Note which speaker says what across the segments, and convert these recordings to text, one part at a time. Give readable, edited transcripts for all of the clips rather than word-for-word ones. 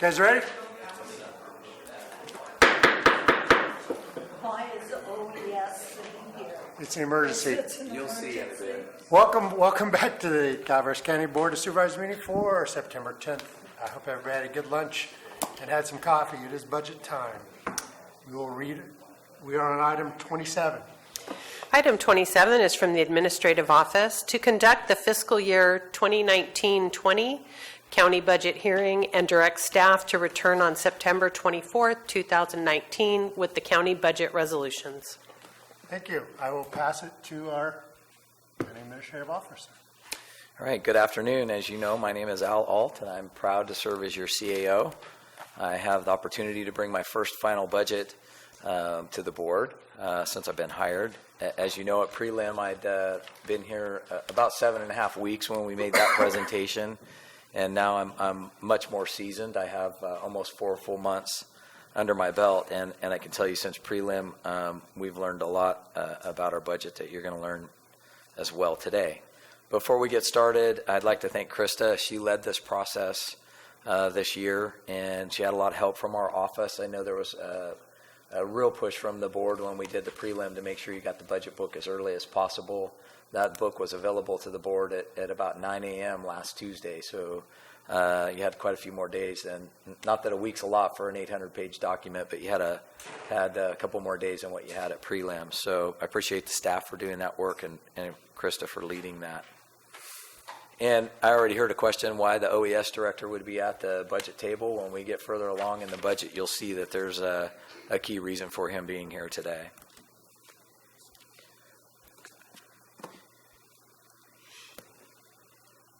Speaker 1: Guys ready?
Speaker 2: Why is OES sitting here?
Speaker 1: It's an emergency.
Speaker 3: You'll see in a bit.
Speaker 1: Welcome back to the Calaveras County Board of Supervisors meeting for September 10th. I hope everybody had a good lunch and had some coffee. It is budget time. We will read it. We are on item 27.
Speaker 4: Item 27 is from the Administrative Office to conduct the fiscal year 2019-20 county budget hearing and direct staff to return on September 24th, 2019 with the county budget resolutions.
Speaker 1: Thank you. I will pass it to our County Administrative Officer.
Speaker 3: All right, good afternoon. As you know, my name is Al Alt, and I'm proud to serve as your CAO. I have the opportunity to bring my first final budget to the board since I've been hired. As you know, at prelim, I'd been here about 7.5 weeks when we made that presentation, and now I'm much more seasoned. I have almost 4 full months under my belt, and I can tell you since prelim, we've learned a lot about our budget that you're going to learn as well today. Before we get started, I'd like to thank Krista. She led this process this year, and she had a lot of help from our office. I know there was a real push from the board when we did the prelim to make sure you got the budget book as early as possible. That book was available to the board at about 9 a.m. last Tuesday, so you had quite a few more days. And not that a week's a lot for an 800-page document, but you had a couple more days than what you had at prelim. So I appreciate the staff for doing that work and Krista for leading that. And I already heard a question why the OES director would be at the budget table. When we get further along in the budget, you'll see that there's a key reason for him being here today.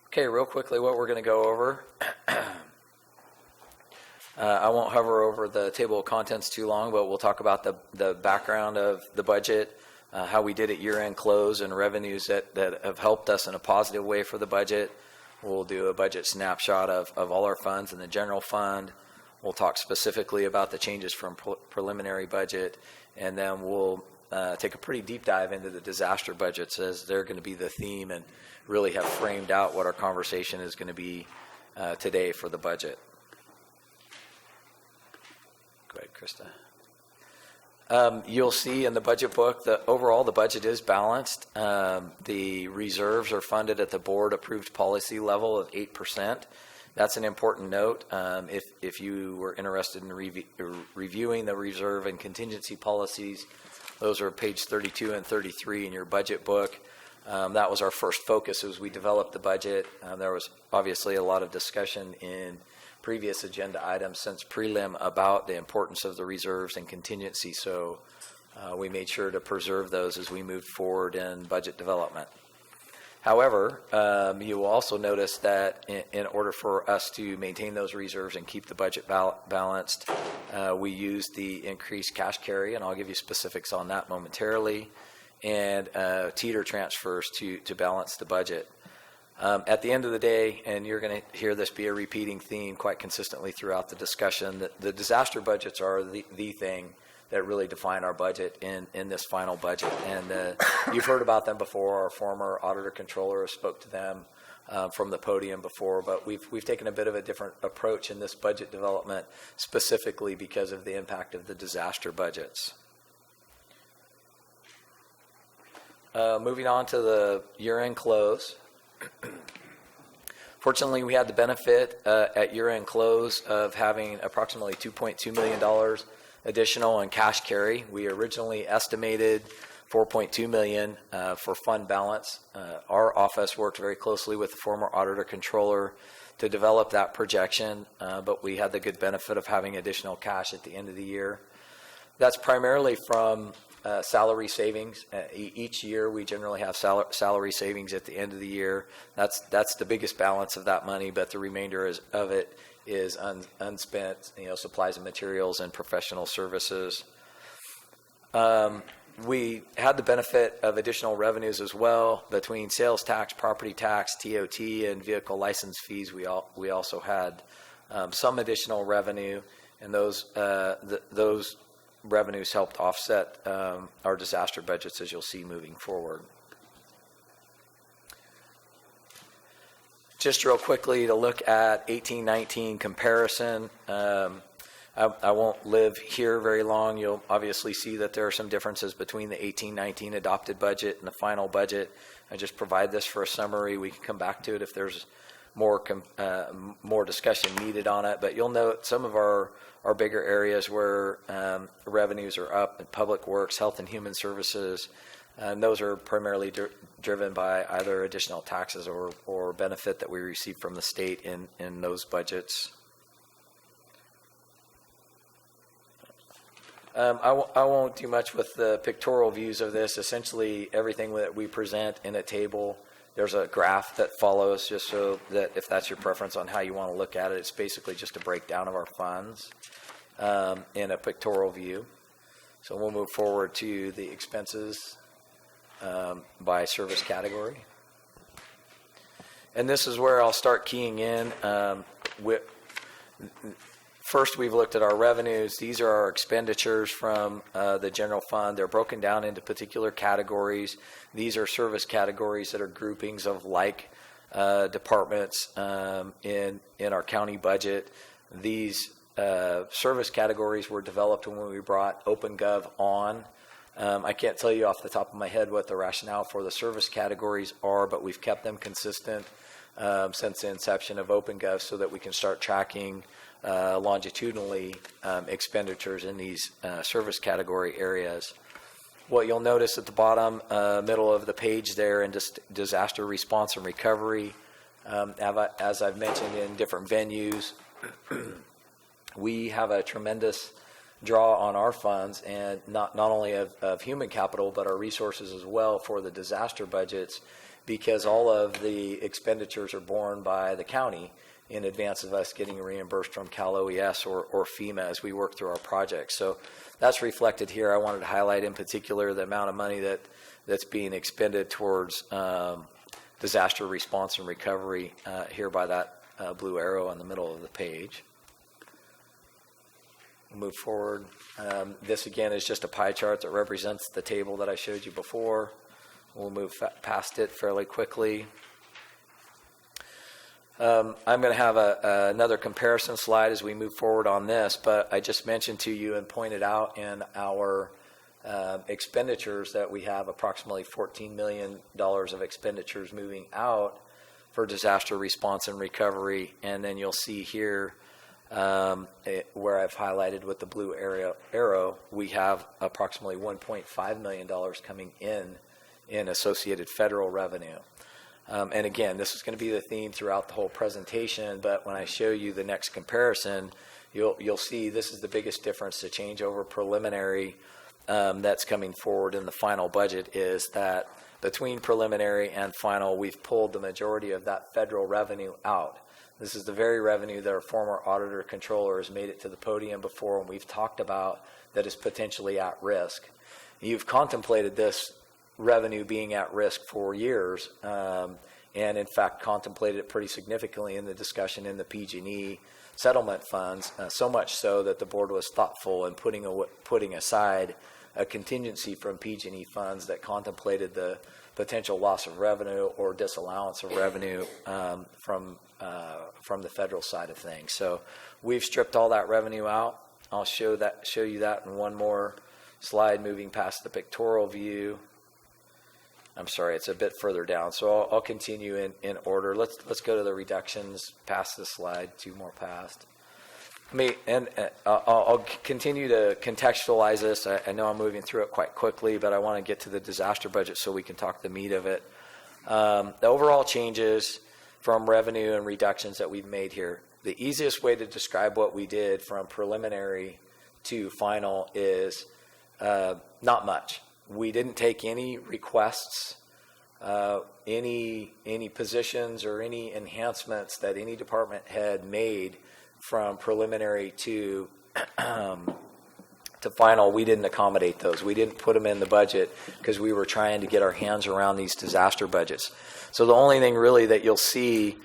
Speaker 3: Okay, real quickly what we're going to go over. I won't hover over the table of contents too long, but we'll talk about the background of the budget, how we did at year-end close, and revenues that have helped us in a positive way for the budget. We'll do a budget snapshot of all our funds in the general fund. We'll talk specifically about the changes from preliminary budget, and then we'll take a pretty deep dive into the disaster budgets, as they're going to be the theme and really have framed out what our conversation is going to be today for the budget. Go ahead, Krista. You'll see in the budget book that overall the budget is balanced. The reserves are funded at the board approved policy level of 8%. That's an important note. If you were interested in reviewing the reserve and contingency policies, those are page 32 and 33 in your budget book. That was our first focus as we developed the budget. There was obviously a lot of discussion in previous agenda items since prelim about the importance of the reserves and contingency, so we made sure to preserve those as we moved forward in budget development. However, you will also notice that in order for us to maintain those reserves and keep the budget balanced, we used the increased cash carry, and I'll give you specifics on that momentarily, and teeter transfers to balance the budget. At the end of the day, and you're going to hear this be a repeating theme quite consistently throughout the discussion, that the disaster budgets are the thing that really define our budget in this final budget. And you've heard about them before. Our former auditor controller spoke to them from the podium before, but we've taken a bit of a different approach in this budget development, specifically because of the impact of the disaster budgets. Moving on to the year-end close. Fortunately, we had the benefit at year-end close of having approximately $2.2 million additional in cash carry. We originally estimated $4.2 million for fund balance. Our office worked very closely with the former auditor controller to develop that projection, but we had the good benefit of having additional cash at the end of the year. That's primarily from salary savings. Each year we generally have salary savings at the end of the year. That's the biggest balance of that money, but the remainder of it is unspent, supplies and materials and professional services. We had the benefit of additional revenues as well between sales tax, property tax, TOT, and vehicle license fees. We also had some additional revenue, and those revenues helped offset our disaster budgets, as you'll see moving forward. just real quickly to look at 18-19 comparison. I won't live here very long. You'll obviously see that there are some differences between the 18-19 adopted budget and the final budget. I just provide this for a summary. We can come back to it if there's more discussion needed on it. But you'll note some of our bigger areas where revenues are up in Public Works, Health and Human Services, and those are primarily driven by either additional taxes or benefit that we receive from the state in those budgets. I won't do much with the pictorial views of this. Essentially, everything that we present in a table, there's a graph that follows, just so that if that's your preference on how you want to look at it, it's basically just a breakdown of our funds in a pictorial view. So we'll move forward to the expenses by service category. And this is where I'll start keying in. First, we've looked at our revenues. These are our expenditures from the general fund. They're broken down into particular categories. These are service categories that are groupings of like departments in our county budget. These service categories were developed when we brought OpenGov on. I can't tell you off the top of my head what the rationale for the service categories are, but we've kept them consistent since the inception of OpenGov so that we can start tracking longitudinally expenditures in these service category areas. What you'll notice at the bottom middle of the page there in disaster response and recovery, as I've mentioned in different venues, we have a tremendous draw on our funds, and not only of human capital but our resources as well for the disaster budgets, because all of the expenditures are borne by the county in advance of us getting reimbursed from Cal OES or FEMA as we work through our projects. So that's reflected here. I wanted to highlight in particular the amount of money that's being expended towards disaster response and recovery here by that blue arrow in the middle of the page. We'll move forward. This again is just a pie chart that represents the table that I showed you before. We'll move past it fairly quickly. I'm going to have another comparison slide as we move forward on this, but I just mentioned to you and pointed out in our expenditures that we have approximately $14 million of expenditures moving out for disaster response and recovery, and then you'll see here where I've highlighted with the blue arrow, we have approximately $1.5 million coming in associated federal revenue. And again, this is going to be the theme throughout the whole presentation, but when I show you the next comparison, you'll see this is the biggest difference to change over preliminary that's coming forward in the final budget, is that between preliminary and final, we've pulled the majority of that federal revenue out. This is the very revenue that our former auditor controller has made it to the podium before, and we've talked about that is potentially at risk. You've contemplated this revenue being at risk for years, and in fact contemplated it pretty significantly in the discussion in the PG&E settlement funds, so much so that the board was thoughtful in putting aside a contingency from PG&E funds that contemplated the potential loss of revenue or disallowance of revenue from the federal side of things. So we've stripped all that revenue out. I'll show you that in one more slide, moving past the pictorial view. I'm sorry, it's a bit further down, so I'll continue in order. Let's go to the reductions past this slide, two more past. I'll continue to contextualize this. I know I'm moving through it quite quickly, but I want to get to the disaster budget so we can talk the meat of it. The overall changes from revenue and reductions that we've made here. The easiest way to describe what we did from preliminary to final is not much. We didn't take any requests, any positions or any enhancements that any department had made from preliminary to final. We didn't accommodate those. We didn't put them in the budget because we were trying to get our hands around these disaster budgets. So the only thing really that you'll see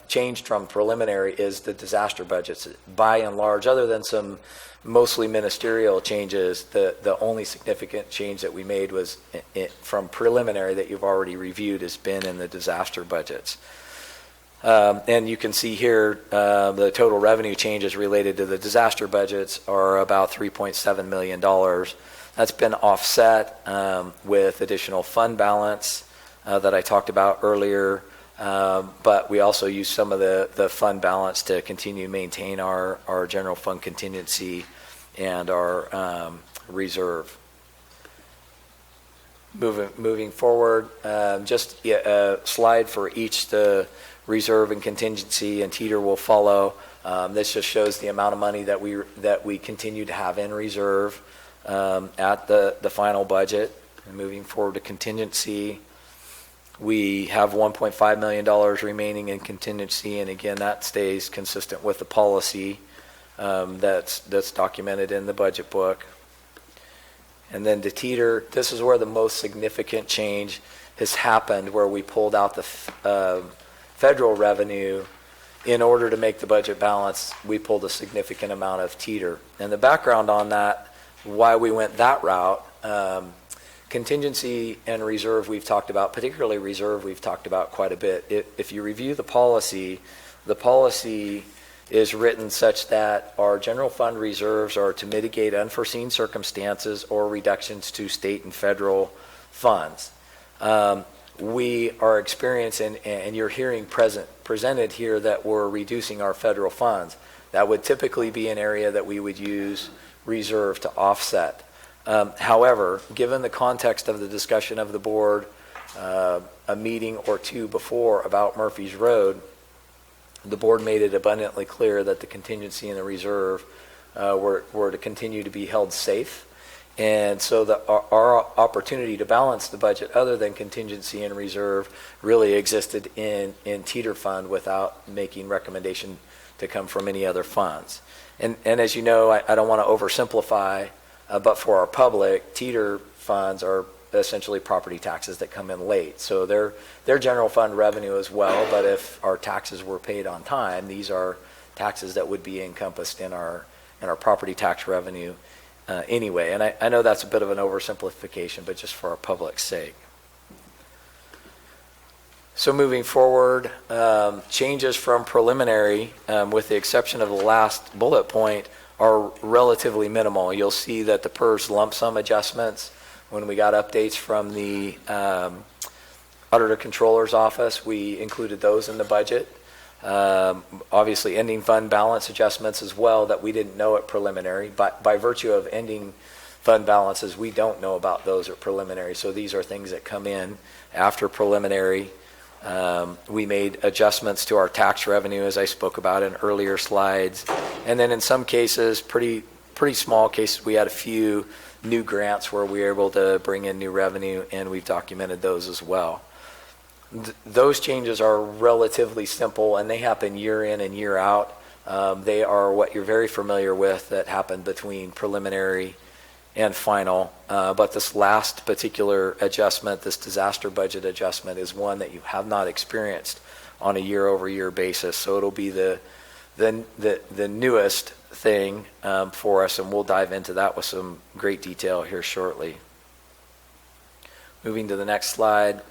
Speaker 3: changed from preliminary is the disaster budgets. By and large, other than some mostly ministerial changes, the only significant change that we made was from preliminary that you've already reviewed has been in the disaster budgets. And you can see here, the total revenue changes related to the disaster budgets are about $3.7 million. That's been offset with additional fund balance that I talked about earlier. But we also use some of the fund balance to continue to maintain our general fund contingency and our reserve. Moving forward, just a slide for each the reserve and contingency, and Teeter will follow. This just shows the amount of money that we continue to have in reserve at the final budget. And moving forward to contingency, we have $1.5 million remaining in contingency, and again, that stays consistent with the policy that's documented in the budget book. And then to Teeter, this is where the most significant change has happened, where we pulled out the federal revenue. In order to make the budget balance, we pulled a significant amount of Teeter. And the background on that, why we went that route, contingency and reserve we've talked about, particularly reserve we've talked about quite a bit. If you review the policy is written such that our general fund reserves are to mitigate unforeseen circumstances or reductions to state and federal funds. We are experiencing, and you're hearing presented here, that we're reducing our federal funds. That would typically be an area that we would use reserve to offset. However, given the context of the discussion of the board a meeting or two before about Murphy's Road, the board made it abundantly clear that the contingency and the reserve were to continue to be held safe. And so our opportunity to balance the budget other than contingency and reserve really existed in Teeter Fund without making recommendation to come from any other funds. And as you know, I don't want to oversimplify, but for our public, Teeter funds are essentially property taxes that come in late. So they're general fund revenue as well, but if our taxes were paid on time, these are taxes that would be encompassed in our property tax revenue anyway. And I know that's a bit of an oversimplification, but just for our public's sake. So moving forward, changes from preliminary, with the exception of the last bullet point, are relatively minimal. You'll see that the PERS lump sum adjustments, when we got updates from the Auditor Controller's Office, we included those in the budget. Obviously, ending fund balance adjustments as well that we didn't know at preliminary. But by virtue of ending fund balances, we don't know about those at preliminary. So these are things that come in after preliminary. We made adjustments to our tax revenue, as I spoke about in earlier slides. And then in some cases, pretty small cases, we had a few new grants where we were able to bring in new revenue, and we've documented those as well. Those changes are relatively simple, and they happen year in and year out. They are what you're very familiar with that happened between preliminary and final. But this last particular adjustment, this disaster budget adjustment, is one that you have not experienced on a year-over-year basis. So it'll be the newest thing for us, and we'll dive into that with some great detail here shortly. Moving to the next slide.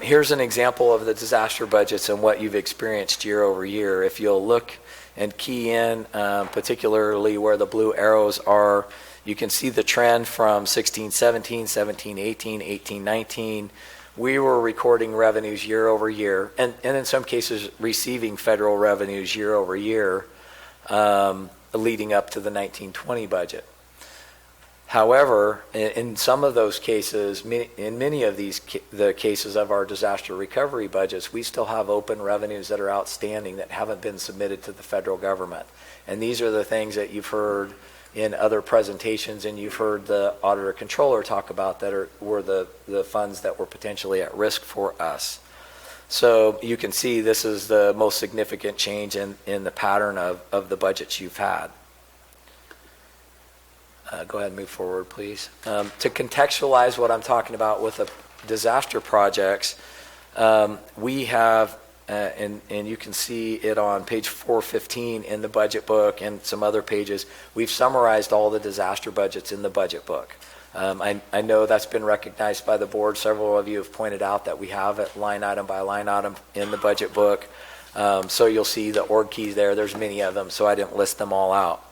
Speaker 3: Here's an example of the disaster budgets and what you've experienced year over year. If you'll look and key in, particularly where the blue arrows are, you can see the trend from 16-17, 17-18, 18-19. We were recording revenues year over year, and in some cases receiving federal revenues year over year, leading up to the 19-20 budget. However, in some of those cases, in many of the cases of our disaster recovery budgets, we still have open revenues that are outstanding that haven't been submitted to the federal government. And these are the things that you've heard in other presentations, and you've heard the Auditor Controller talk about that were the funds that were potentially at risk for us. So you can see this is the most significant change in the pattern of the budgets you've had. Go ahead and move forward, please. To contextualize what I'm talking about with the disaster projects, we have, and you can see it on page 415 in the budget book and some other pages, we've summarized all the disaster budgets in the budget book. I know that's been recognized by the board. Several of you have pointed out that we have it line item by line item in the budget book. So you'll see the org keys there. There's many of them, so I didn't list them all out.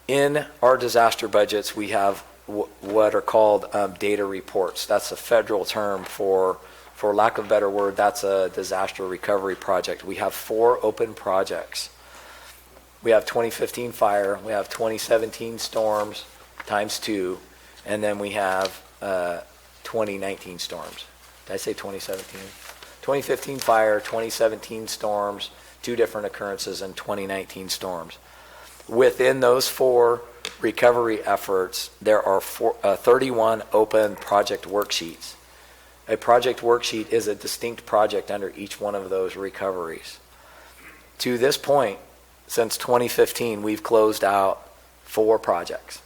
Speaker 3: In our disaster budgets, we have what are called data reports. That's a federal term for lack of a better word, that's a disaster recovery project. We have 4 open projects. We have 2015 fire, we have 2017 storms times 2, and then we have 2019 storms. Did I say 2017? 2015 fire, 2017 storms, 2 different occurrences, and 2019 storms. Within those 4 recovery efforts, there are 31 open project worksheets. A project worksheet is a distinct project under each one of those recoveries. To this point, since 2015, we've closed out 4 projects.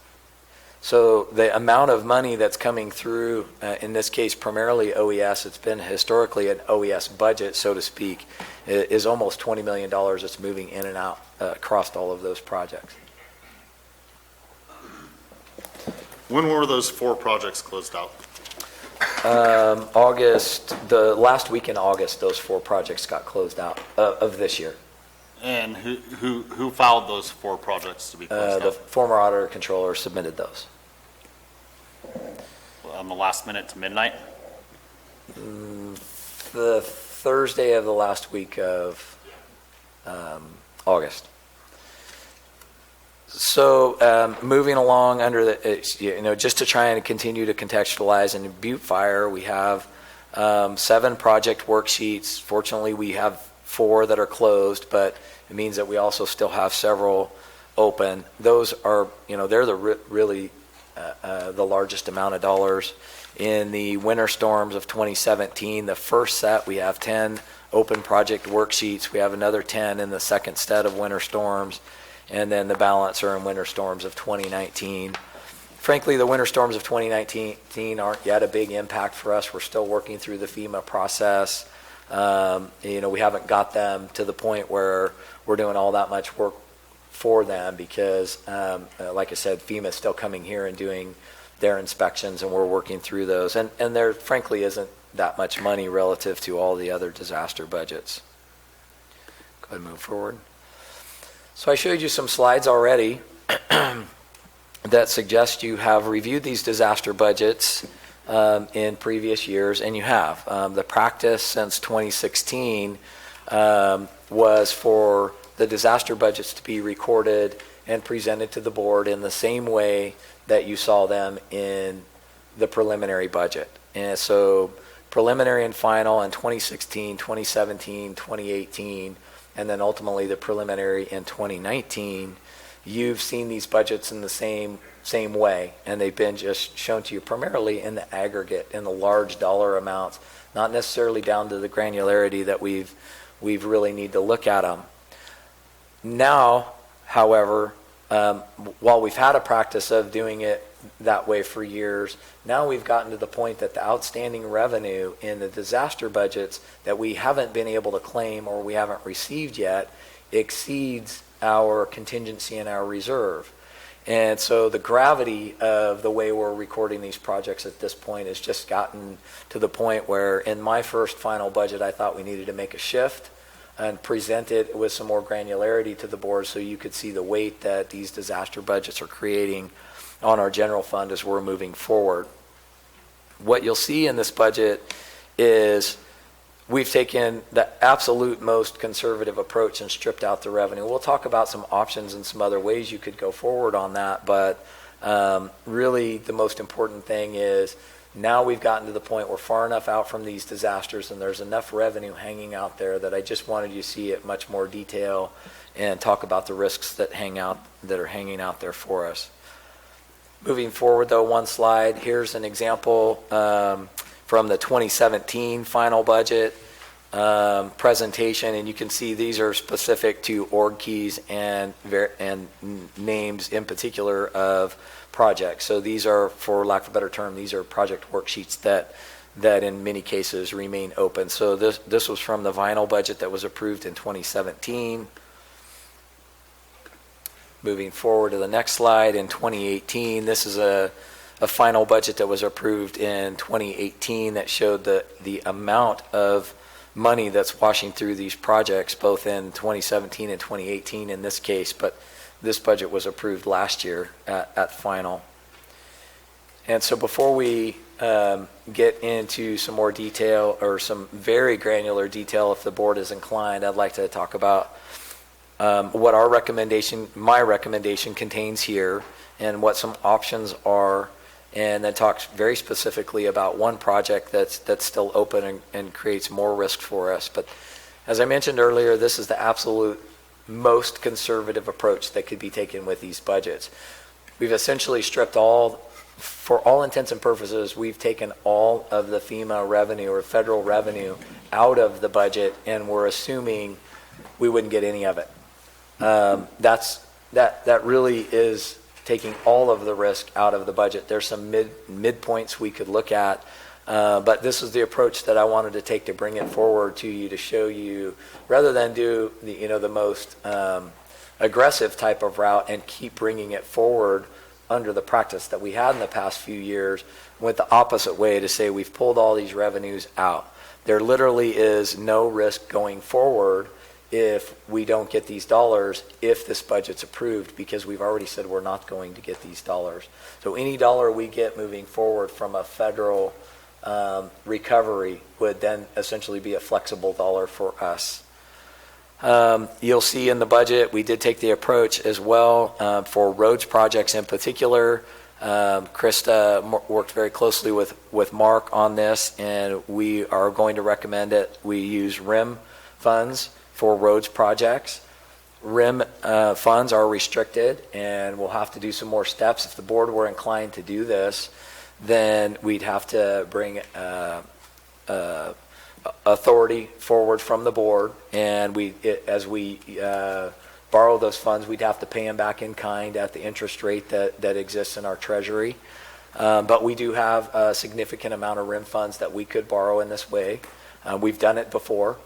Speaker 3: So the amount of money that's coming through, in this case primarily OES, it's been historically an OES budget, so to speak, is almost $20 million that's moving in and out across all of those projects.
Speaker 5: When were those 4 projects closed out?
Speaker 3: August, the last week in August, those 4 projects got closed out of this year.
Speaker 5: And who filed those 4 projects to be closed
Speaker 3: The
Speaker 5: out?
Speaker 3: former auditor controller submitted those.
Speaker 5: On the last minute to midnight?
Speaker 3: The Thursday of the last week of August. So moving along under the, just to try and continue to contextualize, in Butte Fire, we have 7 project worksheets. Fortunately, we have 4 that are closed, but it means that we also still have several open. Those are, they're the really the largest amount of dollars. In the winter storms of 2017, the first set, we have 10 open project worksheets. We have another 10 in the second set of winter storms, and then the balance are in winter storms of 2019. Frankly, the winter storms of 2019 aren't yet a big impact for us. We're still working through the FEMA process. We haven't got them to the point where we're doing all that much work for them because, like I said, FEMA is still coming here and doing their inspections, and we're working through those. And there, frankly, isn't that much money relative to all the other disaster budgets. Go ahead and move forward. So I showed you some slides already that suggest you have reviewed these disaster budgets in previous years, and you have. The practice since 2016 was for the disaster budgets to be recorded and presented to the board in the same way that you saw them in the preliminary budget. And so preliminary and final in 2016, 2017, 2018, and then ultimately the preliminary in 2019, you've seen these budgets in the same way, and they've been just shown to you primarily in the aggregate, in the large dollar amounts, not necessarily down to the granularity that we've really need to look at them. Now, however, while we've had a practice of doing it that way for years, now we've gotten to the point that the outstanding revenue in the disaster budgets that we haven't been able to claim or we haven't received yet exceeds our contingency and our reserve. And so the gravity of the way we're recording these projects at this point has just gotten to the point where in my first final budget, I thought we needed to make a shift and present it with some more granularity to the board so you could see the weight that these disaster budgets are creating on our general fund as we're moving forward. What you'll see in this budget is we've taken the absolute most conservative approach and stripped out the revenue. We'll talk about some options and some other ways you could go forward on that, but really the most important thing is now we've gotten to the point we're far enough out from these disasters and there's enough revenue hanging out there that I just wanted you to see it much more detail and talk about the risks that are hanging out there for us. Moving forward though, one slide, here's an example from the 2017 final budget presentation, and you can see these are specific to org keys and names in particular of projects. So these are, for lack of a better term, these are project worksheets that in many cases remain open. So this was from the final budget that was approved in 2017. Moving forward to the next slide, in 2018, this is a final budget that was approved in 2018 that showed the amount of money that's washing through these projects, both in 2017 and 2018 in this case, but this budget was approved last year at final. And so before we get into some more detail, or some very granular detail if the board is inclined, I'd like to talk about what my recommendation contains here, and what some options are, and then talk very specifically about one project that's still open and creates more risk for us. But as I mentioned earlier, this is the absolute most conservative approach that could be taken with these budgets. We've essentially stripped for all intents and purposes, we've taken all of the FEMA revenue or federal revenue out of the budget, and we're assuming we wouldn't get any of it. That really is taking all of the risk out of the budget. There's some midpoints we could look at, but this is the approach that I wanted to take to bring it forward to you, to show you, rather than do the most aggressive type of route and keep bringing it forward under the practice that we had in the past few years, went the opposite way to say we've pulled all these revenues out. There literally is no risk going forward if we don't get these dollars, if this budget's approved, because we've already said we're not going to get these dollars. So any dollar we get moving forward from a federal recovery would then essentially be a flexible dollar for us. You'll see in the budget, we did take the approach as well for roads projects in particular. Krista worked very closely with Mark on this, and we are going to recommend it. We use RIM funds for roads projects. RIM funds are restricted, and we'll have to do some more steps. If the board were inclined to do this, then we'd have to bring authority forward from the board, and as we borrow those funds, we'd have to pay them back in kind at the interest rate that exists in our treasury. But we do have a significant amount of RIM funds that we could borrow in this way. We've done it before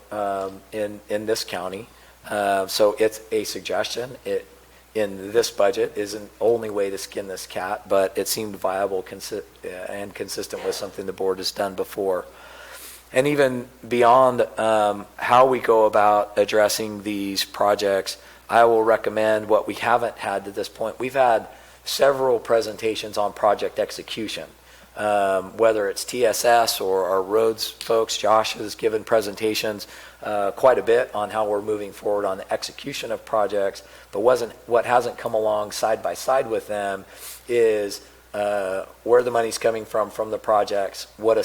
Speaker 3: in this county, so it's a suggestion. It in this budget isn't the only way to skin this cat, but it seemed viable and consistent with something the board has done before. And even beyond how we go about addressing these projects, I will recommend what we haven't had to this point. We've had several presentations on project execution, whether it's TSS or our roads folks. Josh has given presentations quite a bit on how we're moving forward on the execution of projects, but what hasn't come along side by side with them is where the money's coming from the projects, what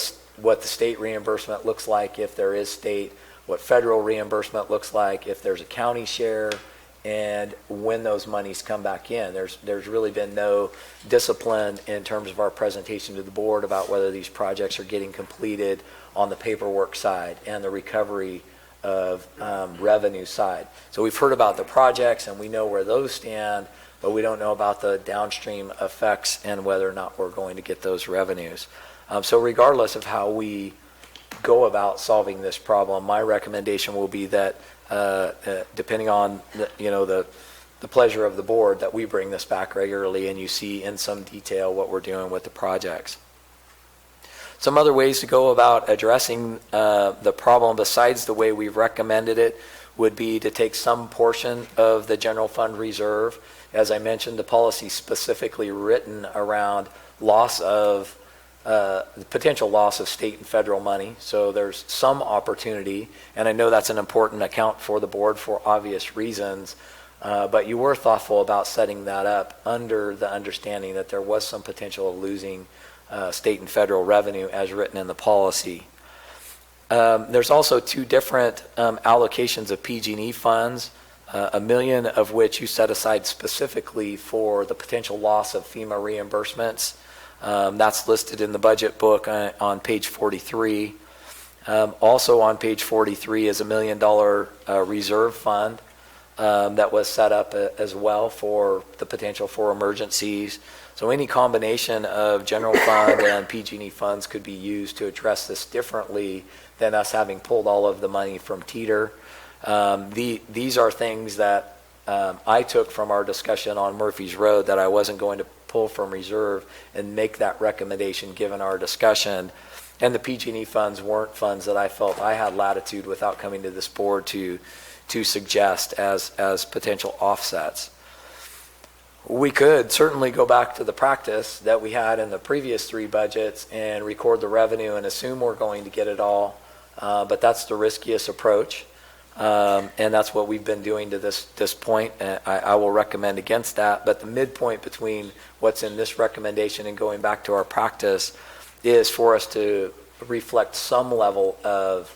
Speaker 3: the state reimbursement looks like if there is state, what federal reimbursement looks like if there's a county share, and when those monies come back in. There's really been no discipline in terms of our presentation to the board about whether these projects are getting completed on the paperwork side and the recovery of revenue side. So we've heard about the projects and we know where those stand, but we don't know about the downstream effects and whether or not we're going to get those revenues. So regardless of how we go about solving this problem, my recommendation will be that depending on the pleasure of the board, that we bring this back regularly and you see in some detail what we're doing with the projects. Some other ways to go about addressing the problem besides the way we've recommended it would be to take some portion of the general fund reserve. As I mentioned, the policy specifically written around the potential loss of state and federal money. So there's some opportunity, and I know that's an important account for the board for obvious reasons, but you were thoughtful about setting that up under the understanding that there was some potential of losing state and federal revenue as written in the policy. There's also two different allocations of PG&E funds, $1 million of which you set aside specifically for the potential loss of FEMA reimbursements. That's listed in the budget book on page 43. Also on page 43 is $1 million reserve fund that was set up as well for the potential for emergencies. So any combination of general fund and PG&E funds could be used to address this differently than us having pulled all of the money from Teeter. These are things that I took from our discussion on Murphy's Road that I wasn't going to pull from reserve and make that recommendation given our discussion. And the PG&E funds weren't funds that I felt I had latitude without coming to this board to suggest as potential offsets. We could certainly go back to the practice that we had in the previous 3 budgets and record the revenue and assume we're going to get it all, but that's the riskiest approach, and that's what we've been doing to this point. I will recommend against that, but the midpoint between what's in this recommendation and going back to our practice is for us to reflect some level of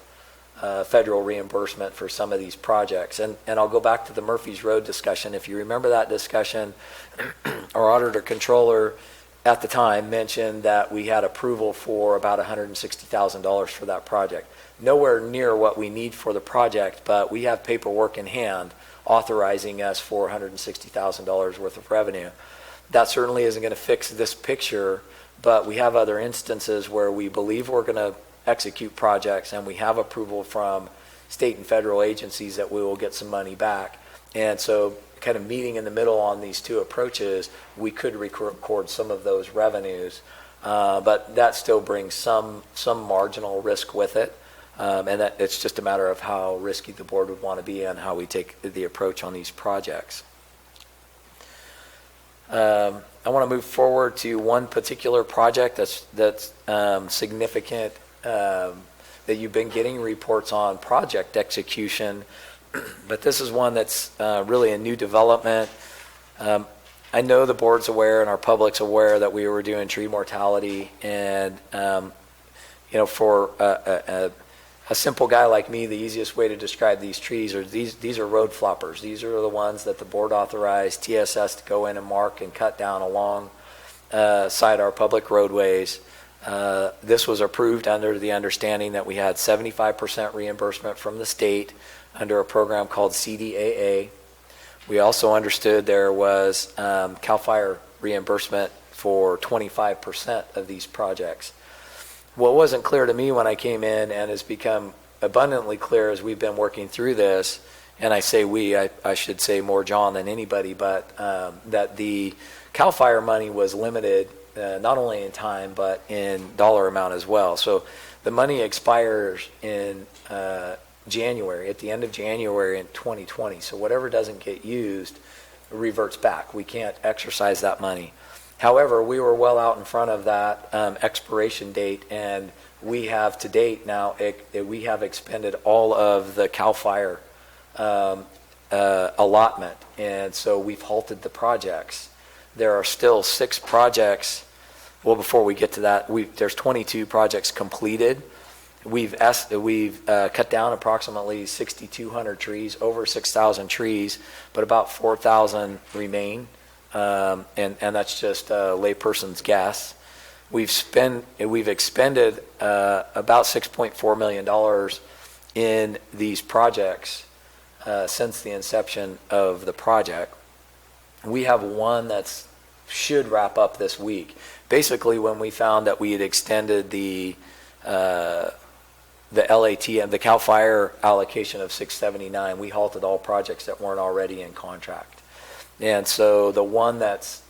Speaker 3: federal reimbursement for some of these projects. And I'll go back to the Murphy's Road discussion. If you remember that discussion, our auditor controller at the time mentioned that we had approval for about $160,000 for that project. Nowhere near what we need for the project, but we have paperwork in hand authorizing us for $160,000 worth of revenue. That certainly isn't going to fix this picture, but we have other instances where we believe we're going to execute projects and we have approval from state and federal agencies that we will get some money back. And so kind of meeting in the middle on these 2 approaches, we could record some of those revenues, but that still brings some marginal risk with it. And that it's just a matter of how risky the board would want to be and how we take the approach on these projects. I want to move forward to one particular project that's significant, that you've been getting reports on project execution, but this is one that's really a new development. I know the board's aware and our public's aware that we were doing tree mortality, and for a simple guy like me, the easiest way to describe these trees are these are road floppers. These are the ones that the board authorized TSS to go in and mark and cut down along side our public roadways. This was approved under the understanding that we had 75% reimbursement from the state under a program called CDAA. We also understood there was CAL FIRE reimbursement for 25% of these projects. What wasn't clear to me when I came in, and has become abundantly clear as we've been working through this, and I say we, I should say more John than anybody, but that the CAL FIRE money was limited not only in time but in dollar amount as well. So the money expires in January, at the end of January in 2020. So whatever doesn't get used reverts back. We can't exercise that money. However, we were well out in front of that expiration date, and we have to date now, we have expended all of the CAL FIRE allotment, and so we've halted the projects. There are still 6 projects. Well, before we get to that, there's 22 projects completed. We've cut down approximately 6,200 trees, over 6,000 trees, but about 4,000 remain. And that's just a layperson's guess. We've expended about $6.4 million in these projects since the inception of the project. We have one that should wrap up this week. Basically, when we found that we had extended the LAT and the CAL FIRE allocation of 679, we halted all projects that weren't already in contract. And so the one that's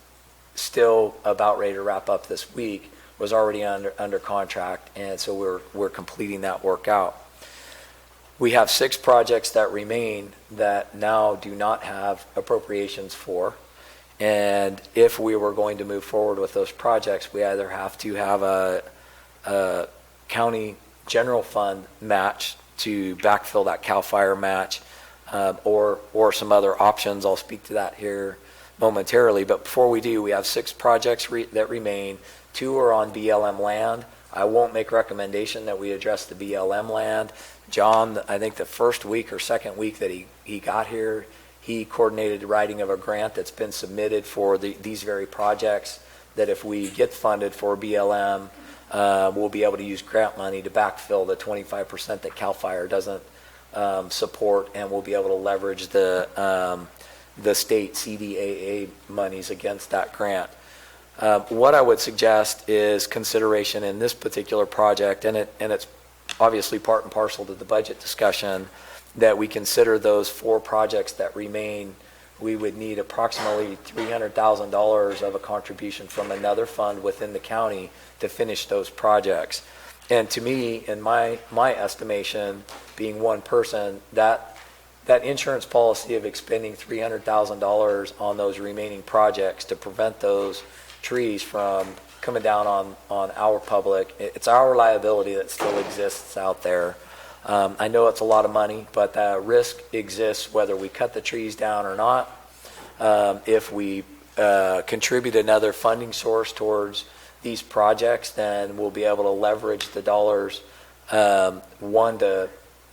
Speaker 3: still about ready to wrap up this week was already under contract, and so we're completing that work out. We have 6 projects that remain that now do not have appropriations for, and if we were going to move forward with those projects, we either have to have a county general fund match to backfill that CAL FIRE match, or some other options. I'll speak to that here momentarily. But before we do, we have 6 projects that remain. 2 are on BLM land. I won't make recommendation that we address the BLM land. John, I think the first week or second week that he got here, he coordinated the writing of a grant that's been submitted for these very projects, that if we get funded for BLM, we'll be able to use grant money to backfill the 25% that CAL FIRE doesn't support, and we'll be able to leverage the state CDAA monies against that grant. What I would suggest is consideration in this particular project, and it's obviously part and parcel to the budget discussion, that we consider those 4 projects that remain. We would need approximately $300,000 of a contribution from another fund within the county to finish those projects. And to me, in my estimation, being one person, that insurance policy of expending $300,000 on those remaining projects to prevent those trees from coming down on our public, it's our liability that still exists out there. I know it's a lot of money, but that risk exists whether we cut the trees down or not. If we contribute another funding source towards these projects, then we'll be able to leverage the dollars for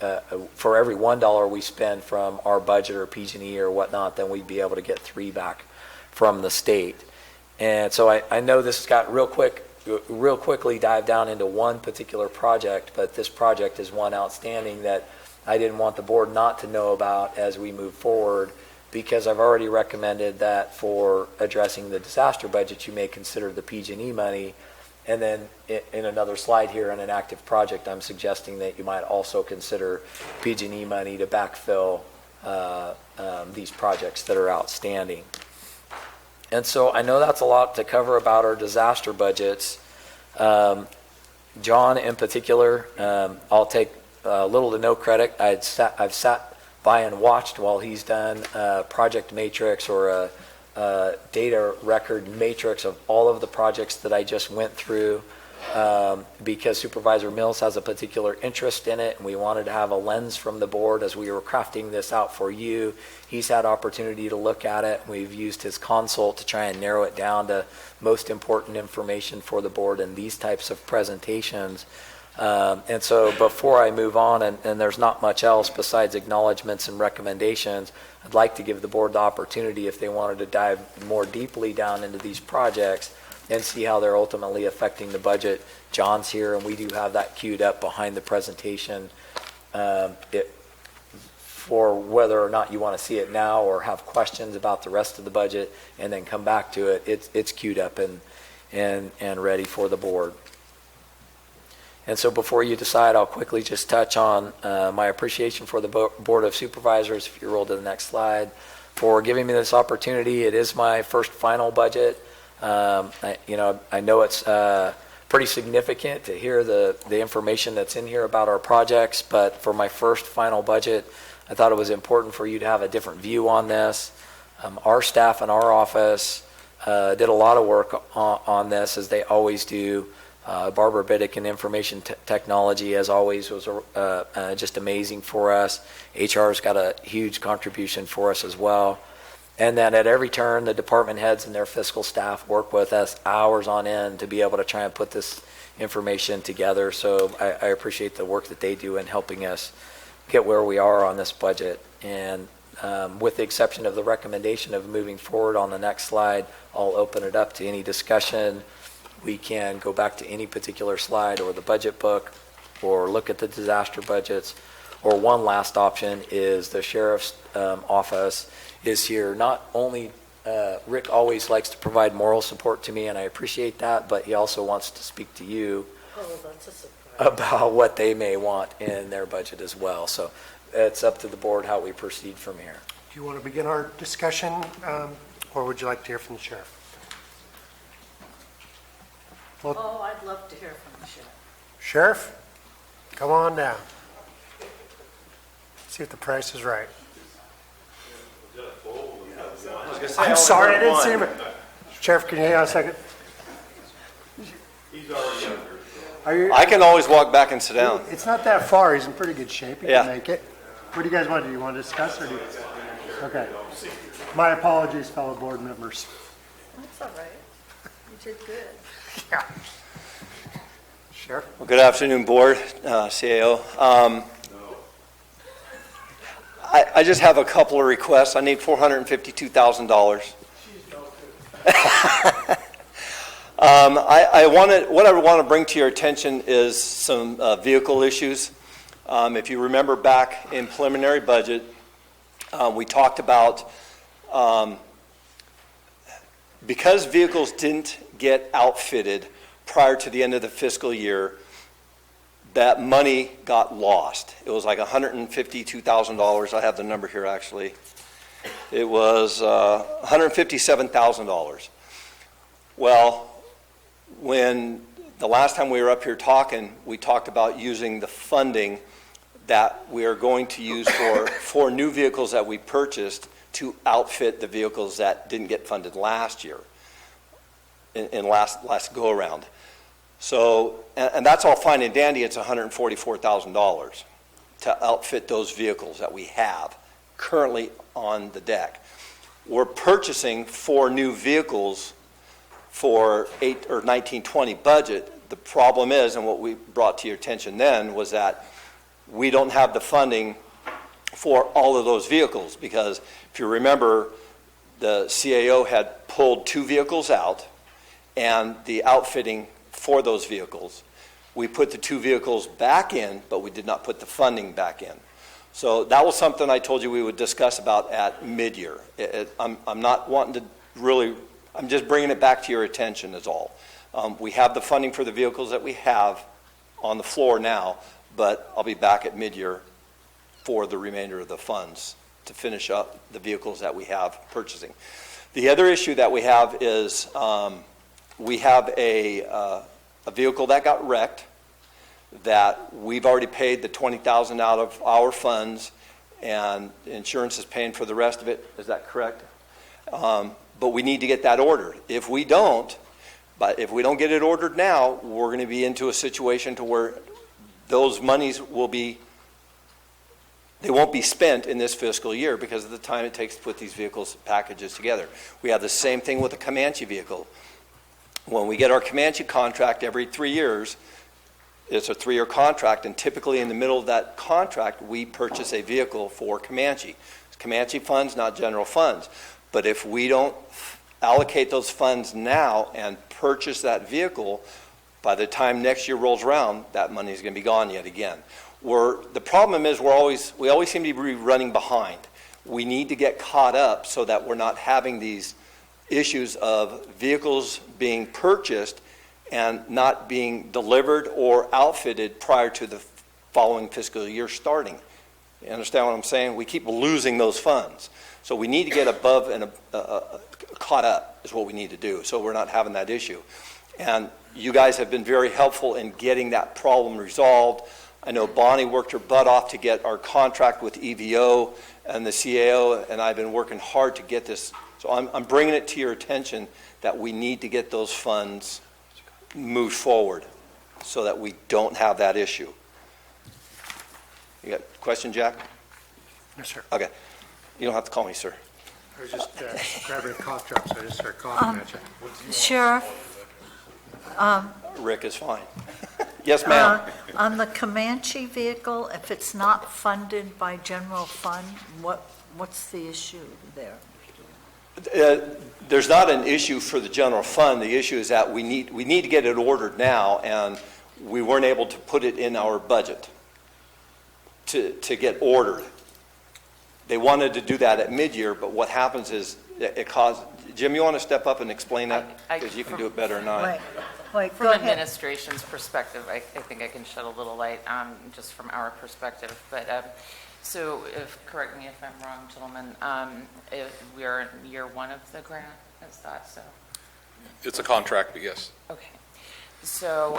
Speaker 3: every $1 we spend from our budget or PG&E or whatnot, then we'd be able to get 3 back from the state. And so I know this has got real quickly dive down into one particular project, but this project is one outstanding that I didn't want the board not to know about as we move forward, because I've already recommended that for addressing the disaster budget, you may consider the PG&E money. And then in another slide here on an active project, I'm suggesting that you might also consider PG&E money to backfill these projects that are outstanding. And so I know that's a lot to cover about our disaster budgets. John in particular, I'll take little to no credit. I've sat by and watched while he's done a project matrix or a data record matrix of all of the projects that I just went through, because Supervisor Mills has a particular interest in it, and we wanted to have a lens from the board as we were crafting this out for you. He's had opportunity to look at it. We've used his consult to try and narrow it down to most important information for the board in these types of presentations. And so before I move on, and there's not much else besides acknowledgments and recommendations, I'd like to give the board the opportunity, if they wanted to dive more deeply down into these projects and see how they're ultimately affecting the budget. John's here, and we do have that queued up behind the presentation. For whether or not you want to see it now or have questions about the rest of the budget and then come back to it, it's queued up and ready for the board. And so before you decide, I'll quickly just touch on my appreciation for the Board of Supervisors, if you roll to the next slide, for giving me this opportunity. It is my first final budget. I know it's pretty significant to hear the information that's in here about our projects, but for my first final budget, I thought it was important for you to have a different view on this. Our staff in our office did a lot of work on this, as they always do. Barbara Biddick in information technology, as always, was just amazing for us. HR's got a huge contribution for us as well. And then at every turn, the department heads and their fiscal staff work with us hours on end to be able to try and put this information together. So I appreciate the work that they do in helping us get where we are on this budget. And with the exception of the recommendation of moving forward on the next slide, I'll open it up to any discussion. We can go back to any particular slide or the budget book or look at the disaster budgets. Or one last option is the sheriff's office is here. Not only, Rick always likes to provide moral support to me, and I appreciate that, but he also wants to speak to you
Speaker 2: That's a surprise.
Speaker 3: about what they may want in their budget as well. So it's up to the board how we proceed from here.
Speaker 1: Do you want to begin our discussion, or would you like to hear from the sheriff?
Speaker 2: Oh, I'd love to hear from the sheriff.
Speaker 1: Sheriff, come on down. See if the price is right. I'm sorry, I didn't see him. Sheriff, can you hang on a second? Are you?
Speaker 6: I can always walk back and sit down.
Speaker 1: It's not that far. He's in pretty good shape. He
Speaker 6: Yeah.
Speaker 1: can make it. What do you guys want to do? You want to discuss, or do you? Okay. My apologies, fellow board members.
Speaker 2: That's all right. You did good.
Speaker 1: Yeah. Sheriff?
Speaker 6: Well, good afternoon, board, CAO. I just have a couple of requests. I need $452,000. What I want to bring to your attention is some vehicle issues. If you remember back in preliminary budget, we talked about because vehicles didn't get outfitted prior to the end of the fiscal year, that money got lost. It was like $152,000. I have the number here, actually. It was $157,000. Well, when The last time we were up here talking, we talked about using the funding that we are going to use for new vehicles that we purchased to outfit the vehicles that didn't get funded last year, in last go-around. So, and that's all fine and dandy, it's $144,000 to outfit those vehicles that we have currently on the deck. We're purchasing 4 new vehicles for 1920 budget. The problem is, and what we brought to your attention then, was that we don't have the funding for all of those vehicles, because if you remember, the CAO had pulled 2 vehicles out, and the outfitting for those vehicles, we put the 2 vehicles back in, but we did not put the funding back in. So that was something I told you we would discuss about at mid-year. I'm not wanting to really, I'm just bringing it back to your attention is all. We have the funding for the vehicles that we have on the floor now, but I'll be back at mid-year for the remainder of the funds to finish up the vehicles that we have purchasing. The other issue that we have is we have a vehicle that got wrecked that we've already paid the $20,000 out of our funds, and insurance is paying for the rest of it. Is that correct? But we need to get that ordered. If we don't get it ordered now, we're going to be into a situation to where those monies they won't be spent in this fiscal year because of the time it takes to put these vehicles packages together. We have the same thing with the Comanche vehicle. When we get our Comanche contract every 3 years, it's a 3-year contract, and typically in the middle of that contract, we purchase a vehicle for Comanche. It's Comanche funds, not general funds. But if we don't allocate those funds now and purchase that vehicle, by the time next year rolls around, that money is going to be gone yet again. The problem is we always seem to be running behind. We need to get caught up so that we're not having these issues of vehicles being purchased and not being delivered or outfitted prior to the following fiscal year starting. You understand what I'm saying? We keep losing those funds. So we need to get above and caught up is what we need to do, so we're not having that issue. And you guys have been very helpful in getting that problem resolved. I know Bonnie worked her butt off to get our contract with EVO and the CAO, and I've been working hard to get this. So I'm bringing it to your attention that we need to get those funds moved forward so that we don't have that issue. You got a question, Jack?
Speaker 1: No, sir.
Speaker 6: Okay. You don't have to call me sir.
Speaker 1: I was just grabbing a cough drop, so I just started coughing at you.
Speaker 7: Sheriff,
Speaker 6: Rick is fine. Yes, ma'am.
Speaker 7: on the Comanche vehicle, if it's not funded by general fund, what's the issue there?
Speaker 6: There's not an issue for the general fund. The issue is that we need to get it ordered now, and we weren't able to put it in our budget to get ordered. They wanted to do that at mid-year, but what happens is it caused. Jim, you want to step up and explain that? Because you can do it better than I.
Speaker 7: Wait,
Speaker 8: From
Speaker 7: go ahead.
Speaker 8: administration's perspective, I think I can shed a little light just from our perspective. But so, correct me if I'm wrong, gentlemen, if we are in year 1 of the grant, is that so?
Speaker 9: It's a contract, but yes.
Speaker 8: Okay. So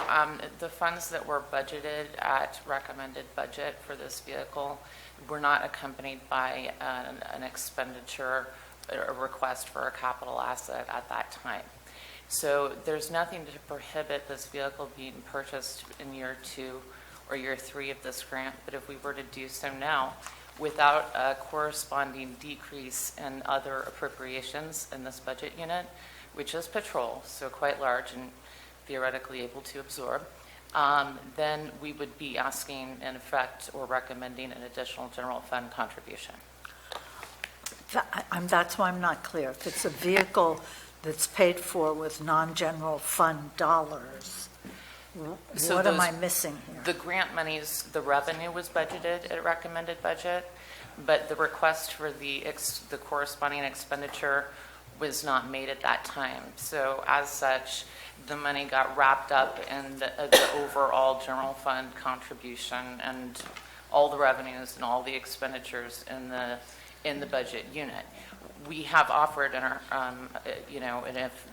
Speaker 8: the funds that were budgeted at recommended budget for this vehicle were not accompanied by an expenditure, a request for a capital asset at that time. So there's nothing to prohibit this vehicle being purchased in year 2 or year 3 of this grant, but if we were to do so now, without a corresponding decrease in other appropriations in this budget unit, which is patrol, so quite large and theoretically able to absorb, then we would be asking, in effect, or recommending an additional general fund contribution.
Speaker 7: That's why I'm not clear. If it's a vehicle that's paid for with non-general fund dollars,
Speaker 8: So
Speaker 7: what am
Speaker 8: those-
Speaker 7: I missing here?
Speaker 8: The grant monies, the revenue was budgeted at recommended budget, but the request for the corresponding expenditure was not made at that time. So as such, the money got wrapped up in the overall general fund contribution and all the revenues and all the expenditures in the budget unit. We have offered in our, and if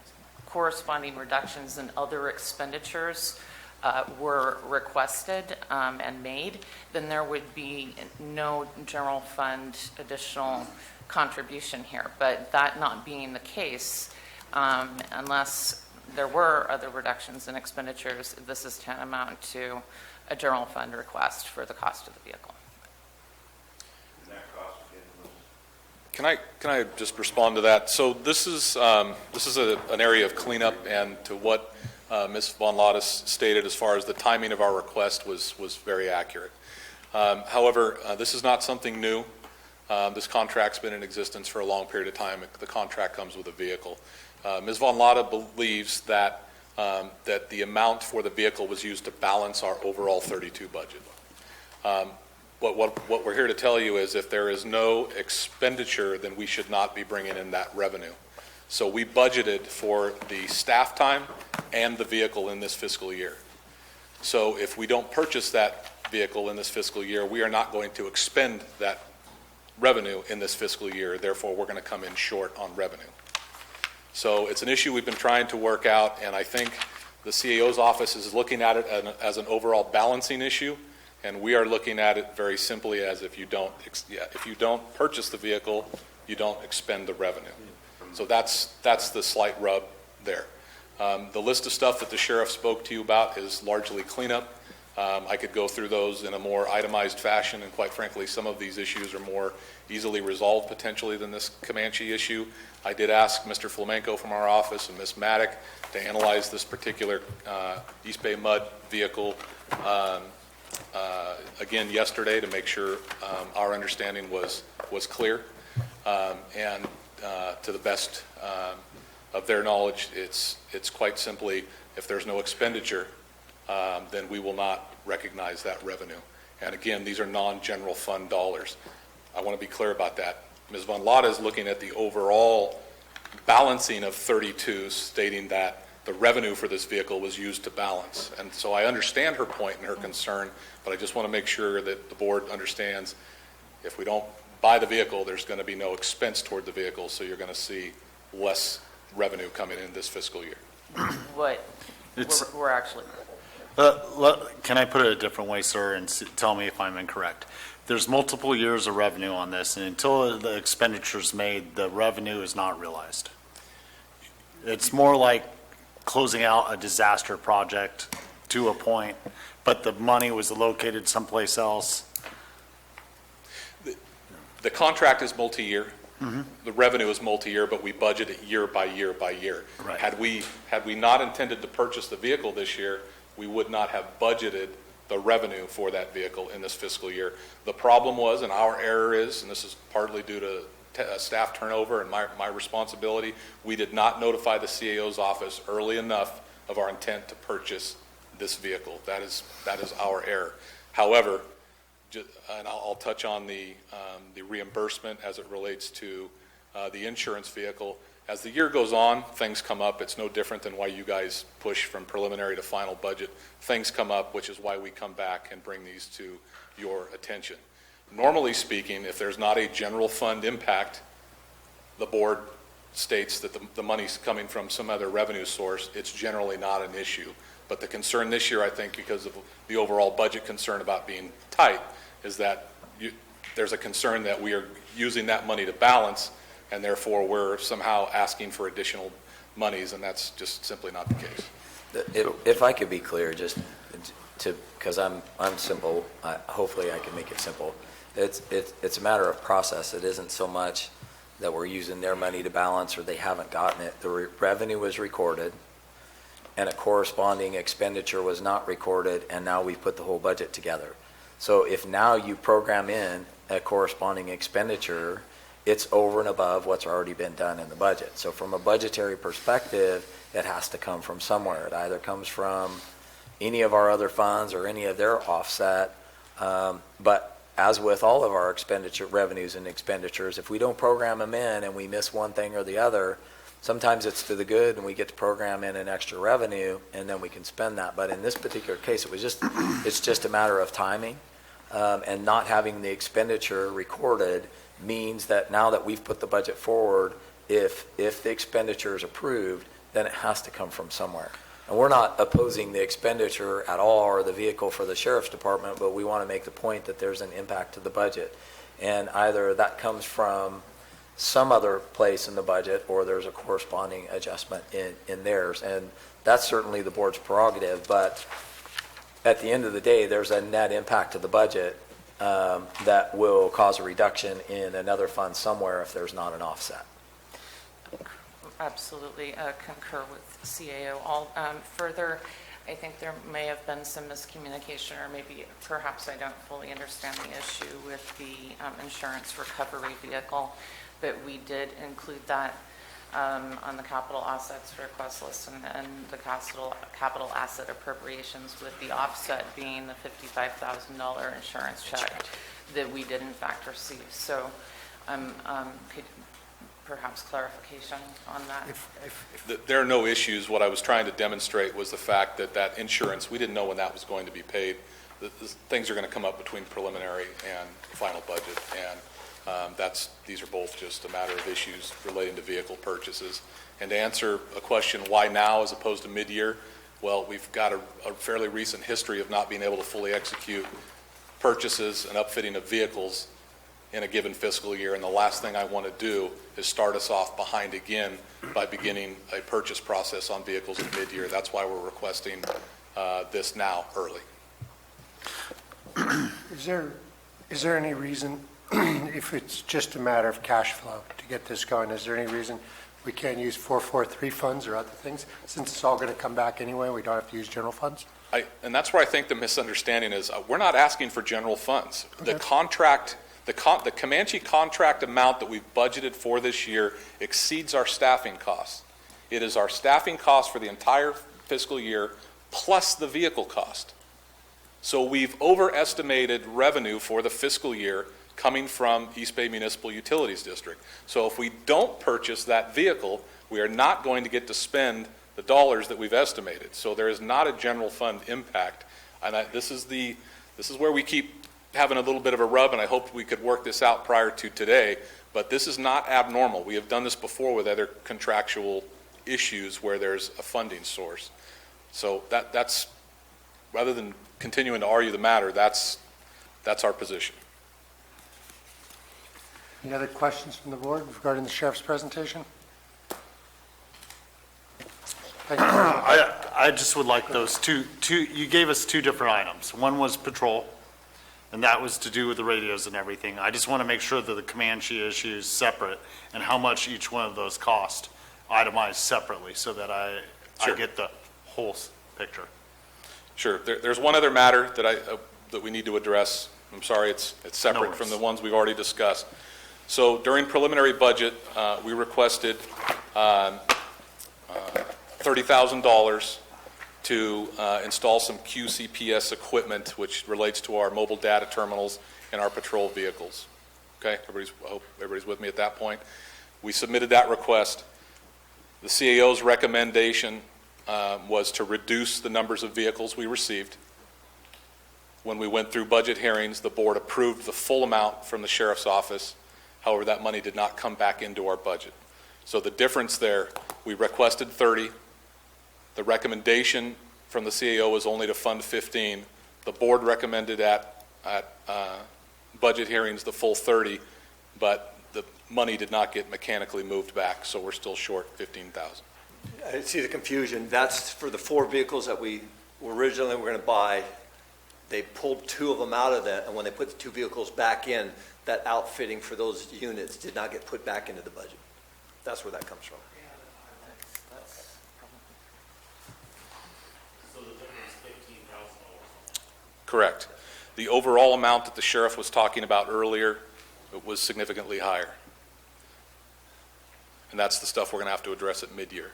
Speaker 8: corresponding reductions in other expenditures were requested and made, then there would be no general fund additional contribution here. But that not being the case, unless there were other reductions in expenditures, this is tantamount to a general fund request for the cost of the vehicle.
Speaker 9: Can I just respond to that? So this is an area of cleanup, and to what Ms. Von Lottis stated as far as the timing of our request was very accurate. However, this is not something new. This contract's been in existence for a long period of time. The contract comes with a vehicle. Ms. Von Lotta believes that the amount for the vehicle was used to balance our overall 32 budget. What we're here to tell you is if there is no expenditure, then we should not be bringing in that revenue. So we budgeted for the staff time and the vehicle in this fiscal year. So if we don't purchase that vehicle in this fiscal year, we are not going to expend that revenue in this fiscal year. Therefore, we're going to come in short on revenue. So it's an issue we've been trying to work out, and I think the CAO's office is looking at it as an overall balancing issue. And we are looking at it very simply as if you don't purchase the vehicle, you don't expend the revenue. So that's the slight rub there. The list of stuff that the sheriff spoke to you about is largely cleanup. I could go through those in a more itemized fashion, and quite frankly, some of these issues are more easily resolved potentially than this Comanche issue. I did ask Mr. Flamenco from our office and Ms. Maddock to analyze this particular East Bay Mud vehicle again yesterday to make sure our understanding was clear, and to the best of their knowledge, it's quite simply, if there's no expenditure, then we will not recognize that revenue. And again, these are non-general fund dollars. I want to be clear about that. Ms. Von Lotta is looking at the overall balancing of 32, stating that the revenue for this vehicle was used to balance. And so I understand her point and her concern, but I just want to make sure that the board understands if we don't buy the vehicle, there's going to be no expense toward the vehicle, so you're going to see less revenue coming in this fiscal year.
Speaker 8: What we're actually...
Speaker 5: Can I put it a different way, sir, and tell me if I'm incorrect? There's multiple years of revenue on this, and until the expenditure's made, the revenue is not realized. It's more like closing out a disaster project to a point, but the money was located someplace else.
Speaker 9: The contract is multi-year. Mm-hmm. The revenue is multi-year, but we budget it year by year by year.
Speaker 5: Right.
Speaker 9: Had we not intended to purchase the vehicle this year, we would not have budgeted the revenue for that vehicle in this fiscal year. The problem was, and our error is, and this is partly due to staff turnover and my responsibility, we did not notify the CAO's office early enough of our intent to purchase this vehicle. That is our error. However, and I'll touch on the reimbursement as it relates to the insurance vehicle. As the year goes on, things come up. It's no different than why you guys push from preliminary to final budget. Things come up, which is why we come back and bring these to your attention. Normally speaking, if there's not a general fund impact, the board states that the money's coming from some other revenue source, it's generally not an issue. But the concern this year, I think, because of the overall budget concern about being tight, is that there's a concern that we are using that money to balance, and therefore we're somehow asking for additional monies, and that's just simply not the case.
Speaker 3: If I could be clear, just because I'm simple, hopefully I can make it simple. It's a matter of process. It isn't so much that we're using their money to balance or they haven't gotten it. The revenue was recorded, and a corresponding expenditure was not recorded, and now we put the whole budget together. So if now you program in a corresponding expenditure, it's over and above what's already been done in the budget. So from a budgetary perspective, it has to come from somewhere. It either comes from any of our other funds or any of their offset. But as with all of our expenditure revenues and expenditures, if we don't program them in and we miss one thing or the other, sometimes it's to the good and we get to program in an extra revenue and then we can spend that. But in this particular case, it's just a matter of timing, and not having the expenditure recorded means that now that we've put the budget forward, if the expenditure is approved, then it has to come from somewhere. And we're not opposing the expenditure at all or the vehicle for the sheriff's department, but we want to make the point that there's an impact to the budget. And either that comes from some other place in the budget or there's a corresponding adjustment in theirs. And that's certainly the board's prerogative, but at the end of the day, there's a net impact to the budget that will cause a reduction in another fund somewhere if there's not an offset.
Speaker 8: Absolutely concur with CAO. Further, I think there may have been some miscommunication, or maybe perhaps I don't fully understand the issue with the insurance recovery vehicle, but we did include that on the capital assets request list and the capital asset appropriations, with the offset being the $55,000 insurance check that we did in fact receive. So could perhaps clarification on that?
Speaker 9: There are no issues. What I was trying to demonstrate was the fact that that insurance, we didn't know when that was going to be paid. Things are going to come up between preliminary and final budget, and these are both just a matter of issues relating to vehicle purchases. And to answer a question, why now as opposed to mid-year? Well, we've got a fairly recent history of not being able to fully execute purchases and upfitting of vehicles in a given fiscal year, and the last thing I want to do is start us off behind again by beginning a purchase process on vehicles in mid-year. That's why we're requesting this now, early.
Speaker 1: Is there any reason, if it's just a matter of cash flow to get this going, is there any reason we can't use 443 funds or other things? Since it's all going to come back anyway, we don't have to use general funds?
Speaker 9: And that's where I think the misunderstanding is. We're not asking for general funds.
Speaker 1: Okay.
Speaker 9: The Comanche contract amount that we've budgeted for this year exceeds our staffing costs. It is our staffing cost for the entire fiscal year plus the vehicle cost. So we've overestimated revenue for the fiscal year coming from East Bay Municipal Utilities District. So if we don't purchase that vehicle, we are not going to get to spend the dollars that we've estimated. So there is not a general fund impact. And this is where we keep having a little bit of a rub, and I hope we could work this out prior to today, but this is not abnormal. We have done this before with other contractual issues where there's a funding source. So that's, rather than continuing to argue the matter, that's our position.
Speaker 1: Any other questions from the board regarding the sheriff's presentation? Thank you.
Speaker 5: I just would like those two, you gave us two different items. One was patrol, and that was to do with the radios and everything. I just want to make sure that the Comanche issue is separate and how much each one of those cost itemized separately so that I get the whole picture. Sure.
Speaker 9: There's one other matter that we need to address. I'm sorry, it's separate from the ones we've already discussed. So during preliminary budget, we requested $30,000 to install some QCPS equipment, which relates to our mobile data terminals and our patrol vehicles. Okay, I hope everybody's with me at that point. We submitted that request. The CAO's recommendation was to reduce the numbers of vehicles we received. When we went through budget hearings, the board approved the full amount from the sheriff's office. However, that money did not come back into our budget. So the difference there, we requested 30. The recommendation from the CAO was only to fund 15. The board recommended at budget hearings the full 30, but the money did not get mechanically moved back, so we're still short 15,000.
Speaker 6: I see the confusion. That's for the 4 vehicles that we originally were going to buy. They pulled 2 of them out of that, and when they put the 2 vehicles back in, that outfitting for those units did not get put back into the budget. That's where that comes from.
Speaker 5: So the difference is $15,000.
Speaker 9: Correct. The overall amount that the sheriff was talking about earlier, it was significantly higher. And that's the stuff we're going to have to address at mid-year.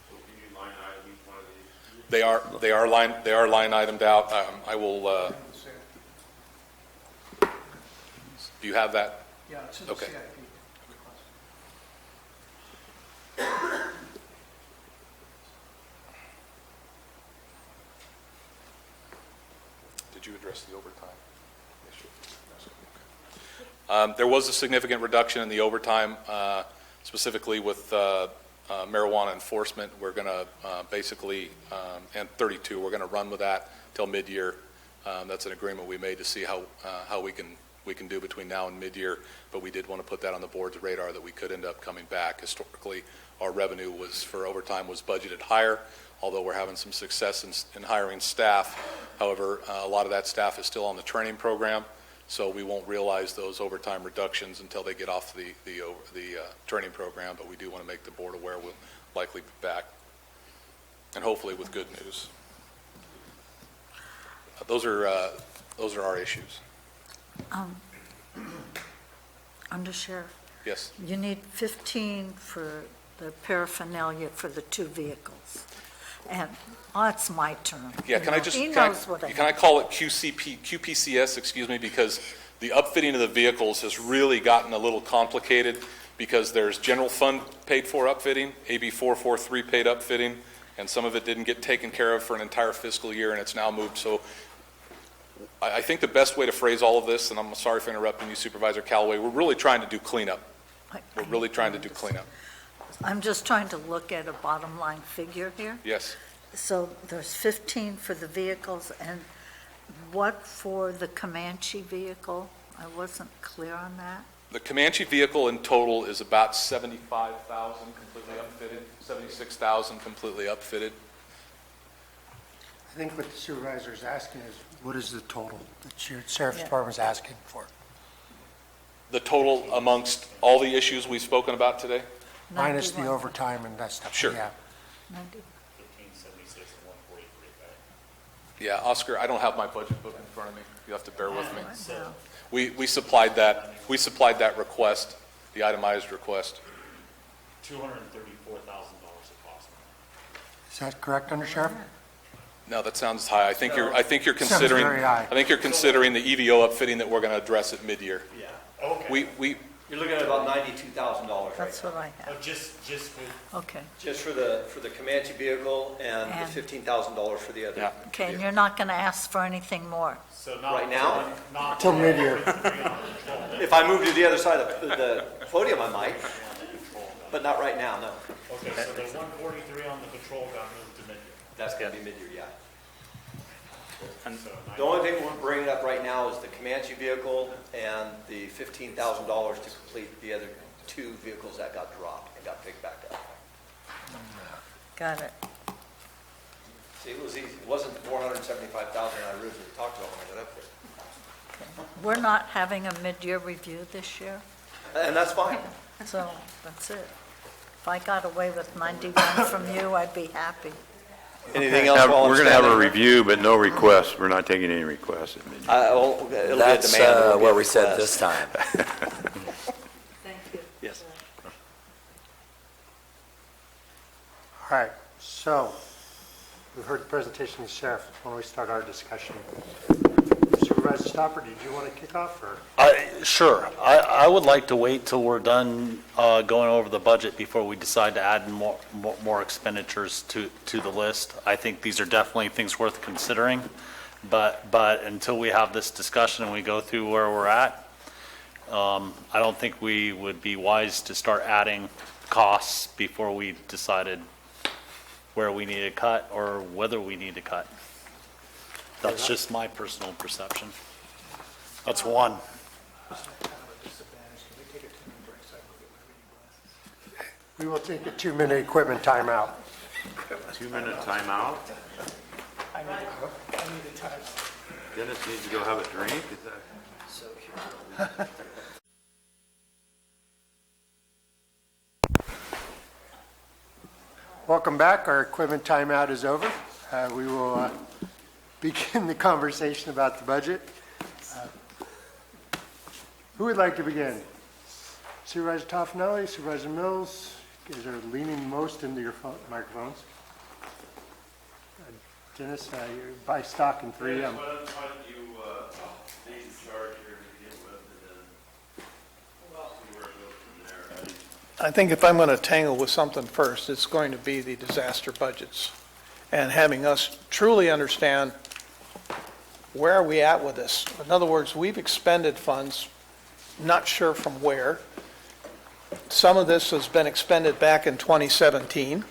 Speaker 5: So can you line item each one of these?
Speaker 9: They are line itemed out. I will. Do you have that?
Speaker 1: Yeah, it's in
Speaker 9: Okay.
Speaker 1: CIP.
Speaker 9: Did you address the overtime issue? Okay. There was a significant reduction in the overtime, specifically with marijuana enforcement. We're going to basically, and 32, we're going to run with that till mid-year. That's an agreement we made to see how we can do between now and mid-year, but we did want to put that on the board's radar that we could end up coming back. Historically, our revenue for overtime was budgeted higher, although we're having some success in hiring staff. However, a lot of that staff is still on the training program, so we won't realize those overtime reductions until they get off the training program, but we do want to make the board aware we'll likely be back, and hopefully with good news. Those are our issues.
Speaker 7: Undersheriff,
Speaker 9: Yes.
Speaker 7: you need 15 for the paraphernalia for the 2 vehicles. And that's my term.
Speaker 9: Yeah, can I
Speaker 7: You know,
Speaker 9: just,
Speaker 7: he
Speaker 9: can
Speaker 7: knows what
Speaker 9: I call it QPCS, excuse me, because the upfitting of the vehicles has really gotten a little complicated because there's general fund paid for upfitting, AB 443 paid upfitting, and some of it didn't get taken care of for an entire fiscal year, and it's now moved. So I think the best way to phrase all of this, and I'm sorry for interrupting you, Supervisor Callaway, we're really trying to do cleanup. We're really trying to do cleanup.
Speaker 7: I'm just trying to look at a bottom line figure here.
Speaker 9: Yes.
Speaker 7: So there's 15 for the vehicles, and what for the Comanche vehicle? I wasn't clear on that.
Speaker 9: The Comanche vehicle in total is about 75,000 completely upfitted, 76,000 completely upfitted.
Speaker 1: I think what the supervisor is asking is, what is the total that your sheriff's
Speaker 7: Yeah.
Speaker 1: department is asking for?
Speaker 9: The total amongst all the issues we've spoken about today?
Speaker 1: Minus the
Speaker 7: 91.
Speaker 1: overtime and that stuff.
Speaker 9: Sure.
Speaker 1: Yeah.
Speaker 7: 90.
Speaker 9: Yeah, Oscar, I don't have my budget book in front of me. You'll have to bear with me.
Speaker 7: Well,
Speaker 9: We supplied that request, the itemized request.
Speaker 5: $234,000 approximately.
Speaker 1: Is that correct, Undersheriff?
Speaker 9: No, that sounds high. I think you're
Speaker 1: Sounds
Speaker 9: considering,
Speaker 1: very high.
Speaker 9: I think you're considering the EVO upfitting that we're going to address at mid-year.
Speaker 5: Yeah, okay.
Speaker 6: You're looking at about $92,000 right
Speaker 7: That's
Speaker 6: now,
Speaker 7: what I have.
Speaker 5: Just with
Speaker 7: Okay.
Speaker 6: just for the Comanche vehicle and
Speaker 7: And-
Speaker 6: the $15,000 for the other.
Speaker 9: Yeah.
Speaker 7: Okay, and you're not going to ask for anything more?
Speaker 5: So not
Speaker 6: Right now?
Speaker 5: Not
Speaker 1: Till mid-year.
Speaker 6: If I move to the other side of the podium, I might, but not right now, no.
Speaker 5: Okay, so the 143 on the patrol got moved to mid-year.
Speaker 6: That's going to be mid-year, yeah.
Speaker 5: So
Speaker 6: The only thing we're bringing up right now is the Comanche vehicle and the $15,000 to complete the other 2 vehicles that got dropped and got picked back up.
Speaker 7: Got it.
Speaker 6: See, it was easy. It wasn't $475,000 I originally talked about when I got up there.
Speaker 7: We're not having a mid-year review this year,
Speaker 6: And that's fine.
Speaker 7: so that's it. If I got away with 91 from you, I'd be happy.
Speaker 6: Anything else while I'm
Speaker 10: We're going to have a
Speaker 6: standing here?
Speaker 10: review, but no requests. We're not taking any requests at mid-year.
Speaker 6: It'll be a
Speaker 3: That's
Speaker 6: demand. It'll be
Speaker 3: what
Speaker 6: a
Speaker 3: we said
Speaker 6: request.
Speaker 3: this time.
Speaker 7: Thank you.
Speaker 6: Yes.
Speaker 1: All right, so we've heard the presentation of the sheriff. Why don't we start our discussion? Supervisor Stopper, did you want to kick off, or?
Speaker 11: Sure. I would like to wait till we're done going over the budget before we decide to add more expenditures to the list. I think these are definitely things worth considering, but until we have this discussion and we go through where we're at, I don't think we would be wise to start adding costs before we decided where we need to cut or whether we need to cut. That's just my personal perception. That's one.
Speaker 1: We will take a 2-minute equipment timeout.
Speaker 10: 2-minute timeout. Dennis needs to go have a drink. Is that?
Speaker 1: Welcome back. Our equipment timeout is over. We will begin the conversation about the budget. Who would like to begin? Supervisor Toffenelli, Supervisor Mills, you guys are leaning most into your microphones. Dennis, you're by stock in 3.
Speaker 10: Why don't you lead the charge here to begin with, and then see where it goes from there.
Speaker 12: I think if I'm going to tangle with something first, it's going to be the disaster budgets and having us truly understand where are we at with this. In other words, we've expended funds, not sure from where. some of this has been expended back in 2017.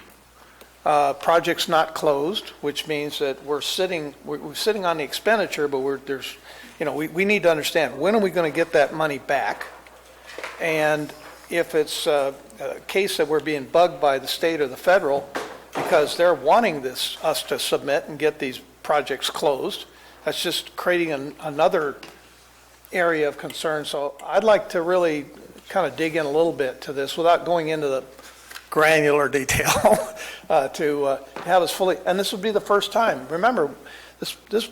Speaker 12: Project's not closed, which means that we're sitting on the expenditure, but we need to understand, when are we going to get that money back? And if it's a case that we're being bugged by the state or the federal because they're wanting us to submit and get these projects closed, that's just creating another area of concern. So I'd like to really kind of dig in a little bit to this without going into the granular detail to have us fully, and this would be the first time. Remember, there's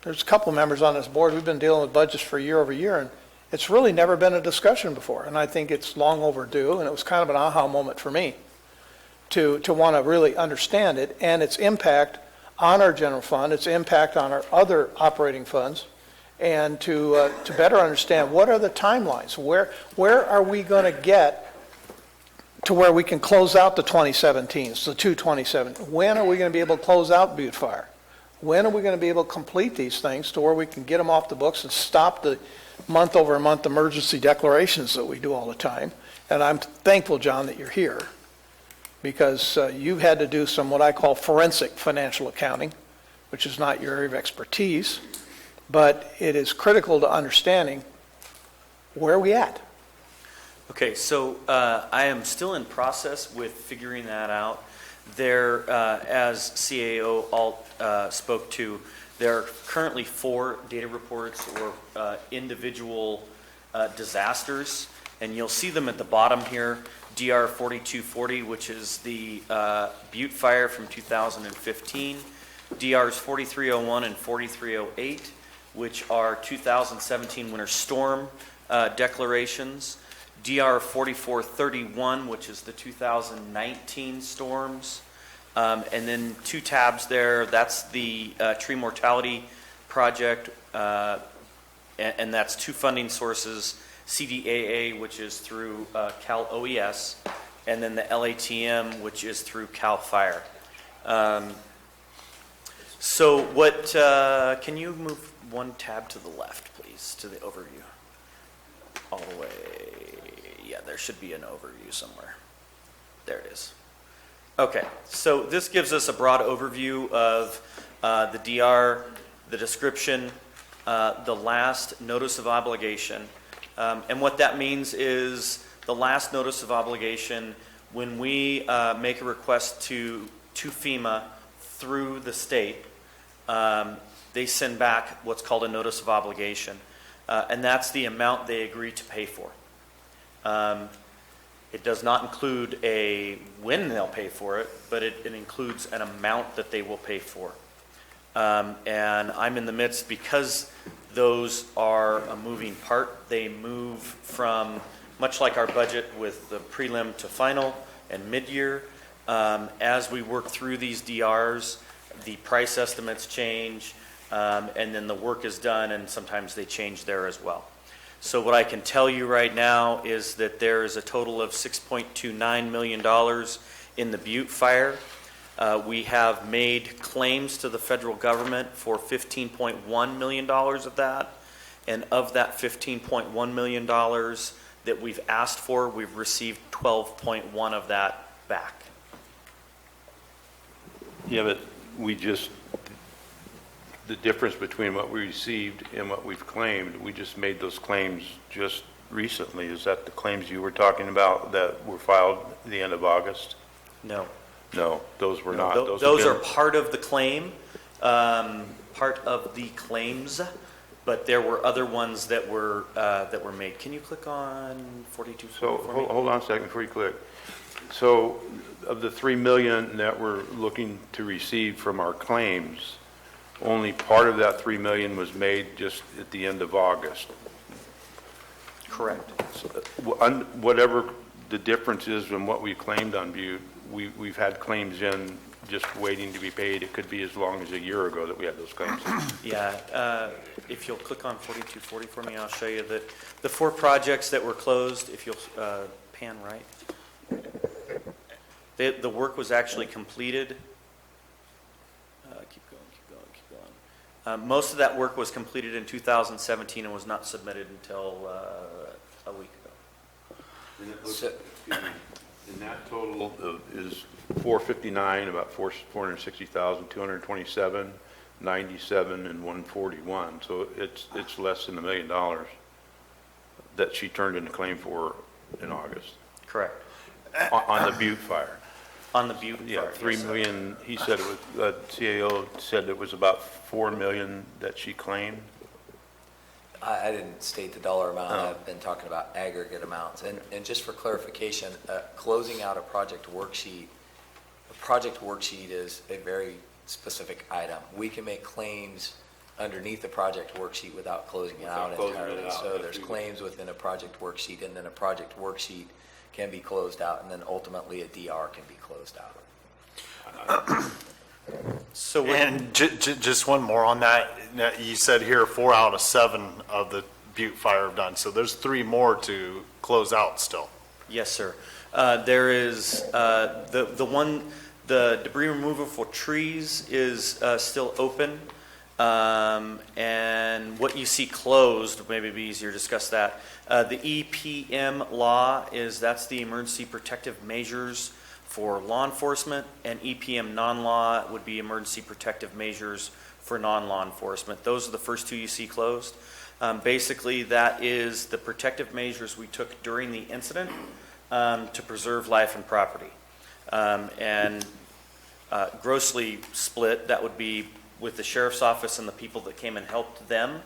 Speaker 12: a couple of members on this board, we've been dealing with budgets for year over year, and it's really never been a discussion before, and I think it's long overdue, and it was kind of an aha moment for me to want to really understand it and its impact on our general fund, its impact on our other operating funds, and to better understand what are the timelines, where are we going to get to where we can close out the 2017s, the two 2017. When are we going to be able to close out Butte Fire? When are we going to be able to complete these things to where we can get them off the books and stop the month-over-month emergency declarations that we do all the time? And I'm thankful, John, that you're here, because you've had to do some what I call forensic financial accounting, which is not your area of expertise, but it is critical to understanding where are we at.
Speaker 13: Okay, so I am still in process with figuring that out. There, as CAO Alt spoke to, there are currently 4 data reports or individual disasters, and you'll see them at the bottom here. DR 4240, which is the Butte Fire from 2015. DRs 4301 and 4308, which are 2017 winter storm declarations. DR 4431, which is the 2019 storms. And then 2 tabs there, that's the tree mortality project, and that's 2 funding sources, CDAA, which is through Cal OES, and then the LATM, which is through Cal Fire. So what, can you move 1 tab to the left, please, to the overview? All the way, yeah, there should be an overview somewhere. There it is. Okay, so this gives us a broad overview of the DR, the description, the last notice of obligation. And what that means is the last notice of obligation, when we make a request to FEMA through the state, they send back what's called a notice of obligation. And that's the amount they agree to pay for. It does not include when they'll pay for it, but it includes an amount that they will pay for. And I'm in the midst, because those are a moving part. They move from, much like our budget with the prelim to final and mid-year. As we work through these DRs, the price estimates change, and then the work is done, and sometimes they change there as well. So what I can tell you right now is that there is a total of $6.29 million in the Butte Fire. We have made claims to the federal government for $15.1 million of that. And of that $15.1 million that we've asked for, we've received 12.1 of that back.
Speaker 10: Yeah, but the difference between what we received and what we've claimed, we just made those claims just recently. Is that the claims you were talking about that were filed at the end of August?
Speaker 13: No.
Speaker 10: No, those were not.
Speaker 13: Those are part of the claim, part of the claims, but there were other ones that were made. Can you click on 42?
Speaker 10: So hold on a second before you click. So of the $3 million that we're looking to receive from our claims, only part of that $3 million was made just at the end of August.
Speaker 13: Correct.
Speaker 10: So, whatever the difference is from what we claimed on Butte, we've had claims in just waiting to be paid. It could be as long as a year ago that we had those claims.
Speaker 13: Yeah, if you'll click on 4240 for me, I'll show you that the 4 projects that were closed, if you'll pan right. The work was actually completed. Keep going. Most of that work was completed in 2017 and was not submitted until a week ago.
Speaker 10: And And that total is 459, about 460,000, 227, 97, and 141. So it's less than $1 million that she turned in a claim for in August
Speaker 13: Correct.
Speaker 10: on the Butte fire.
Speaker 13: On the Butte
Speaker 10: Yeah,
Speaker 13: fire,
Speaker 10: 3
Speaker 13: yes, sir.
Speaker 10: million, he said it was, CAO said it was about 4 million that she claimed.
Speaker 3: I didn't state the dollar amount.
Speaker 10: Oh.
Speaker 3: I've been talking about aggregate amounts. And just for clarification, closing out a project worksheet is a very specific item. We can make claims underneath the project worksheet without closing it out
Speaker 10: Without closing it
Speaker 3: entirely.
Speaker 10: out,
Speaker 3: So
Speaker 10: that's
Speaker 3: there's
Speaker 10: true.
Speaker 3: claims within a project worksheet, and then a project worksheet can be closed out, and then ultimately a DR can be closed out.
Speaker 13: So what-
Speaker 5: And just one more on that. Now, you said here 4 out of 7 of the Butte fire have done, so there's 3 more to close out still.
Speaker 13: Yes, sir. There is, the debris removal for trees is still open. And what you see closed, maybe it'd be easier to discuss that. The EPM law that's the emergency protective measures for law enforcement, and EPM non-law would be emergency protective measures for non-law enforcement. Those are the first 2 you see closed. Basically, that is the protective measures we took during the incident to preserve life and property. And grossly split, that would be with the sheriff's office and the people that came and helped them,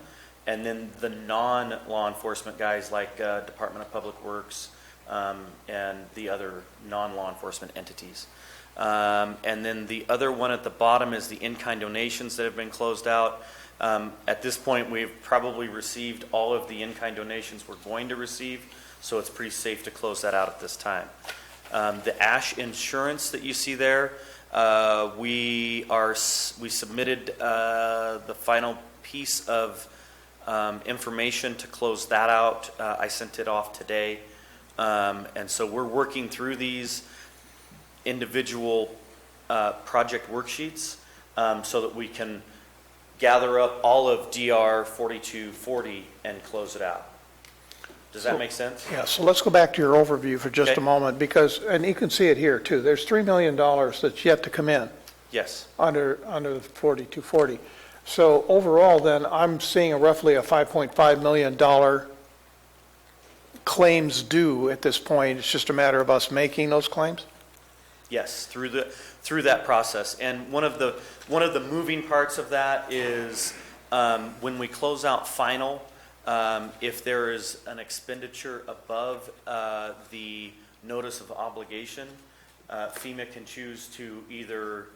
Speaker 13: and then the non-law enforcement guys like Department of Public Works and the other non-law enforcement entities. And then the other one at the bottom is the in-kind donations that have been closed out. At this point, we've probably received all of the in-kind donations we're going to receive, so it's pretty safe to close that out at this time. The ash insurance that you see there, we submitted the final piece of information to close that out. I sent it off today. And so we're working through these individual project worksheets so that we can gather up all of DR 4240 and close it out. Does that make sense?
Speaker 12: Yeah, so let's go back to your overview for just
Speaker 13: Okay.
Speaker 12: a moment, because, and you can see it here too, there's $3 million that's yet to come in
Speaker 13: Yes.
Speaker 12: under the 4240. So overall, then, I'm seeing roughly a $5.5 million claims due at this point. It's just a matter of us making those claims?
Speaker 13: Yes, through that process. And one of the moving parts of that is when we close out final, if there is an expenditure above the notice of obligation, FEMA can choose to either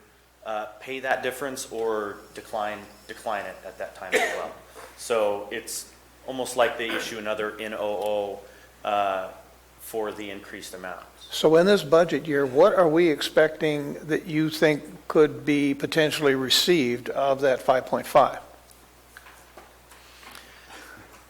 Speaker 13: pay that difference or decline it at that time as well. So it's almost like they issue another NOO for the increased amount.
Speaker 12: So in this budget year, what are we expecting that you think could be potentially received of that 5.5?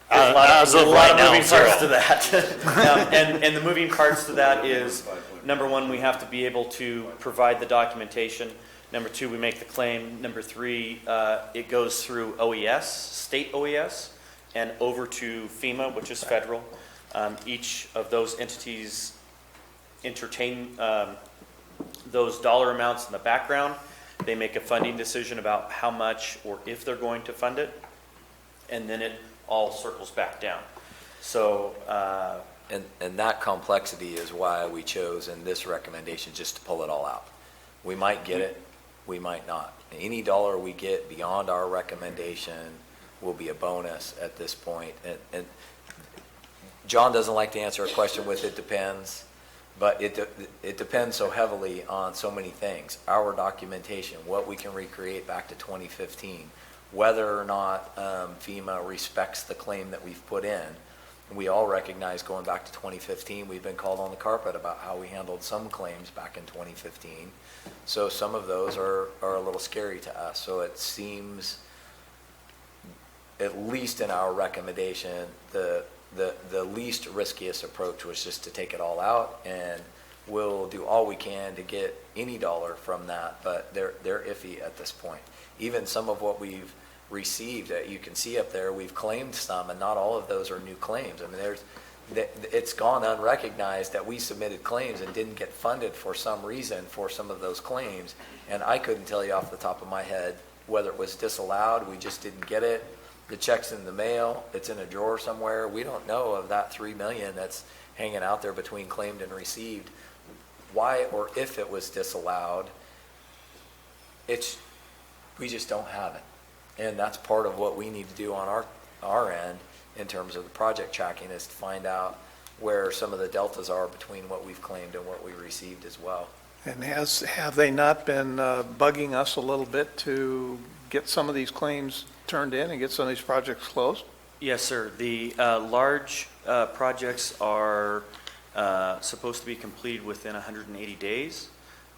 Speaker 13: There's
Speaker 5: As of
Speaker 13: a lot
Speaker 5: right
Speaker 13: of
Speaker 5: now,
Speaker 13: moving parts to
Speaker 5: 0.
Speaker 13: that. And the moving parts to that is, number one, we have to be able to provide the documentation. Number two, we make the claim. Number three, it goes through OES, state OES, and over to FEMA, which is federal. Each of those entities entertain those dollar amounts in the background. They make a funding decision about how much or if they're going to fund it, and then it all circles back down. So,
Speaker 3: And that complexity is why we chose in this recommendation just to pull it all out. We might get it, we might not. Any dollar we get beyond our recommendation will be a bonus at this point. And John doesn't like to answer a question with "it depends," but it depends so heavily on so many things. Our documentation, what we can recreate back to 2015, whether or not FEMA respects the claim that we've put in. We all recognize going back to 2015, we've been called on the carpet about how we handled some claims back in 2015. So some of those are a little scary to us. So it seems, at least in our recommendation, the least riskiest approach was just to take it all out, and we'll do all we can to get any dollar from that, but they're iffy at this point. Even some of what we've received, you can see up there, we've claimed some, and not all of those are new claims. I mean, it's gone unrecognized that we submitted claims and didn't get funded for some reason for some of those claims. And I couldn't tell you off the top of my head whether it was disallowed, we just didn't get it, the check's in the mail, it's in a drawer somewhere. We don't know of that 3 million that's hanging out there between claimed and received. Why or if it was disallowed, we just don't have it. And that's part of what we need to do on our end in terms of the project tracking, is to find out where some of the deltas are between what we've claimed and what we received as well.
Speaker 12: And have they not been bugging us a little bit to get some of these claims turned in and get some of these projects closed?
Speaker 13: Yes, sir. The large projects are supposed to be completed within 180 days.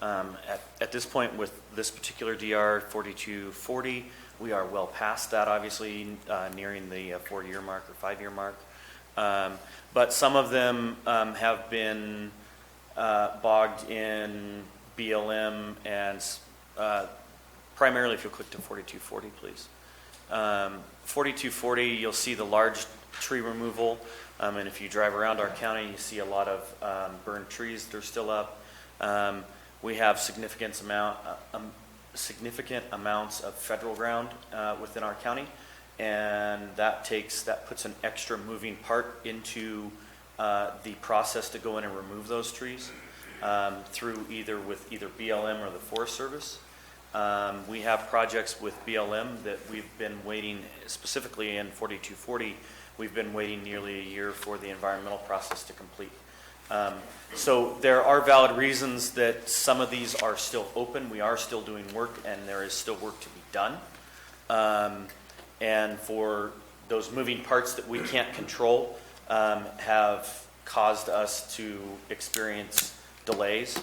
Speaker 13: At this point, with this particular DR 4240, we are well past that, obviously, nearing the 4-year mark or 5-year mark. But some of them have been bogged in BLM and primarily, if you'll click to 4240, please. 4240, you'll see the large tree removal. And if you drive around our county, you see a lot of burned trees that are still up. We have significant amounts of federal ground within our county, and that puts an extra moving part into the process to go in and remove those trees through either BLM or the Forest Service. We have projects with BLM that we've been waiting, specifically in 4240, we've been waiting nearly a year for the environmental process to complete. So there are valid reasons that some of these are still open. We are still doing work, and there is still work to be done. And for those moving parts that we can't control have caused us to experience delays.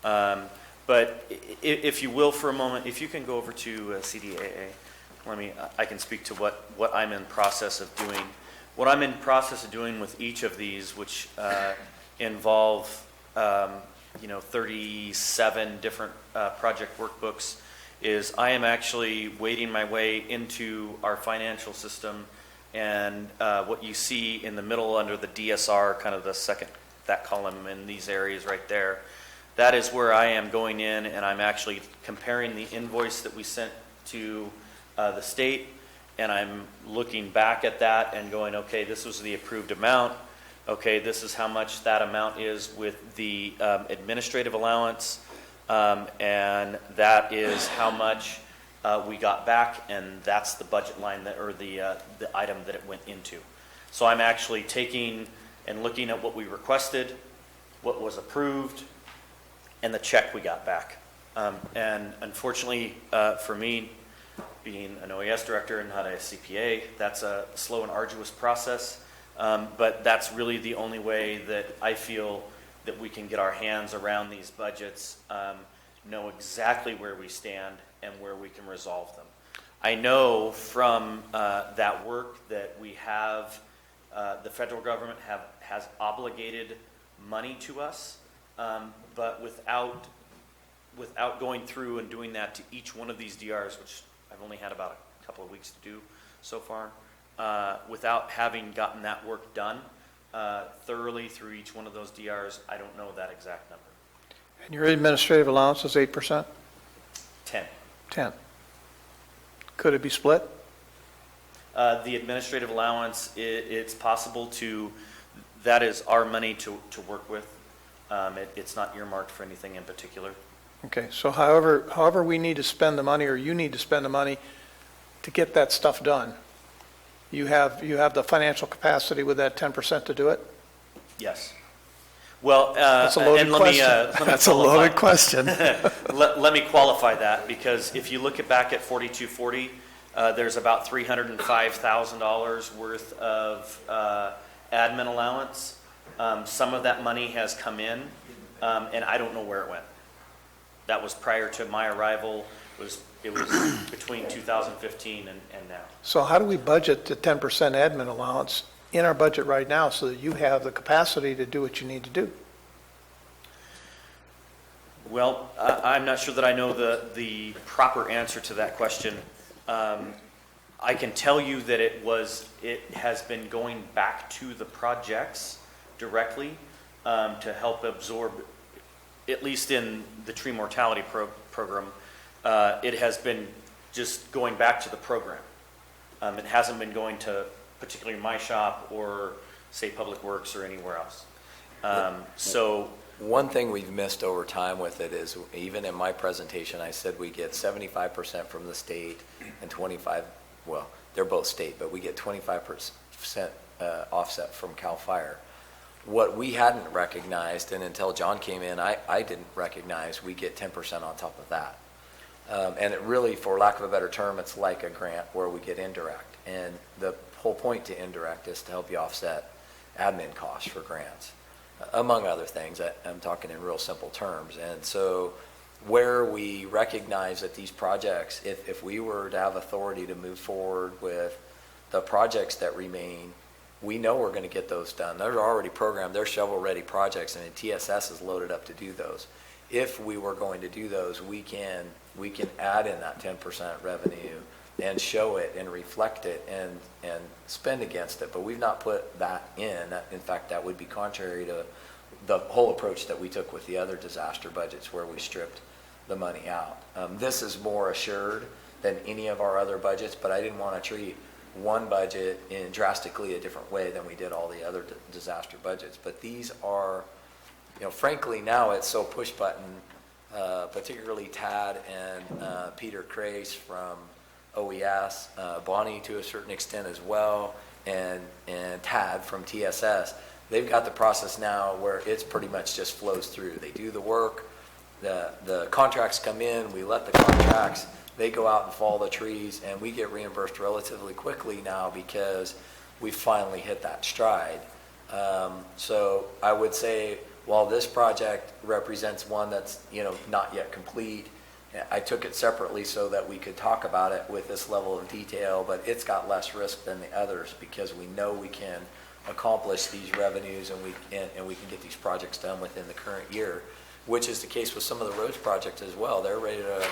Speaker 13: But if you will, for a moment, if you can go over to CDAA, I can speak to what I'm in process of doing. What I'm in process of doing with each of these, which involve 37 different project workbooks, is I am actually wading my way into our financial system, and what you see in the middle under the DSR, kind of the second, that column in these areas right there, that is where I am going in, and I'm actually comparing the invoice that we sent to the state, and I'm looking back at that and going, okay, this was the approved amount. Okay, this is how much that amount is with the administrative allowance, and that is how much we got back, and that's the budget line or the item that it went into. So I'm actually taking and looking at what we requested, what was approved, and the check we got back. And unfortunately for me, being an OES director and not a CPA, that's a slow and arduous process. But that's really the only way that I feel that we can get our hands around these budgets, know exactly where we stand and where we can resolve them. I know from that work that we have, the federal government has obligated money to us, but without going through and doing that to each one of these DRs, which I've only had about a couple of weeks to do so far, without having gotten that work done thoroughly through each one of those DRs, I don't know that exact number.
Speaker 12: And your administrative allowance is 8%?
Speaker 13: 10.
Speaker 12: 10. Could it be split?
Speaker 13: The administrative allowance, it's possible that is our money to work with. It's not earmarked for anything in particular.
Speaker 12: Okay, so however we need to spend the money, or you need to spend the money to get that stuff done, you have the financial capacity with that 10% to do it?
Speaker 13: Yes. Well,
Speaker 12: That's a loaded question. That's a loaded question.
Speaker 13: Let me qualify that, because if you look back at 4240, there's about $305,000 worth of admin allowance. Some of that money has come in, and I don't know where it went. That was prior to my arrival. It was between 2015 and now.
Speaker 12: So how do we budget the 10% admin allowance in our budget right now so that you have the capacity to do what you need to do?
Speaker 13: Well, I'm not sure that I know the proper answer to that question. I can tell you that it has been going back to the projects directly to help absorb, at least in the tree mortality program, it has been just going back to the program. It hasn't been going to particularly my shop or, say, Public Works or anywhere else. So
Speaker 3: one thing we've missed over time with it is, even in my presentation, I said we get 75% from the state and 25, well, they're both state, but we get 25% offset from CAL FIRE. What we hadn't recognized, and until John came in, I didn't recognize, we get 10% on top of that. And it really, for lack of a better term, it's like a grant where we get indirect. And the whole point to indirect is to help you offset admin costs for grants, among other things. I'm talking in real simple terms. And so where we recognize that these projects, if we were to have authority to move forward with the projects that remain, we know we're going to get those done. They're already programmed. They're shovel-ready projects, and TSS is loaded up to do those. If we were going to do those, we can add in that 10% revenue and show it and reflect it and spend against it. But we've not put that in. In fact, that would be contrary to the whole approach that we took with the other disaster budgets where we stripped the money out. This is more assured than any of our other budgets, but I didn't want to treat one budget in drastically a different way than we did all the other disaster budgets. But these are, frankly, now it's so push button, particularly Tad and Peter Crace from OES, Bonnie to a certain extent as well, and Tad from TSS. They've got the process now where it's pretty much just flows through. They do the work, the contracts come in, we let the contracts, they go out and fall the trees, and we get reimbursed relatively quickly now because we finally hit that stride. So I would say, while this project represents one that's not yet complete, I took it separately so that we could talk about it with this level of detail, but it's got less risk than the others because we know we can accomplish these revenues and we can get these projects done within the current year, which is the case with some of the roads projects as well. They're ready to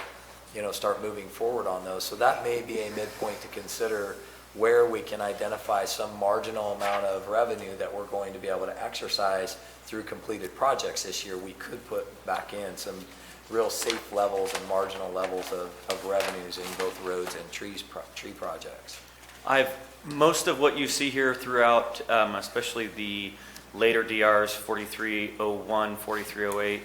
Speaker 3: start moving forward on those. So that may be a midpoint to consider where we can identify some marginal amount of revenue that we're going to be able to exercise through completed projects this year. We could put back in some real safe levels and marginal levels of revenues in both roads and tree projects.
Speaker 13: Most of what you see here throughout, especially the later DRs, 4301, 4308,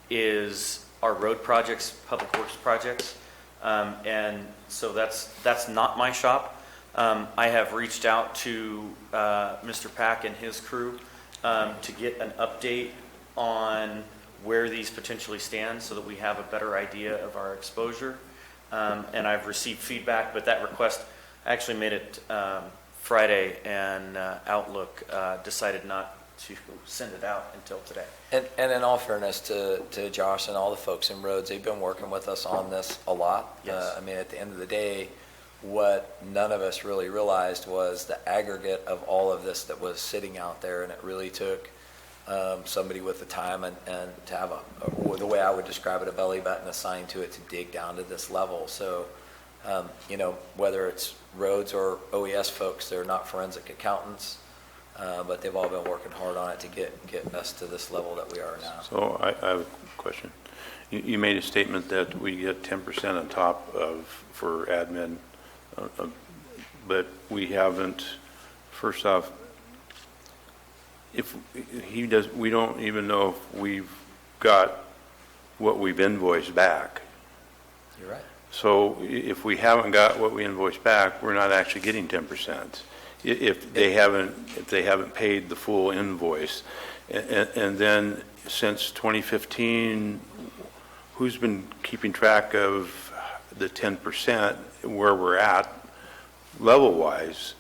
Speaker 13: is our road projects, public works projects. And so that's not my shop. I have reached out to Mr. Pack and his crew to get an update on where these potentially stand so that we have a better idea of our exposure. And I've received feedback, but that request, I actually made it Friday, and Outlook decided not to send it out until today.
Speaker 3: And in all fairness to Josh and all the folks in roads, they've been working with us on this a lot.
Speaker 13: Yes.
Speaker 3: At the end of the day, what none of us really realized was the aggregate of all of this that was sitting out there, and it really took somebody with the time and to have the way I would describe it, a belly button assigned to it to dig down to this level. So, whether it's roads or OES folks, they're not forensic accountants, but they've all been working hard on it to get us to this level that we are now.
Speaker 10: So I have a question. You made a statement that we get 10% on top for admin, but we haven't, first off, we don't even know if we've got what we've invoiced back.
Speaker 3: You're right.
Speaker 10: So if we haven't got what we invoiced back, we're not actually getting 10%. If they haven't paid the full invoice. And then since 2015, who's been keeping track of the 10%, where we're at level-wise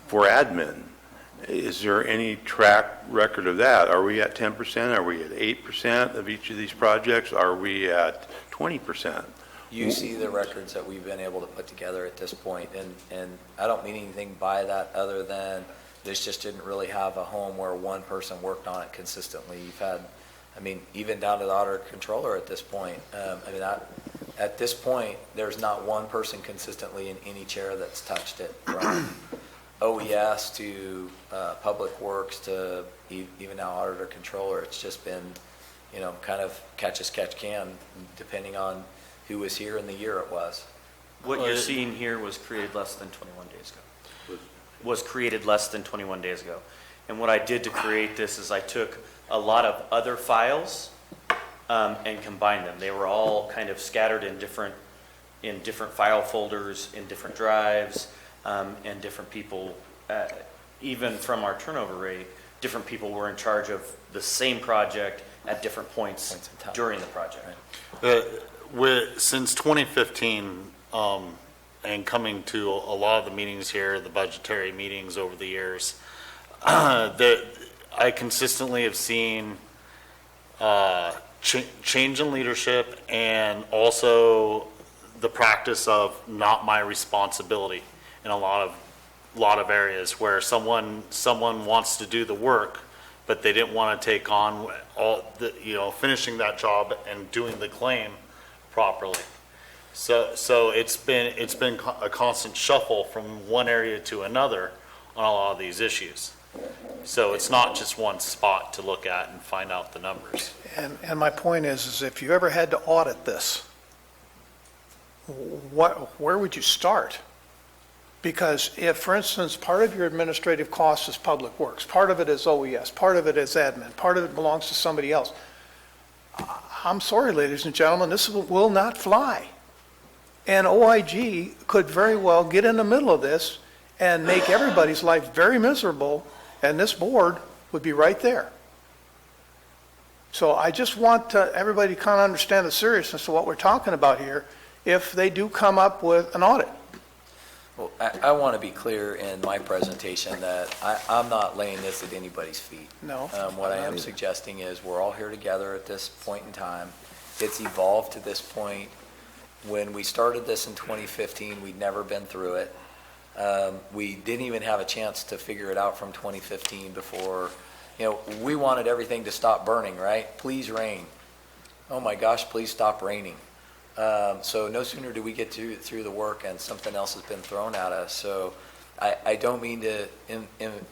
Speaker 10: for admin? Is there any track record of that? Are we at 10%? Are we at 8% of each of these projects? Are we at 20%?
Speaker 3: You see the records that we've been able to put together at this point, and I don't mean anything by that other than this just didn't really have a home where one person worked on it consistently. You've had, even down to the auditor controller at this point. At this point, there's not one person consistently in any chair that's touched it, from OES to Public Works to even now Auditor Controller. It's just been, kind of catch as catch can, depending on who was here in the year it was.
Speaker 13: What you're seeing here was created less than 21 days ago. Was created less than 21 days ago. And what I did to create this is I took a lot of other files and combined them. They were all kind of scattered in different file folders, in different drives, and different people, even from our turnover rate, different people were in charge of the same project at different points
Speaker 3: in time
Speaker 13: during the project.
Speaker 5: Since 2015, and coming to a lot of the meetings here, the budgetary meetings over the years, I consistently have seen change in leadership and also the practice of not my responsibility in a lot of areas where someone wants to do the work, but they didn't want to take on all the, finishing that job and doing the claim properly. So it's been a constant shuffle from one area to another on a lot of these issues. So it's not just one spot to look at and find out the numbers.
Speaker 12: And my point is if you ever had to audit this, where would you start? Because if, for instance, part of your administrative cost is Public Works, part of it is OES, part of it is admin, part of it belongs to somebody else, I'm sorry, ladies and gentlemen, this will not fly. And OIG could very well get in the middle of this and make everybody's life very miserable, and this board would be right there. So I just want everybody to kind of understand the seriousness of what we're talking about here if they do come up with an audit.
Speaker 3: Well, I want to be clear in my presentation that I'm not laying this at anybody's feet.
Speaker 12: No.
Speaker 3: What I am suggesting is we're all here together at this point in time. It's evolved to this point. When we started this in 2015, we'd never been through it. We didn't even have a chance to figure it out from 2015 before, we wanted everything to stop burning, right? Please rain. Oh my gosh, please stop raining. So no sooner do we get through the work and something else has been thrown at us. So I don't mean to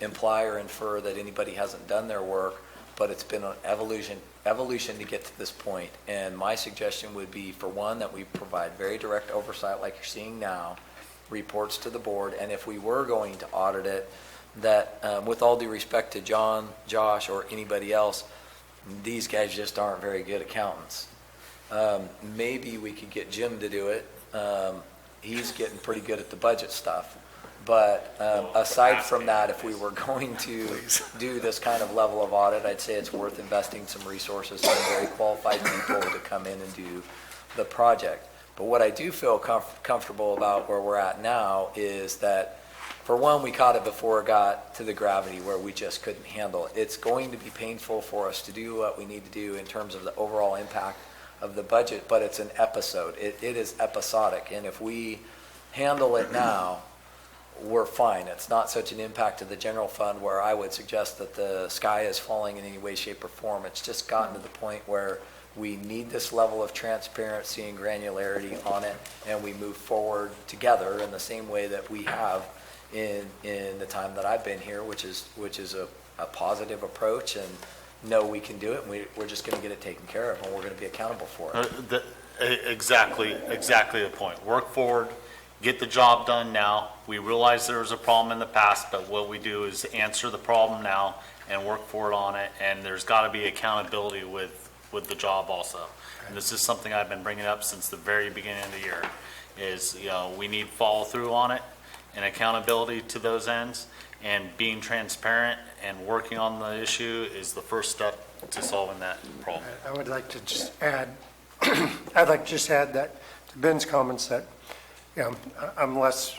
Speaker 3: imply or infer that anybody hasn't done their work, but it's been an evolution to get to this point. And my suggestion would be, for one, that we provide very direct oversight like you're seeing now, reports to the board, and if we were going to audit it, that with all due respect to John, Josh, or anybody else, these guys just aren't very good accountants. Maybe we could get Jim to do it. He's getting pretty good at the budget stuff. But aside from that, if we were going to do this kind of level of audit, I'd say it's worth investing some resources in very qualified people to come in and do the project. But what I do feel comfortable about where we're at now is that, for one, we caught it before it got to the gravity where we just couldn't handle it. It's going to be painful for us to do what we need to do in terms of the overall impact of the budget, but it's an episode. It is episodic, and if we handle it now, we're fine. It's not such an impact to the general fund where I would suggest that the sky is falling in any way, shape, or form. It's just gotten to the point where we need this level of transparency and granularity on it, and we move forward together in the same way that we have in the time that I've been here, which is a positive approach, and know we can do it, and we're just going to get it taken care of, and we're going to be accountable for it.
Speaker 5: Exactly the point. Work forward, get the job done now. We realize there was a problem in the past, but what we do is answer the problem now and work forward on it, and there's got to be accountability with the job also. And this is something I've been bringing up since the very beginning of the year, is, we need follow through on it and accountability to those ends, and being transparent and working on the issue is the first step to solving that problem.
Speaker 1: I would like to just add, that to Ben's comments that, I'm less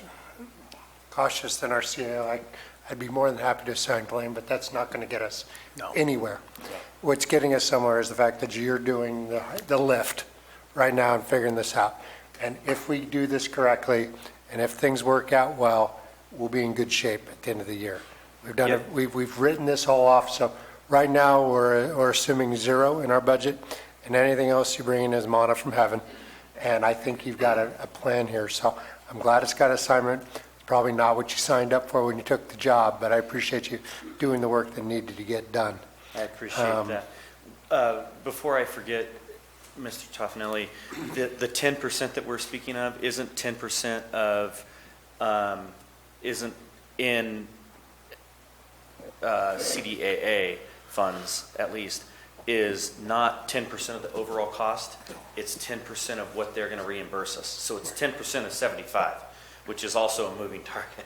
Speaker 1: cautious than our CAO. I'd be more than happy to assign blame, but that's not going to get us anywhere. What's getting us somewhere is the fact that you're doing the lift right now and figuring this out. And if we do this correctly, and if things work out well, we'll be in good shape at the end of the year. We've done it. We've written this all off. So right now we're assuming zero in our budget, and anything else you bring in is manna from heaven. And I think you've got a plan here. So I'm glad it's got assignment. probably not what you signed up for when you took the job, but I appreciate you doing the work that needed to get done.
Speaker 13: I appreciate that. Before I forget, Mr. Toffenelli, the 10% that we're speaking of isn't 10% of, isn't in CDAA funds, at least, is not 10% of the overall cost. It's 10% of what they're going to reimburse us. So it's 10% of 75, which is also a moving target.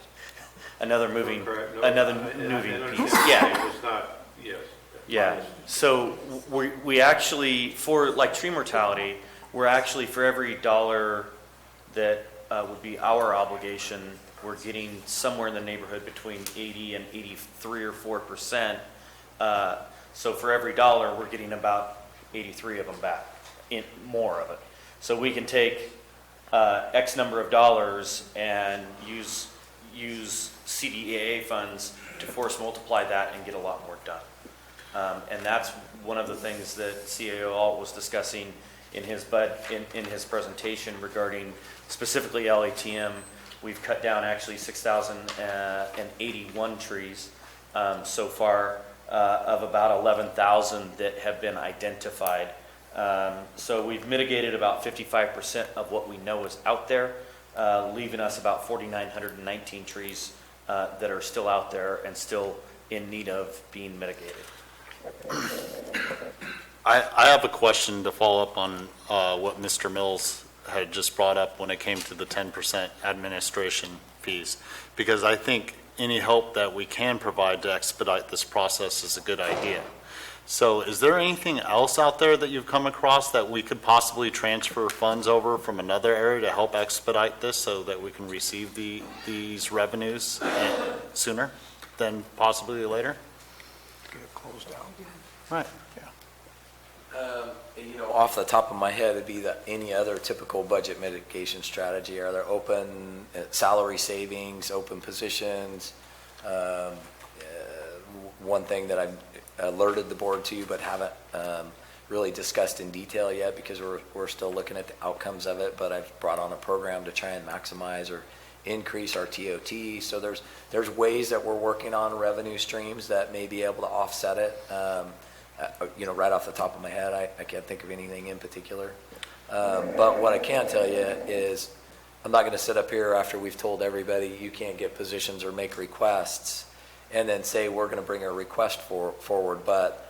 Speaker 13: Another moving piece. Yeah.
Speaker 10: It's not, yes.
Speaker 13: Yeah, so we actually, for like tree mortality, we're actually, for every dollar that would be our obligation, we're getting somewhere in the neighborhood between 80 and 83 or 4%. So for every dollar, we're getting about 83 of them back, more of it. So we can take X number of dollars and use CDAA funds to force multiply that and get a lot more done. And that's one of the things that CAO Alt was discussing in his presentation regarding specifically LATM. We've cut down actually 6,081 trees so far of about 11,000 that have been identified. So we've mitigated about 55% of what we know is out there, leaving us about 4,919 trees that are still out there and still in need of being mitigated.
Speaker 5: I have a question to follow up on what Mr. Mills had just brought up when it came to the 10% administration fees, because I think any help that we can provide to expedite this process is a good idea. So is there anything else out there that you've come across that we could possibly transfer funds over from another area to help expedite this so that we can receive these revenues sooner than possibly later?
Speaker 12: Get it closed out.
Speaker 5: Right.
Speaker 3: Off the top of my head, it'd be any other typical budget mitigation strategy. Are there open salary savings, open positions? One thing that I've alerted the board to, but haven't really discussed in detail yet because we're still looking at the outcomes of it, but I've brought on a program to try and maximize or increase our TOT. So there's ways that we're working on revenue streams that may be able to offset it. Right off the top of my head, I can't think of anything in particular. But what I can tell you is I'm not going to sit up here after we've told everybody you can't get positions or make requests and then say we're going to bring a request forward. But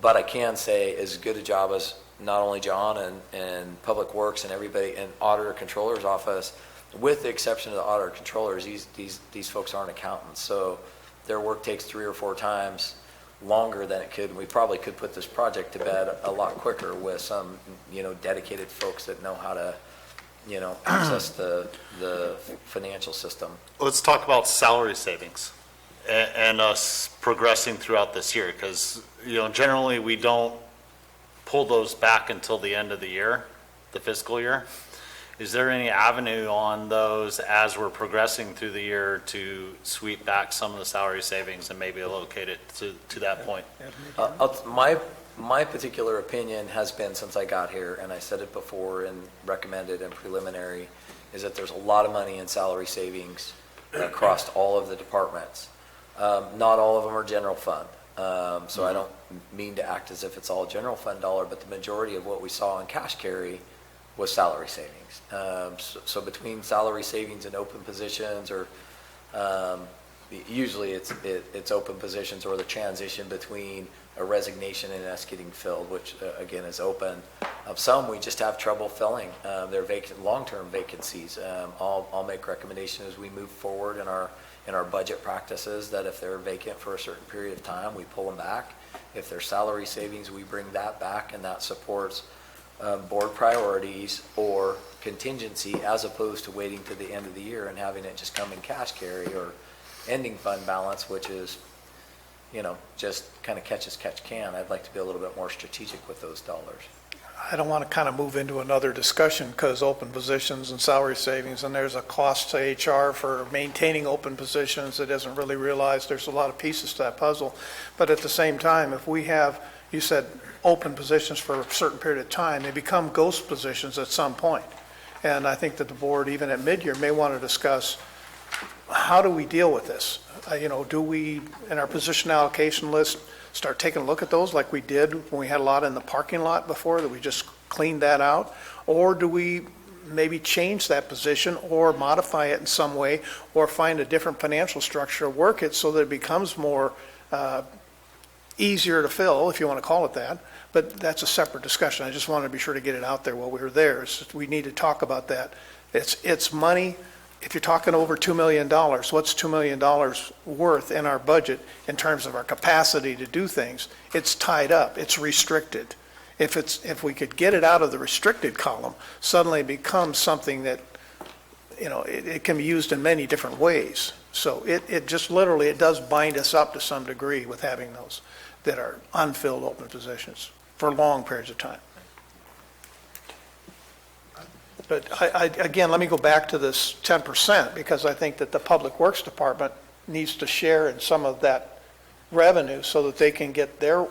Speaker 3: I can say as good a job as not only John and Public Works and everybody and Auditor Controller's Office, with the exception of the Auditor Controllers, these folks aren't accountants. So their work takes 3 or 4 times longer than it could. We probably could put this project to bed a lot quicker with some, dedicated folks that know how to, access the financial system.
Speaker 5: Let's talk about salary savings and us progressing throughout this year, because, generally we don't pull those back until the end of the year, the fiscal year. Is there any avenue on those as we're progressing through the year to sweep back some of the salary savings and maybe allocate it to that point?
Speaker 3: My particular opinion has been since I got here, and I said it before and recommended in preliminary, is that there's a lot of money in salary savings across all of the departments. Not all of them are general fund. So I don't mean to act as if it's all general fund dollar, but the majority of what we saw in cash carry was salary savings. So between salary savings and open positions, or usually it's open positions or the transition between a resignation and us getting filled, which again is open. Some we just have trouble filling. They're vacant, long-term vacancies. I'll make recommendations as we move forward in our budget practices that if they're vacant for a certain period of time, we pull them back. If there's salary savings, we bring that back, and that supports board priorities or contingency, as opposed to waiting to the end of the year and having it just come in cash carry or ending fund balance, which is, just kind of catch as catch can. I'd like to be a little bit more strategic with those dollars.
Speaker 12: I don't want to kind of move into another discussion because open positions and salary savings, and there's a cost to HR for maintaining open positions that isn't really realized. There's a lot of pieces to that puzzle. But at the same time, if we have, you said, open positions for a certain period of time, they become ghost positions at some point. And I think that the board, even at mid-year, may want to discuss how do we deal with this? Do we, in our position allocation list, start taking a look at those like we did when we had a lot in the parking lot before, that we just cleaned that out? Or do we maybe change that position or modify it in some way, or find a different financial structure, work it so that it becomes more easier to fill, if you want to call it that? But that's a separate discussion. I just wanted to be sure to get it out there while we were there. We need to talk about that. It's money. If you're talking over $2 million, what's $2 million worth in our budget in terms of our capacity to do things? It's tied up. It's restricted. If we could get it out of the restricted column, suddenly it becomes something that, it can be used in many different ways. So it just literally, it does bind us up to some degree with having those that are unfilled open positions for long periods of time. But again, let me go back to this 10%, because I think that the Public Works Department needs to share in some of that revenue so that they can get their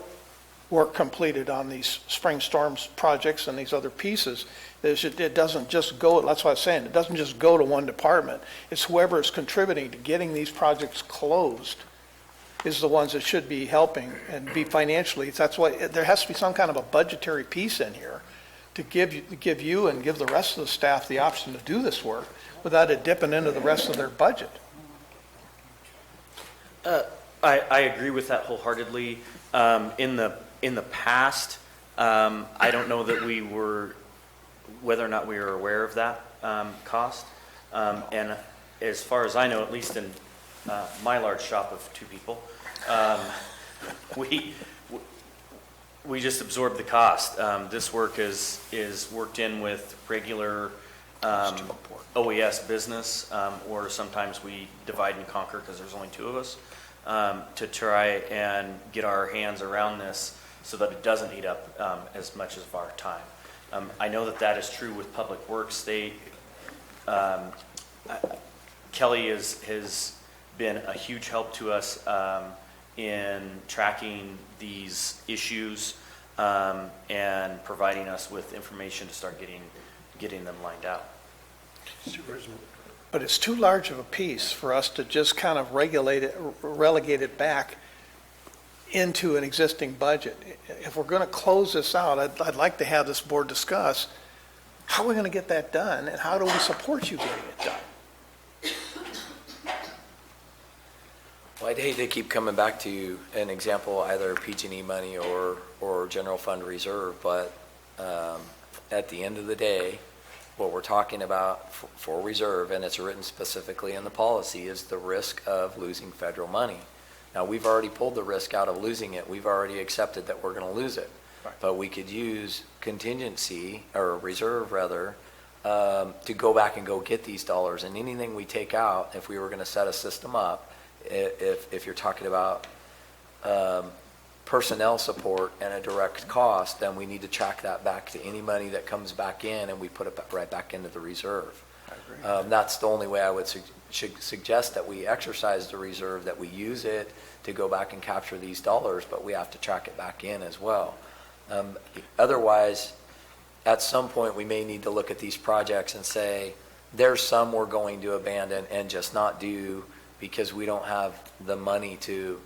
Speaker 12: work completed on these spring storms projects and these other pieces. It doesn't just go, that's what I was saying, it doesn't just go to one department. It's whoever is contributing to getting these projects closed is the ones that should be helping and be financially. That's why there has to be some kind of a budgetary piece in here to give you and give the rest of the staff the option to do this work without it dipping into the rest of their budget.
Speaker 13: I agree with that wholeheartedly. In the past, I don't know that whether or not we were aware of that cost. And as far as I know, at least in my large shop of 2 people, we just absorb the cost. This work is worked in with regular OES business, or sometimes we divide and conquer because there's only 2 of us, to try and get our hands around this so that it doesn't eat up as much of our time. I know that is true with Public Works. Kelly has been a huge help to us in tracking these issues and providing us with information to start getting them lined out.
Speaker 12: But it's too large of a piece for us to just kind of relegate it back into an existing budget. If we're going to close this out, I'd like to have this board discuss how are we going to get that done, and how do we support you getting it done?
Speaker 3: Well, I'd hate to keep coming back to an example, either PG&E money or general fund reserve, but at the end of the day, what we're talking about for reserve, and it's written specifically in the policy, is the risk of losing federal money. Now, we've already pulled the risk out of losing it. We've already accepted that we're going to lose it. Right. But we could use contingency, or reserve rather, to go back and go get these dollars. And anything we take out, if we were going to set a system up, if you're talking about personnel support and a direct cost, then we need to track that back to any money that comes back in, and we put it right back into the reserve. I agree. That's the only way I would suggest that we exercise the reserve, that we use it to go back and capture these dollars, but we have to track it back in as well. Otherwise, at some point, we may need to look at these projects and say, there's some we're going to abandon and just not do because we don't have the money to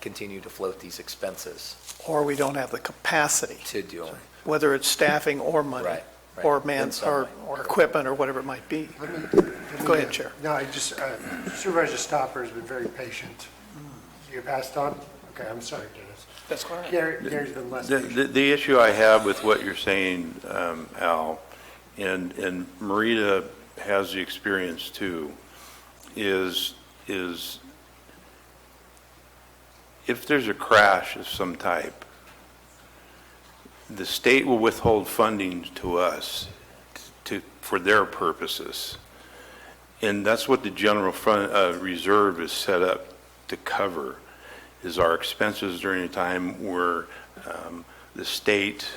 Speaker 3: continue to float these expenses.
Speaker 12: Or we don't have the capacity
Speaker 3: to do it.
Speaker 12: Whether it's staffing or money. Right. Or or equipment or whatever it might be. Go ahead, Chair.
Speaker 1: No, Supervisor Stopper has been very patient. You passed on? Okay, I'm sorry, Dennis.
Speaker 12: That's all right.
Speaker 1: Gary's been less patient.
Speaker 10: The issue I have with what you're saying, Al, and Marita has the experience too, is if there's a crash of some type, the state will withhold funding to us for their purposes. And that's what the general fund reserve is set up to cover, is our expenses during a time where the state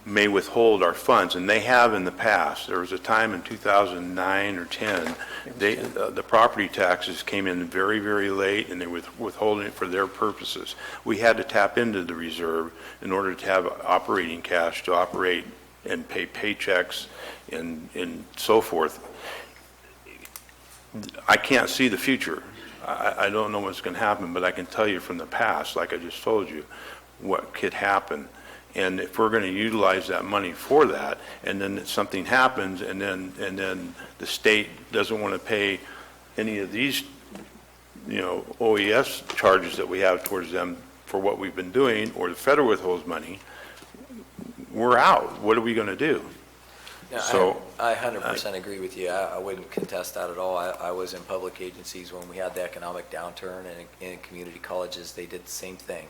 Speaker 10: may withhold our funds, and they have in the past. There was a time in 2009 or 10, the property taxes came in very, very late, and they were withholding it for their purposes. We had to tap into the reserve in order to have operating cash to operate and pay paychecks and so forth. I can't see the future. I don't know what's going to happen, but I can tell you from the past, like I just told you, what could happen. And if we're going to utilize that money for that, and then something happens, and then the state doesn't want to pay any of these, OES charges that we have towards them for what we've been doing, or the federal withholds money, we're out. What are we going to do?
Speaker 3: No,
Speaker 10: So,
Speaker 3: I 100% agree with you. I wouldn't contest that at all. I was in public agencies when we had the economic downturn, and in community colleges, they did the same thing.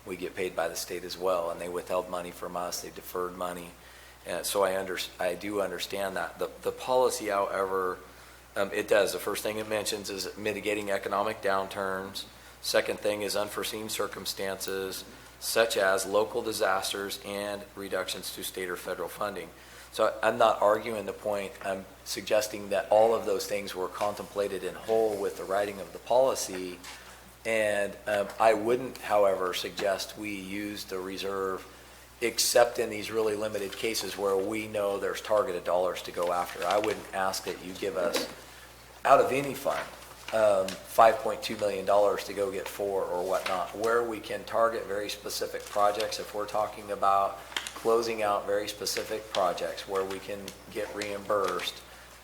Speaker 3: We get paid by the state as well, and they withheld money from us. They deferred money. And so I do understand that. The policy, however, it does. The first thing it mentions is mitigating economic downturns. Second thing is unforeseen circumstances, such as local disasters and reductions to state or federal funding. So I'm not arguing the point. I'm suggesting that all of those things were contemplated in whole with the writing of the policy. And I wouldn't, however, suggest we use the reserve except in these really limited cases where we know there's targeted dollars to go after. I wouldn't ask that you give us, out of any fund, $5.2 million to go get 4 or whatnot. Where we can target very specific projects, if we're talking about closing out very specific projects where we can get reimbursed,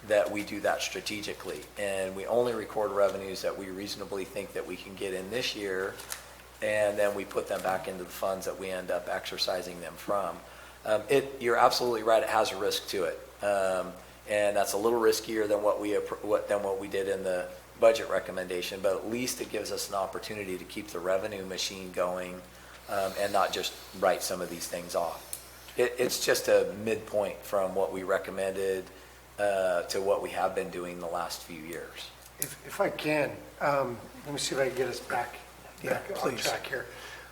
Speaker 3: that we do that strategically. And we only record revenues that we reasonably think that we can get in this year, and then we put them back into the funds that we end up exercising them from. You're absolutely right, it has a risk to it. And that's a little riskier than what we did in the budget recommendation, but at least it gives us an opportunity to keep the revenue machine going and not just write some of these things off. It's just a midpoint from what we recommended to what we have been doing the last few years.
Speaker 1: If I can, let me see if I can get us back on
Speaker 12: please.
Speaker 1: track here.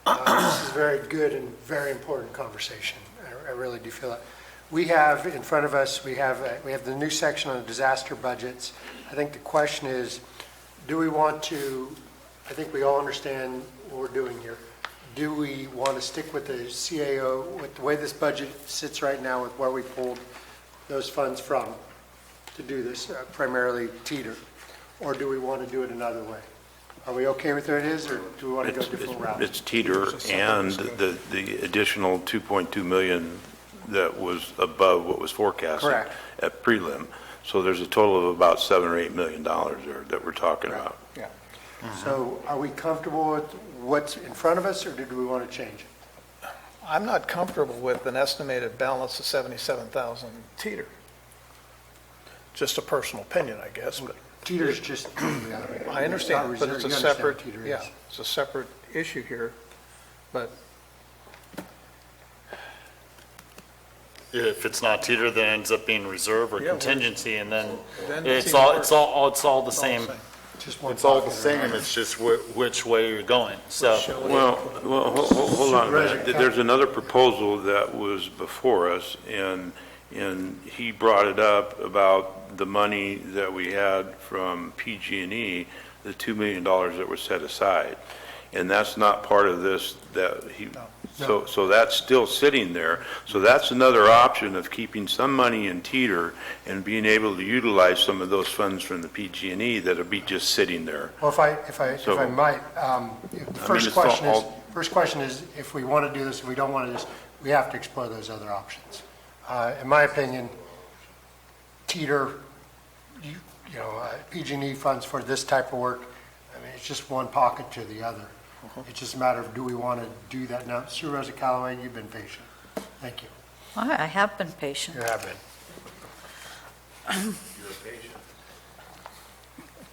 Speaker 1: This is a very good and very important conversation. I really do feel it. We have in front of us, we have the new section on the disaster budgets. I think the question is, do we want to, I think we all understand what we're doing here. Do we want to stick with the CAO, with the way this budget sits right now, with where we pulled those funds from to do this, primarily teeter? Or do we want to do it another way? Are we okay with where it is, or do we want to go a different route?
Speaker 10: It's teeter and the additional 2.2 million that was above what was forecasted.
Speaker 1: Correct.
Speaker 10: At prelim. So there's a total of about $7 or $8 million there that we're talking about.
Speaker 12: Yeah.
Speaker 1: So are we comfortable with what's in front of us, or do we want to change it?
Speaker 12: I'm not comfortable with an estimated balance of 77,000 teeter. Just a personal opinion, I guess, but
Speaker 1: Teeter's just.
Speaker 12: I understand,
Speaker 1: not
Speaker 12: but
Speaker 1: reserve.
Speaker 12: it's a
Speaker 1: You understand
Speaker 12: separate,
Speaker 1: what teeter
Speaker 12: yeah,
Speaker 1: is.
Speaker 12: it's a separate issue here, but
Speaker 11: If it's not teeter, then it ends up being reserve or
Speaker 12: Yeah, well,
Speaker 11: contingency, and then
Speaker 12: then
Speaker 11: it's
Speaker 12: it's
Speaker 11: all,
Speaker 12: even
Speaker 11: it's all, it's all the same.
Speaker 1: Just one
Speaker 11: It's all the
Speaker 1: pocket.
Speaker 11: same, it's just which way you're going, so.
Speaker 10: Well, hold on a minute.
Speaker 1: Supervisor
Speaker 10: There's another proposal that was before us, and he brought it up about the money that we had from PG&E, the $2 million that was set aside. And that's not part of this, so that's still sitting there. So that's another option of keeping some money in teeter and being able to utilize some of those funds from the PG&E that'll be just sitting there.
Speaker 1: Well, if I might, the first question is, if we want to do this, if we don't want to do this, we have to explore those other options. In my opinion, teeter, PG&E funds for this type of work, I mean, it's just one pocket to the other. It's just a matter of, do we want to do that now? Supervisor Callaway, you've been patient. Thank you.
Speaker 7: I have been patient.
Speaker 1: You have been.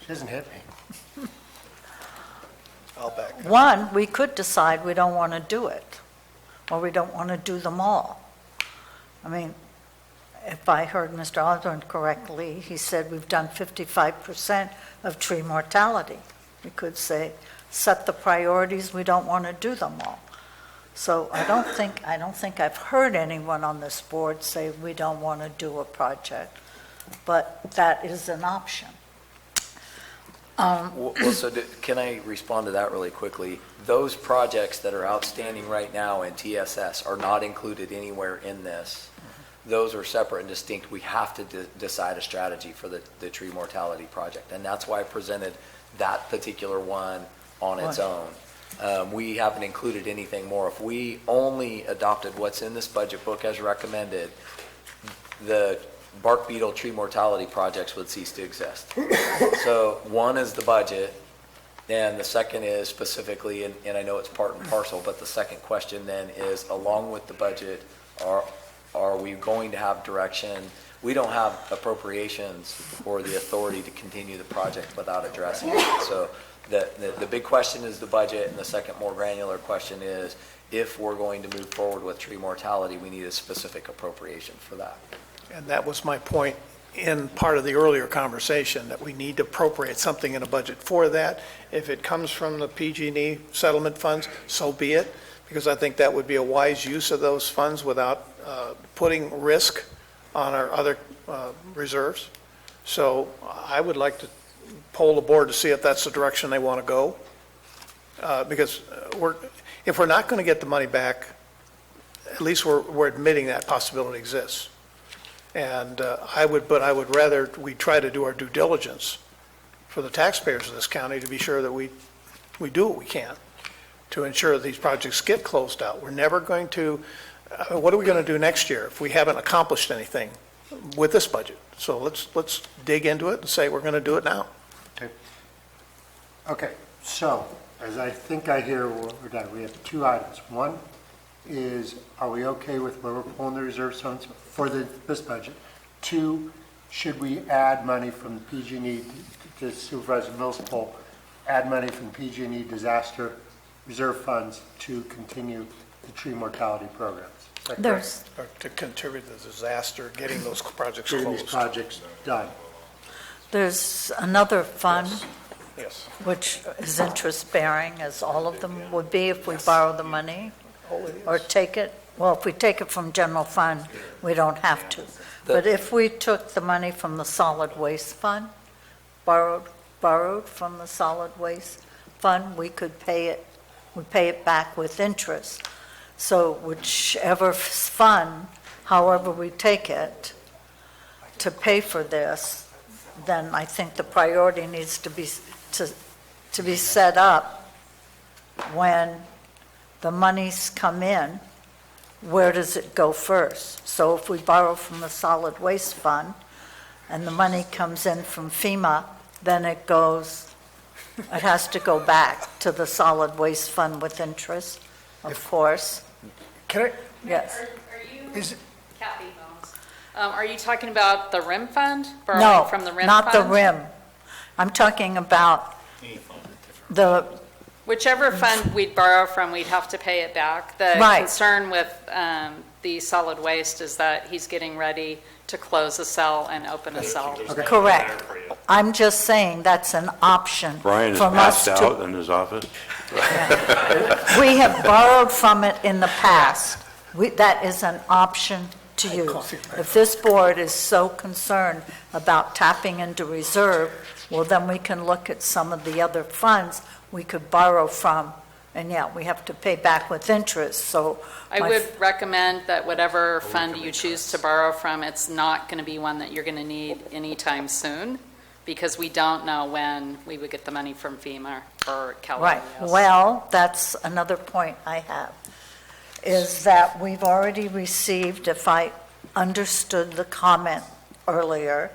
Speaker 1: She doesn't hit me.
Speaker 12: I'll back up.
Speaker 7: One, we could decide we don't want to do it, or we don't want to do them all. I mean, if I heard Mr. Osborne correctly, he said we've done 55% of tree mortality. We could say, set the priorities, we don't want to do them all. So I don't think I've heard anyone on this board say we don't want to do a project, but that is an option.
Speaker 3: Can I respond to that really quickly? Those projects that are outstanding right now in TSS are not included anywhere in this. those are separate and distinct. We have to decide a strategy for the tree mortality project. And that's why I presented that particular one on its own. We haven't included anything more. If we only adopted what's in this budget book as recommended, the bark beetle tree mortality projects would cease to exist. So one is the budget, and the second is specifically, and I know it's part and parcel, but the second question then is, along with the budget, are we going to have direction? We don't have appropriations or the authority to continue the project without addressing it. So the big question is the budget, and the second more granular question is, if we're going to move forward with tree mortality, we need a specific appropriation for that.
Speaker 12: And that was my point in part of the earlier conversation, that we need to appropriate something in a budget for that. If it comes from the PG&E settlement funds, so be it, because I think that would be a wise use of those funds without putting risk on our other reserves. So I would like to poll the board to see if that's the direction they want to go. Because if we're not going to get the money back, at least we're admitting that possibility exists. And I would rather we try to do our due diligence for the taxpayers of this county to be sure that we do what we can to ensure that these projects get closed out. We're never going to, what are we going to do next year if we haven't accomplished anything with this budget? So let's dig into it and say we're going to do it now.
Speaker 1: Okay, so, as I think I hear, we're done. We have two items. One is, are we okay with where we're pulling the reserve funds for this budget? Two, should we add money from the PG&E to Supervisor Mills' poll, add money from PG&E disaster reserve funds to continue the tree mortality programs? Is that correct?
Speaker 12: Or to contribute to the disaster, getting those projects
Speaker 1: Getting these
Speaker 12: closed.
Speaker 1: projects done.
Speaker 7: There's another fund,
Speaker 12: Yes.
Speaker 7: which is interest-bearing, as all of them would be if we borrow the money, or take it, well, if we take it from general fund, we don't have to. But if we took the money from the solid waste fund, borrowed from the solid waste fund, we could pay it back with interest. So whichever fund, however we take it to pay for this, then I think the priority needs to be set up when the monies come in. Where does it go first? So if we borrow from the solid waste fund and the money comes in from FEMA, then it has to go back to the solid waste fund with interest, of course.
Speaker 1: Can I,
Speaker 7: Yes.
Speaker 2: Are you,
Speaker 1: is,
Speaker 2: Kathy Bones, are you talking about the RIM fund?
Speaker 7: No,
Speaker 2: Borrowing from the RIM
Speaker 7: not the
Speaker 2: fund?
Speaker 7: RIM. I'm talking about the,
Speaker 2: Whichever fund we'd borrow from, we'd have to pay it back. The
Speaker 7: Right.
Speaker 2: concern with the solid waste is that he's getting ready to close a cell and open a cell.
Speaker 7: correct. I'm just saying that's an option
Speaker 10: Brian is
Speaker 7: from us
Speaker 10: passed
Speaker 7: to.
Speaker 10: out in his office.
Speaker 7: We have borrowed from it in the past. That is an option to use. If this board is so concerned about tapping into reserve, well, then we can look at some of the other funds we could borrow from, and yeah, we have to pay back with interest, so.
Speaker 2: I would recommend that whatever fund you choose to borrow from, it's not going to be one that you're going to need anytime soon, because we don't know when we would get the money from FEMA or California.
Speaker 7: Right, well, that's another point I have, is that we've already received, if I understood the comment earlier,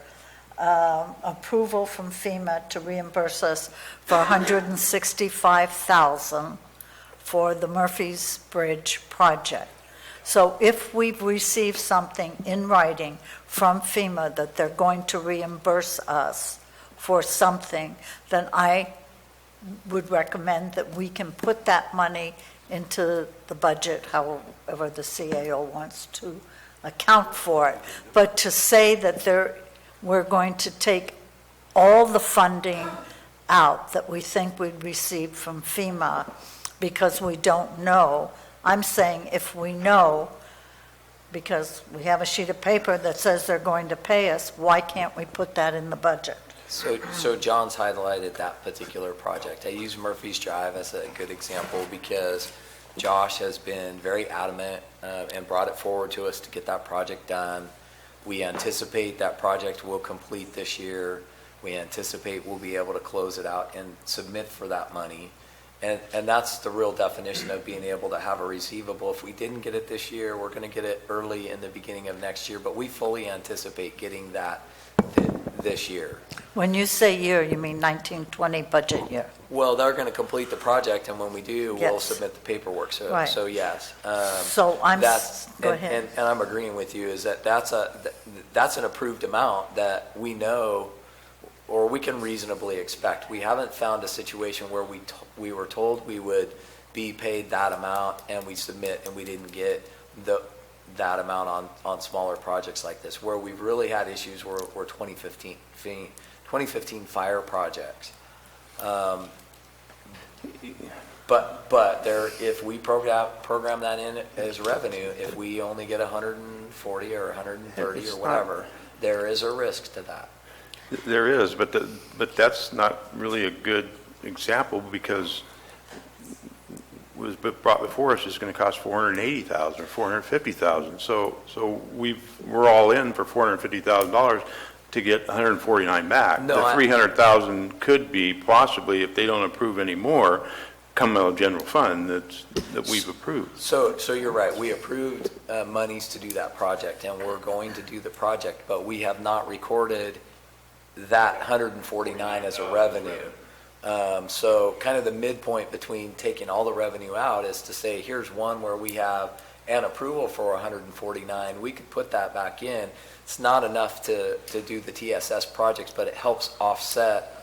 Speaker 7: approval from FEMA to reimburse us for $165,000 for the Murphy's Bridge project. So if we've received something in writing from FEMA that they're going to reimburse us for something, then I would recommend that we can put that money into the budget, however the CAO wants to account for it. But to say that we're going to take all the funding out that we think we'd received from FEMA because we don't know, I'm saying if we know, because we have a sheet of paper that says they're going to pay us, why can't we put that in the budget?
Speaker 3: So John's highlighted that particular project. I use Murphy's Drive as a good example because Josh has been very adamant and brought it forward to us to get that project done. We anticipate that project will complete this year. We anticipate we'll be able to close it out and submit for that money. And that's the real definition of being able to have a receivable. If we didn't get it this year, we're going to get it early in the beginning of next year, but we fully anticipate getting that this year.
Speaker 7: When you say year, you mean 1920 budget year?
Speaker 3: Well, they're going to complete the project, and when we do, we'll
Speaker 7: Yes.
Speaker 3: submit the paperwork,
Speaker 7: Right.
Speaker 3: so yes.
Speaker 7: So I'm, go
Speaker 3: And-
Speaker 7: ahead.
Speaker 3: And I'm agreeing with you, is that that's an approved amount that we know, or we can reasonably expect. We haven't found a situation where we were told we would be paid that amount, and we submit, and we didn't get that amount on smaller projects like this. Where we've really had issues were 2015 fire projects. But there, if we program that in as revenue, if we only get 140 or 130 or whatever, there is a risk to that.
Speaker 10: There is, but that's not really a good example, because what was brought before us is going to cost $480,000 or $450,000. So we're all in for $450,000 to get 149 back.
Speaker 3: No,
Speaker 10: The 300,000 could be possibly, if they don't approve any more, come out of general fund that we've approved.
Speaker 3: So you're right. We approved monies to do that project, and we're going to do the project, but we have not recorded that 149 as a revenue. So kind of the midpoint between taking all the revenue out is to say, here's one where we have an approval for 149. We could put that back in. It's not enough to do the TSS projects, but it helps offset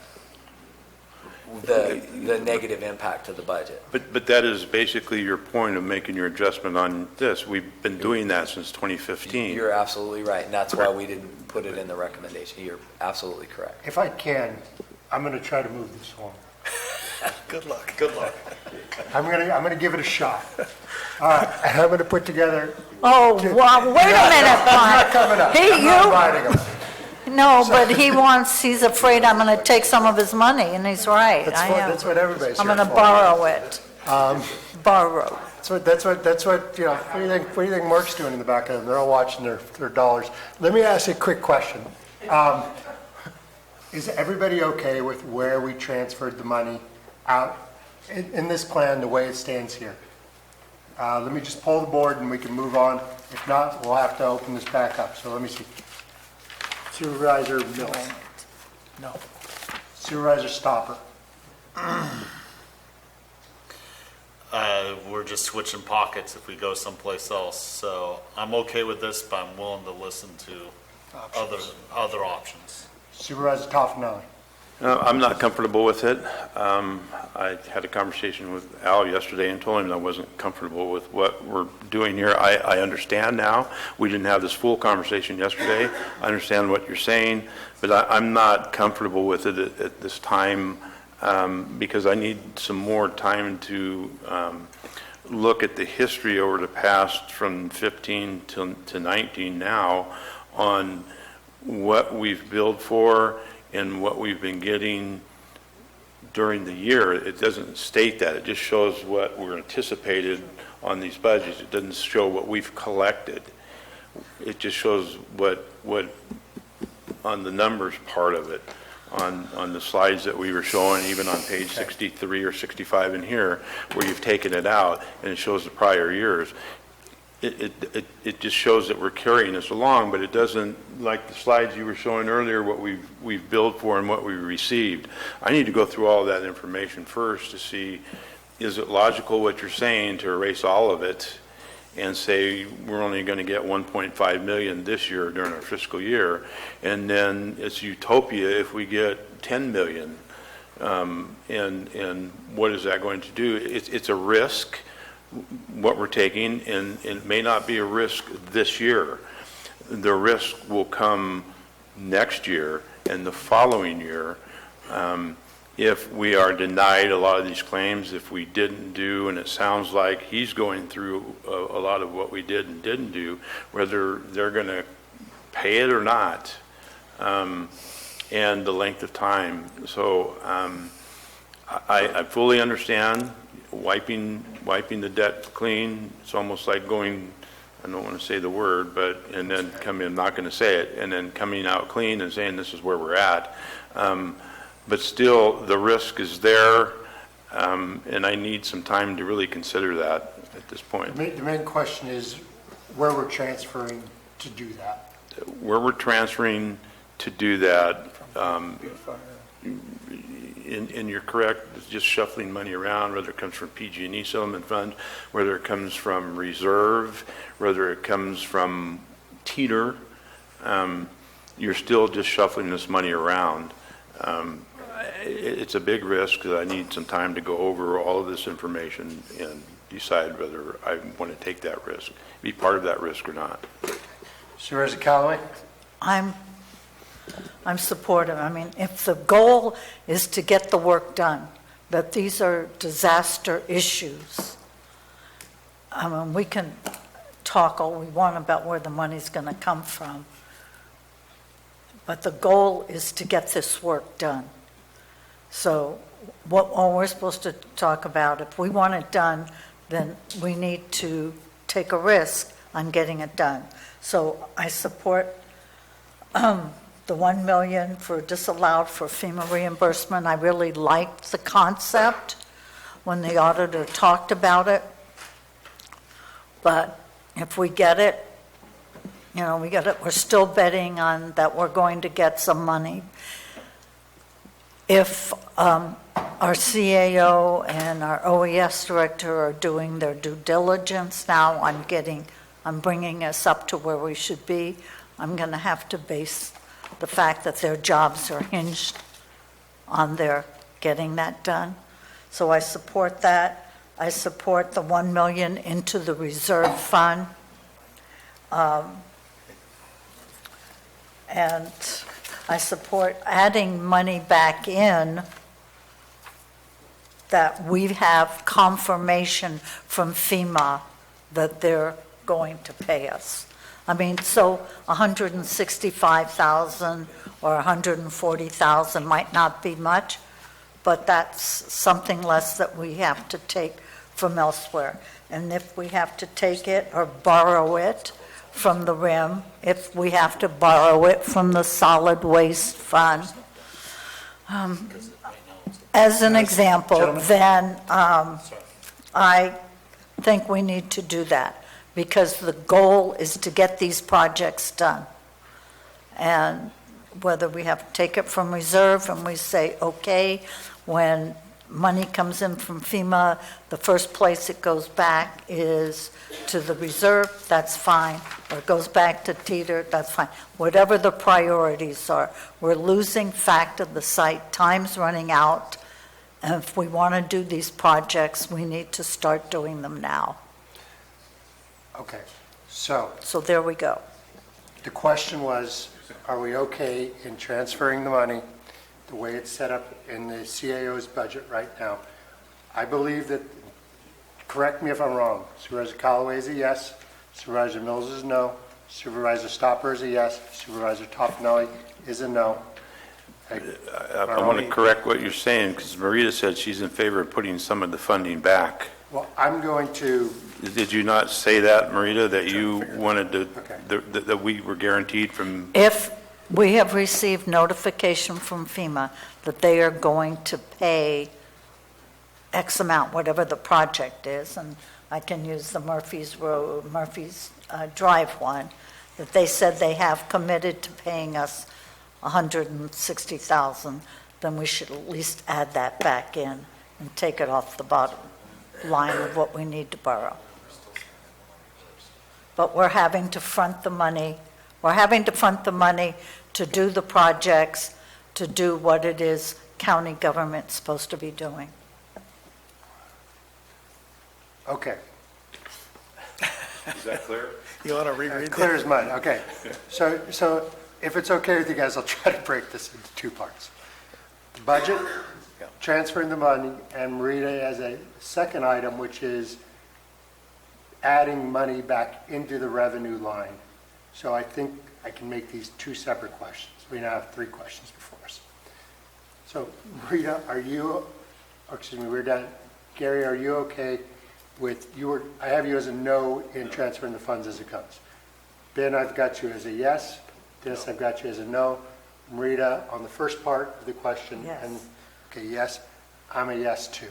Speaker 3: the negative impact to the budget.
Speaker 10: But that is basically your point of making your adjustment on this. We've been doing that since 2015.
Speaker 3: You're absolutely right, and that's why we didn't put it in the recommendation. You're absolutely correct.
Speaker 1: If I can, I'm going to try to move this along.
Speaker 11: Good luck. Good luck.
Speaker 1: I'm going to give it a shot. All right, I'm going to put together.
Speaker 7: Oh, well, wait a minute,
Speaker 1: Not coming
Speaker 7: Bob.
Speaker 1: up.
Speaker 7: He,
Speaker 1: I'm not
Speaker 7: you,
Speaker 1: inviting them.
Speaker 7: no, but he's afraid I'm going to take some of his money, and he's right.
Speaker 1: That's what everybody's
Speaker 7: I'm
Speaker 1: here
Speaker 7: going to
Speaker 1: for.
Speaker 7: borrow it. Borrow.
Speaker 1: That's what, you know, what do you think Mark's doing in the back of them? They're all watching their dollars. Let me ask you a quick question. Is everybody okay with where we transferred the money out in this plan, the way it stands here? Let me just pull the board and we can move on. If not, we'll have to open this back up. So let me see. Supervisor Mills.
Speaker 12: No.
Speaker 1: Supervisor Stopper.
Speaker 11: We're just switching pockets if we go someplace else. So I'm okay with this, but I'm willing to listen to other options.
Speaker 1: Supervisor Toffenelli.
Speaker 10: I'm not comfortable with it. I had a conversation with Al yesterday and told him I wasn't comfortable with what we're doing here. I understand now. We didn't have this full conversation yesterday. I understand what you're saying, but I'm not comfortable with it at this time, because I need some more time to look at the history over the past from 15 to 19 now on what we've billed for and what we've been getting during the year. It doesn't state that. It just shows what we're anticipated on these budgets. It doesn't show what we've collected. It just shows what on the numbers part of it, on the slides that we were showing, even on page 63 or 65 in here, where you've taken it out and it shows the prior years. It just shows that we're carrying this along, but it doesn't, like the slides you were showing earlier, what we've billed for and what we received. I need to go through all that information first to see, is it logical what you're saying to erase all of it and say we're only going to get 1.5 million this year during our fiscal year, and then it's utopia if we get 10 million, and what is that going to do? It's a risk, what we're taking, and it may not be a risk this year. The risk will come next year and the following year, if we are denied a lot of these claims, if we didn't do, and it sounds like he's going through a lot of what we did and didn't do, whether they're going to pay it or not, and the length of time. So I fully understand wiping the debt clean. It's almost like going, I don't want to say the word, but, and then I'm not going to say it, and then coming out clean and saying this is where we're at. But still, the risk is there, and I need some time to really consider that at this point.
Speaker 1: The main question is where we're transferring to do that.
Speaker 10: Where we're transferring to do that, and you're correct, it's just shuffling money around, whether it comes from PG&E settlement fund, whether it comes from reserve, whether it comes from teeter, you're still just shuffling this money around. It's a big risk that I need some time to go over all of this information and decide whether I want to take that risk, be part of that risk or not.
Speaker 1: Supervisor Callaway?
Speaker 7: I'm supportive. I mean, if the goal is to get the work done, that these are disaster issues, I mean, we can talk all we want about where the money's going to come from, but the goal is to get this work done. So all we're supposed to talk about, if we want it done, then we need to take a risk on getting it done. So I support the 1 million for disallowed for FEMA reimbursement. I really liked the concept when the auditor talked about it. But if we get it, you know, we get it, we're still betting on that we're going to get some money. If our CAO and our OES director are doing their due diligence now I'm bringing us up to where we should be, I'm going to have to base the fact that their jobs are hinged on their getting that done. So I support that. I support the 1 million into the reserve fund. And I support adding money back in that we have confirmation from FEMA that they're going to pay us. I mean, so 165,000 or 140,000 might not be much, but that's something less that we have to take from elsewhere. And if we have to take it or borrow it from the RIM, if we have to borrow it from the solid waste fund, as an example, then I think we need to do that, because the goal is to get these projects done. And whether we have to take it from reserve and we say, okay, when money comes in from FEMA, the first place it goes back is to the reserve, that's fine. Or it goes back to teeter, that's fine. Whatever the priorities are, we're losing fact of the site, time's running out. And if we want to do these projects, we need to start doing them now.
Speaker 1: Okay, so
Speaker 7: So there we go.
Speaker 1: the question was, are we okay in transferring the money the way it's set up in the CAO's budget right now? I believe that, correct me if I'm wrong, Supervisor Callaway is a yes, Supervisor Mills is no, Supervisor Stopper is a yes, Supervisor Toffenelli is a no.
Speaker 10: I want to correct what you're saying, because Marita said she's in favor of putting some of the funding back.
Speaker 1: Well, I'm going to,
Speaker 10: Did you not say that, Marita, that you wanted to,
Speaker 1: Okay.
Speaker 10: that we were guaranteed from?
Speaker 7: If we have received notification from FEMA that they are going to pay X amount, whatever the project is, and I can use the Murphy's Drive one, that they said they have committed to paying us 160,000, then we should at least add that back in and take it off the bottom line of what we need to borrow. But we're having to front the money. We're having to front the money to do the projects, to do what it is county government's supposed to be doing.
Speaker 1: okay,
Speaker 10: Is that clear?
Speaker 12: You want to reread
Speaker 1: clear
Speaker 12: that?
Speaker 1: as mud, okay. So if it's okay with you guys, I'll try to break this into two parts. The budget, transferring the money, and Marita as a second item, which is adding money back into the revenue line. So I think I can make these two separate questions. We now have three questions before us. So Marita, we're done. Gary, are you okay with, I have you as a no in transferring the funds as it comes. Ben, I've got you as a yes. Dennis, I've got you as a no. Marita, on the first part of the question.
Speaker 7: Yes.
Speaker 1: Okay, yes. I'm a yes too.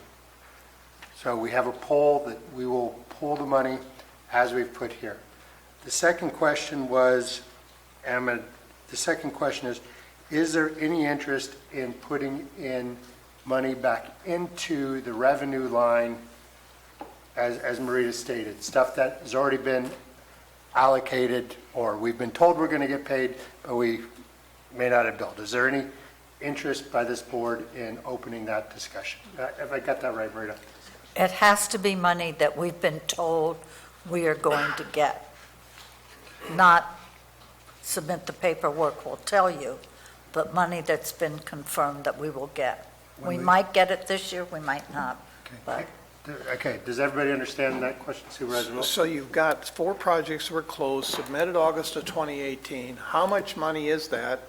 Speaker 1: So we have a poll that we will pull the money as we've put here. The second question was, the second question is there any interest in putting in money back into the revenue line, as Marita stated, stuff that has already been allocated, or we've been told we're going to get paid, but we may not have billed? Is there any interest by this board in opening that discussion? Have I got that right, Marita?
Speaker 7: It has to be money that we've been told we are going to get, not submit the paperwork will tell you, but money that's been confirmed that we will get. We might get it this year, we might not, but
Speaker 1: Okay, does everybody understand that question, Supervisor Mills?
Speaker 12: So you've got 4 projects that were closed, submitted August of 2018. How much money is that?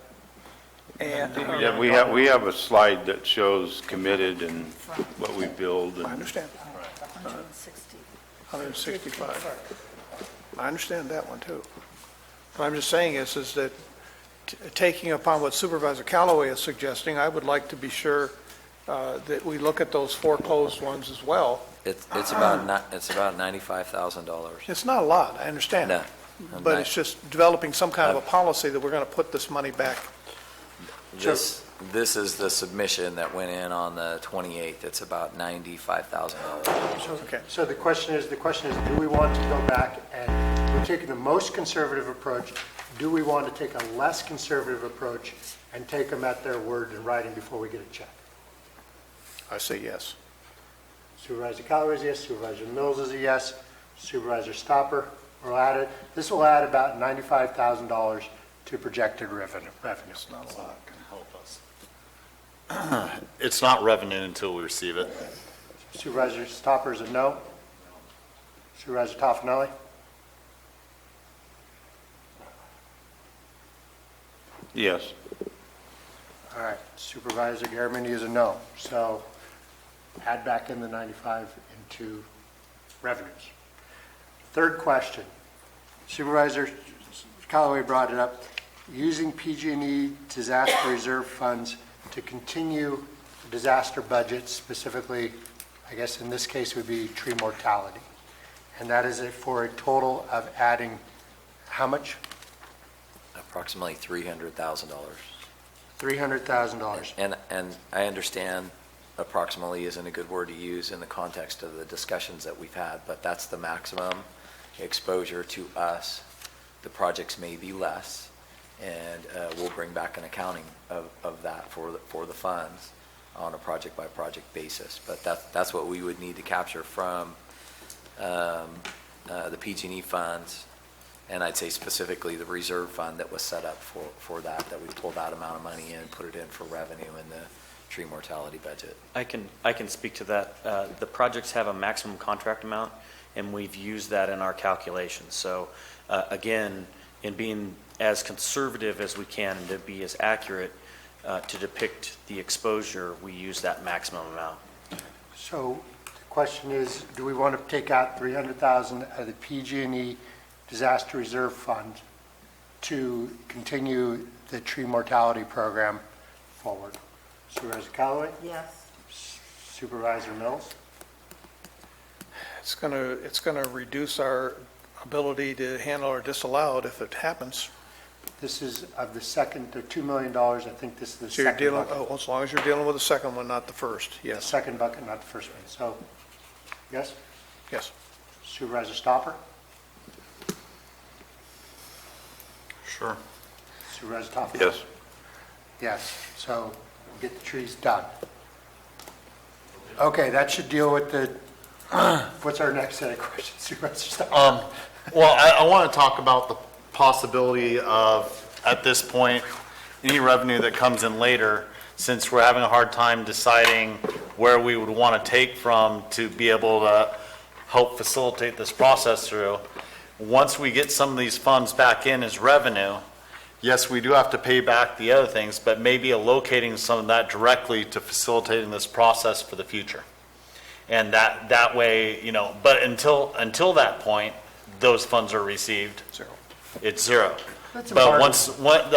Speaker 12: And
Speaker 10: Yeah, we have a slide that shows committed and what we billed.
Speaker 12: I understand.
Speaker 7: 160.
Speaker 12: 165. I understand that one too. What I'm just saying is that taking upon what Supervisor Callaway is suggesting, I would like to be sure that we look at those 4 closed ones as well.
Speaker 3: It's about $95,000.
Speaker 12: It's not a lot, I understand.
Speaker 3: No.
Speaker 12: But it's just developing some kind of a policy that we're going to put this money back.
Speaker 3: This is the submission that went in on the 28th. It's about $95,000.
Speaker 12: Okay.
Speaker 1: So the question is, do we want to go back and, we're taking the most conservative approach, do we want to take a less conservative approach and take them at their word in writing before we get a check?
Speaker 12: I say yes.
Speaker 1: Supervisor Callaway is a yes, Supervisor Mills is a yes, Supervisor Stopper will add it. This will add about $95,000 to projected revenue.
Speaker 5: It's not a lot, can help us. It's not revenue until we receive it.
Speaker 1: Supervisor Stopper is a no. Supervisor Toffenelli?
Speaker 10: Yes.
Speaker 1: All right, Supervisor Garamendi is a no. So add back in the 95 into revenues. Third question. Supervisor Callaway brought it up. Using PG&E disaster reserve funds to continue the disaster budget, specifically, I guess in this case would be tree mortality. And that is for a total of adding how much?
Speaker 3: Approximately $300,000.
Speaker 1: $300,000.
Speaker 3: And I understand approximately isn't a good word to use in the context of the discussions that we've had, but that's the maximum exposure to us. The projects may be less, and we'll bring back an accounting of that for the funds on a project-by-project basis. But that's what we would need to capture from the PG&E funds, and I'd say specifically the reserve fund that was set up for that we pulled that amount of money in and put it in for revenue in the tree mortality budget.
Speaker 13: I can speak to that. The projects have a maximum contract amount, and we've used that in our calculations. So again, in being as conservative as we can and to be as accurate to depict the exposure, we use that maximum amount.
Speaker 1: So the question is, do we want to take out $300,000 of the PG&E disaster reserve fund to continue the tree mortality program forward? Supervisor Callaway?
Speaker 7: yes.
Speaker 1: Supervisor Mills?
Speaker 12: It's going to reduce our ability to handle our disallowed if it happens.
Speaker 1: This is of the second, the $2 million, I think this is the
Speaker 12: So you're
Speaker 1: second
Speaker 12: dealing,
Speaker 1: bucket.
Speaker 12: as long as you're dealing with the second one, not the first.
Speaker 1: The
Speaker 12: Yes,
Speaker 1: second bucket, not the first one. So, yes?
Speaker 12: yes.
Speaker 1: Supervisor Stopper?
Speaker 5: Sure.
Speaker 1: Supervisor Toffenberg?
Speaker 10: Yes.
Speaker 1: Yes, so get the trees done. Okay, that should deal with the, what's our next set of questions, Supervisor Stopper?
Speaker 5: Well, I want to talk about the possibility of, at this point, any revenue that comes in later, since we're having a hard time deciding where we would want to take from to be able to help facilitate this process through. Once we get some of these funds back in as revenue, yes, we do have to pay back the other things, but maybe allocating some of that directly to facilitating this process for the future.
Speaker 11: And that way, but until that point, those funds are received.
Speaker 12: Zero.
Speaker 11: It's zero.
Speaker 1: That's
Speaker 11: But
Speaker 1: important.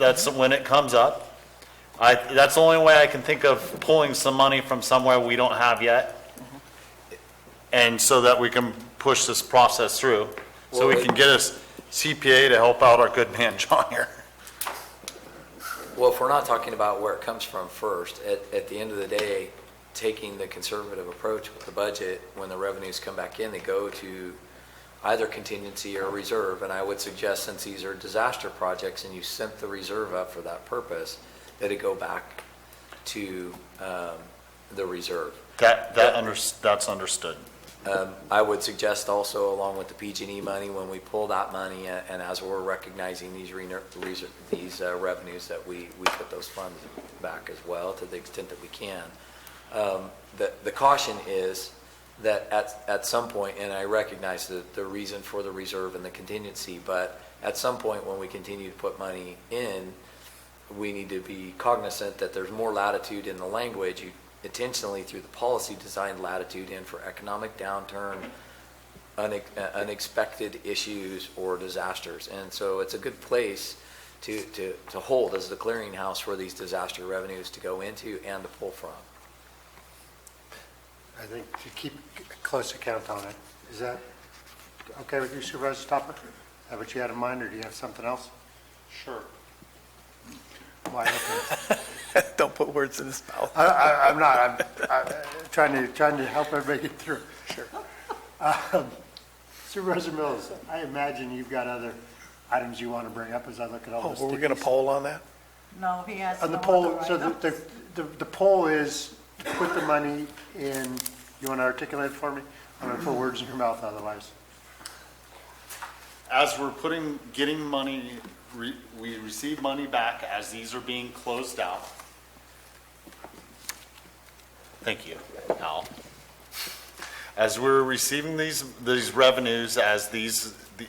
Speaker 11: that's when it comes up. That's the only way I can think of pulling some money from somewhere we don't have yet. And so that we can push this process through, so we can get us CPA to help out our good man John here.
Speaker 3: Well, if we're not talking about where it comes from first, at the end of the day, taking the conservative approach with the budget, when the revenues come back in, they go to either contingency or reserve. And I would suggest, since these are disaster projects and you sent the reserve up for that purpose, that it go back to the reserve.
Speaker 11: That's understood.
Speaker 3: I would suggest also, along with the PG&E money, when we pull that money, and as we're recognizing these revenues, that we put those funds back as well, to the extent that we can. The caution is that at some point, and I recognize the reason for the reserve and the contingency, but at some point when we continue to put money in, we need to be cognizant that there's more latitude in the language. You intentionally, through the policy, designed latitude in for economic downturn, unexpected issues, or disasters. And so it's a good place to hold as the clearinghouse for these disaster revenues to go into and to pull from.
Speaker 1: I think to keep a close account on it. Is that okay with you, Supervisor Topper? Is that what you had in mind, or do you have something else?
Speaker 5: Sure.
Speaker 1: Why, okay.
Speaker 12: Don't put words in his mouth.
Speaker 1: I'm not. I'm trying to help everybody get through. Sure. Supervisor Mills, I imagine you've got other items you want to bring up as I look at all this.
Speaker 12: Were we going to poll on that?
Speaker 7: No, he has
Speaker 1: On the
Speaker 7: no
Speaker 1: poll,
Speaker 7: other
Speaker 1: so
Speaker 7: items.
Speaker 1: the poll is to put the money in, you want to articulate it for me? I'm going to put words in your mouth otherwise.
Speaker 11: As we're getting money, we receive money back as these are being closed out. Thank you, Al. As we're receiving these revenues, as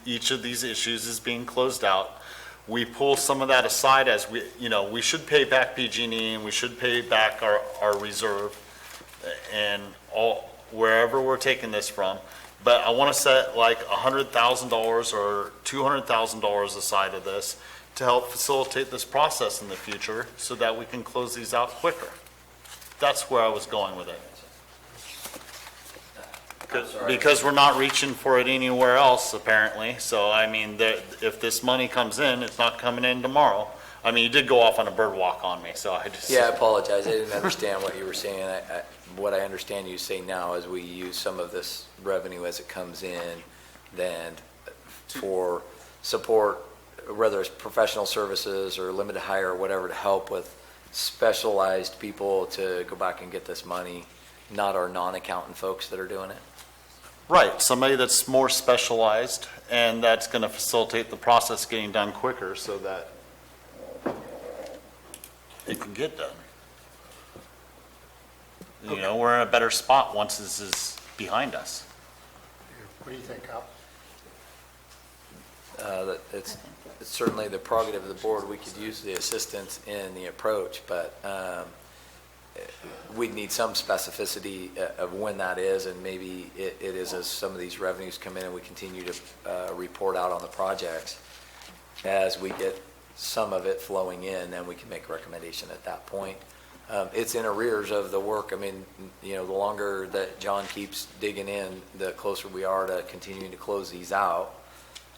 Speaker 11: each of these issues is being closed out, we pull some of that aside as we should pay back PG&E, and we should pay back our reserve and wherever we're taking this from. But I want to set like $100,000 or $200,000 aside of this to help facilitate this process in the future so that we can close these out quicker. That's where I was going with it. Because we're not reaching for it anywhere else, apparently. So, I mean, if this money comes in, it's not coming in tomorrow. I mean, you did go off on a bird walk on me, so I just...
Speaker 3: Yeah, I apologize. I didn't understand what you were saying. What I understand you say now is we use some of this revenue as it comes in, then for support, whether it's professional services or limited hire or whatever, to help with specialized people to go back and get this money, not our non-accountant folks that are doing it.
Speaker 11: Right, somebody that's more specialized, and that's going to facilitate the process getting done quicker so that it can get done. We're in a better spot once this is behind us.
Speaker 1: What do you think, Al?
Speaker 3: It's certainly the prerogative of the board. We could use the assistance in the approach, but we'd need some specificity of when that is, and maybe it is as some of these revenues come in and we continue to report out on the projects. As we get some of it flowing in, then we can make a recommendation at that point. It's in arrears of the work. I mean, the longer that John keeps digging in, the closer we are to continuing to close these out.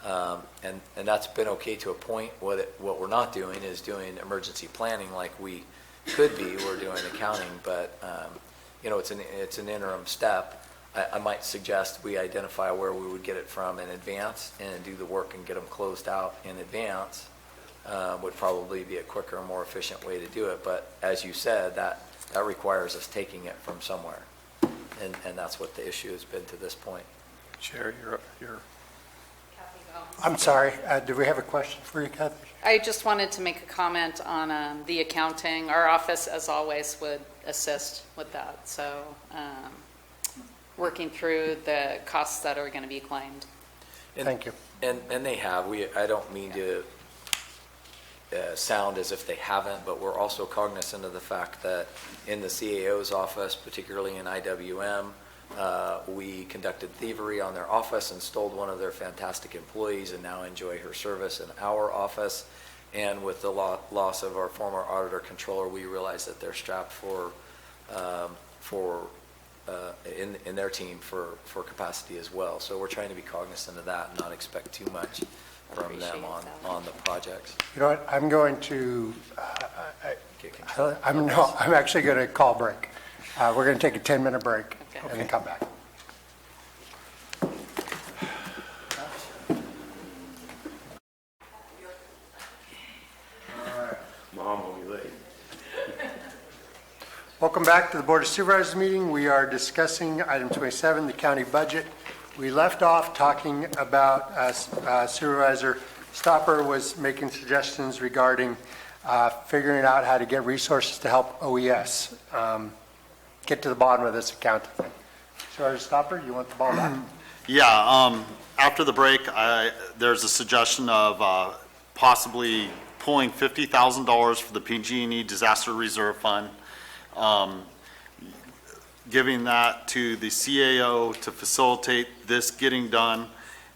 Speaker 3: And that's been okay to a point. What we're not doing is doing emergency planning like we could be. We're doing accounting, but it's an interim step. I might suggest we identify where we would get it from in advance and do the work and get them closed out in advance. Would probably be a quicker and more efficient way to do it. But as you said, that requires us taking it from somewhere, and that's what the issue has been to this point.
Speaker 12: Sherry, you're
Speaker 1: I'm sorry, do we have a question for you, Kathy?
Speaker 2: I just wanted to make a comment on the accounting. Our office, as always, would assist with that. So working through the costs that are going to be claimed.
Speaker 3: And,
Speaker 1: Thank you.
Speaker 3: And they have. I don't mean to sound as if they haven't, but we're also cognizant of the fact that in the CAO's office, particularly in IWM, we conducted thievery on their office and stole one of their fantastic employees and now enjoy her service in our office. And with the loss of our former auditor controller, we realize that they're strapped in their team for capacity as well. So we're trying to be cognizant of that and not expect too much from them on the projects.
Speaker 1: You know what, I'm going to, I'm actually going to call break. We're going to take a 10-minute break and then come back.
Speaker 10: Mom will be late.
Speaker 1: Welcome back to the Board of Supervisors meeting. We are discussing item 27, the county budget. We left off talking about Supervisor Stopper was making suggestions regarding figuring out how to get resources to help OES get to the bottom of this accounting thing. Supervisor Stopper, you want the ball back?
Speaker 5: Yeah, after the break, there's a suggestion of possibly pulling $50,000 for the PG&E Disaster Reserve Fund, giving that to the CAO to facilitate this getting done,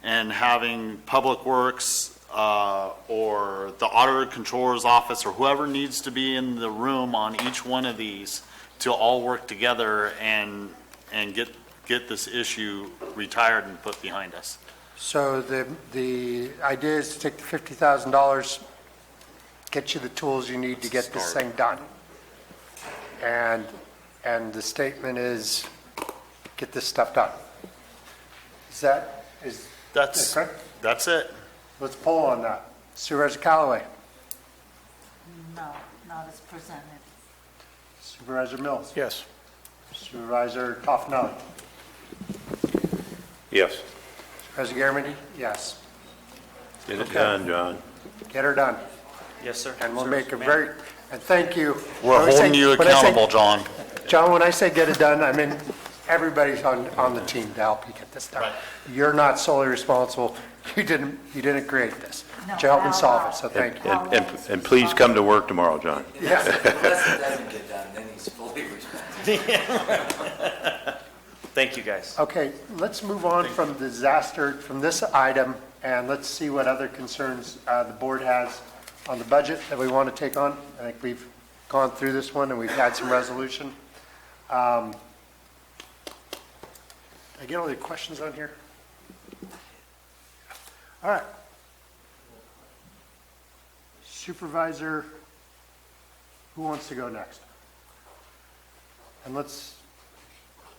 Speaker 5: and having Public Works or the Auditor Controller's Office or whoever needs to be in the room on each one of these to all work together and get this issue retired and put behind us.
Speaker 1: So the idea is to take the $50,000, get you the tools you need to get this thing done. And the statement is, get this stuff done. Is that correct?
Speaker 5: That's it.
Speaker 1: Let's poll on that. Supervisor Callaway,
Speaker 7: No, not as presented.
Speaker 1: Supervisor Mills,
Speaker 12: Yes.
Speaker 1: Supervisor Toffenelli,
Speaker 10: Yes.
Speaker 1: Supervisor Garamendi, yes.
Speaker 10: Get it done, John.
Speaker 1: Get her done.
Speaker 13: Yes, sir.
Speaker 1: And we'll make a very, and thank you.
Speaker 5: We're
Speaker 1: When I say-
Speaker 5: holding you
Speaker 1: when I say-
Speaker 5: accountable, John.
Speaker 1: John, when I say get it done, I mean, everybody's on the team to help you get this done. You're not solely responsible. You didn't create this. But you're helping solve it, so thank you.
Speaker 10: And please come to work tomorrow, John.
Speaker 1: Yeah.
Speaker 3: Unless it doesn't get done, then he's fully responsible.
Speaker 13: Thank you, guys.
Speaker 1: Okay, let's move on from this item, and let's see what other concerns the board has on the budget that we want to take on. I think we've gone through this one, and we've had some resolution. Did I get all the questions on here? All right. Supervisor, who wants to go next? And let's,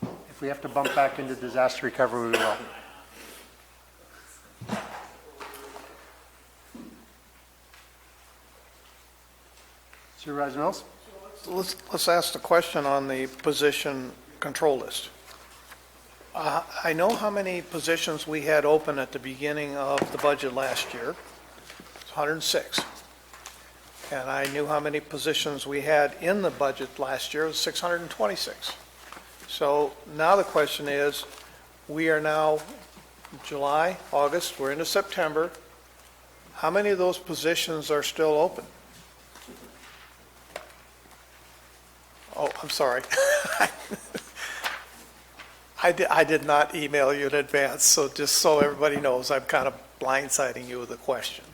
Speaker 1: if we have to bump back into disaster recovery, we will. Supervisor Mills?
Speaker 12: Let's ask the question on the position control list. I know how many positions we had open at the beginning of the budget last year. It's 106. And I knew how many positions we had in the budget last year. It was 626. So now the question is, we are now July, August, we're into September. How many of those positions are still open? Oh, I'm sorry. I did not email you in advance, so just so everybody knows, I'm kind of blindsiding you with a question.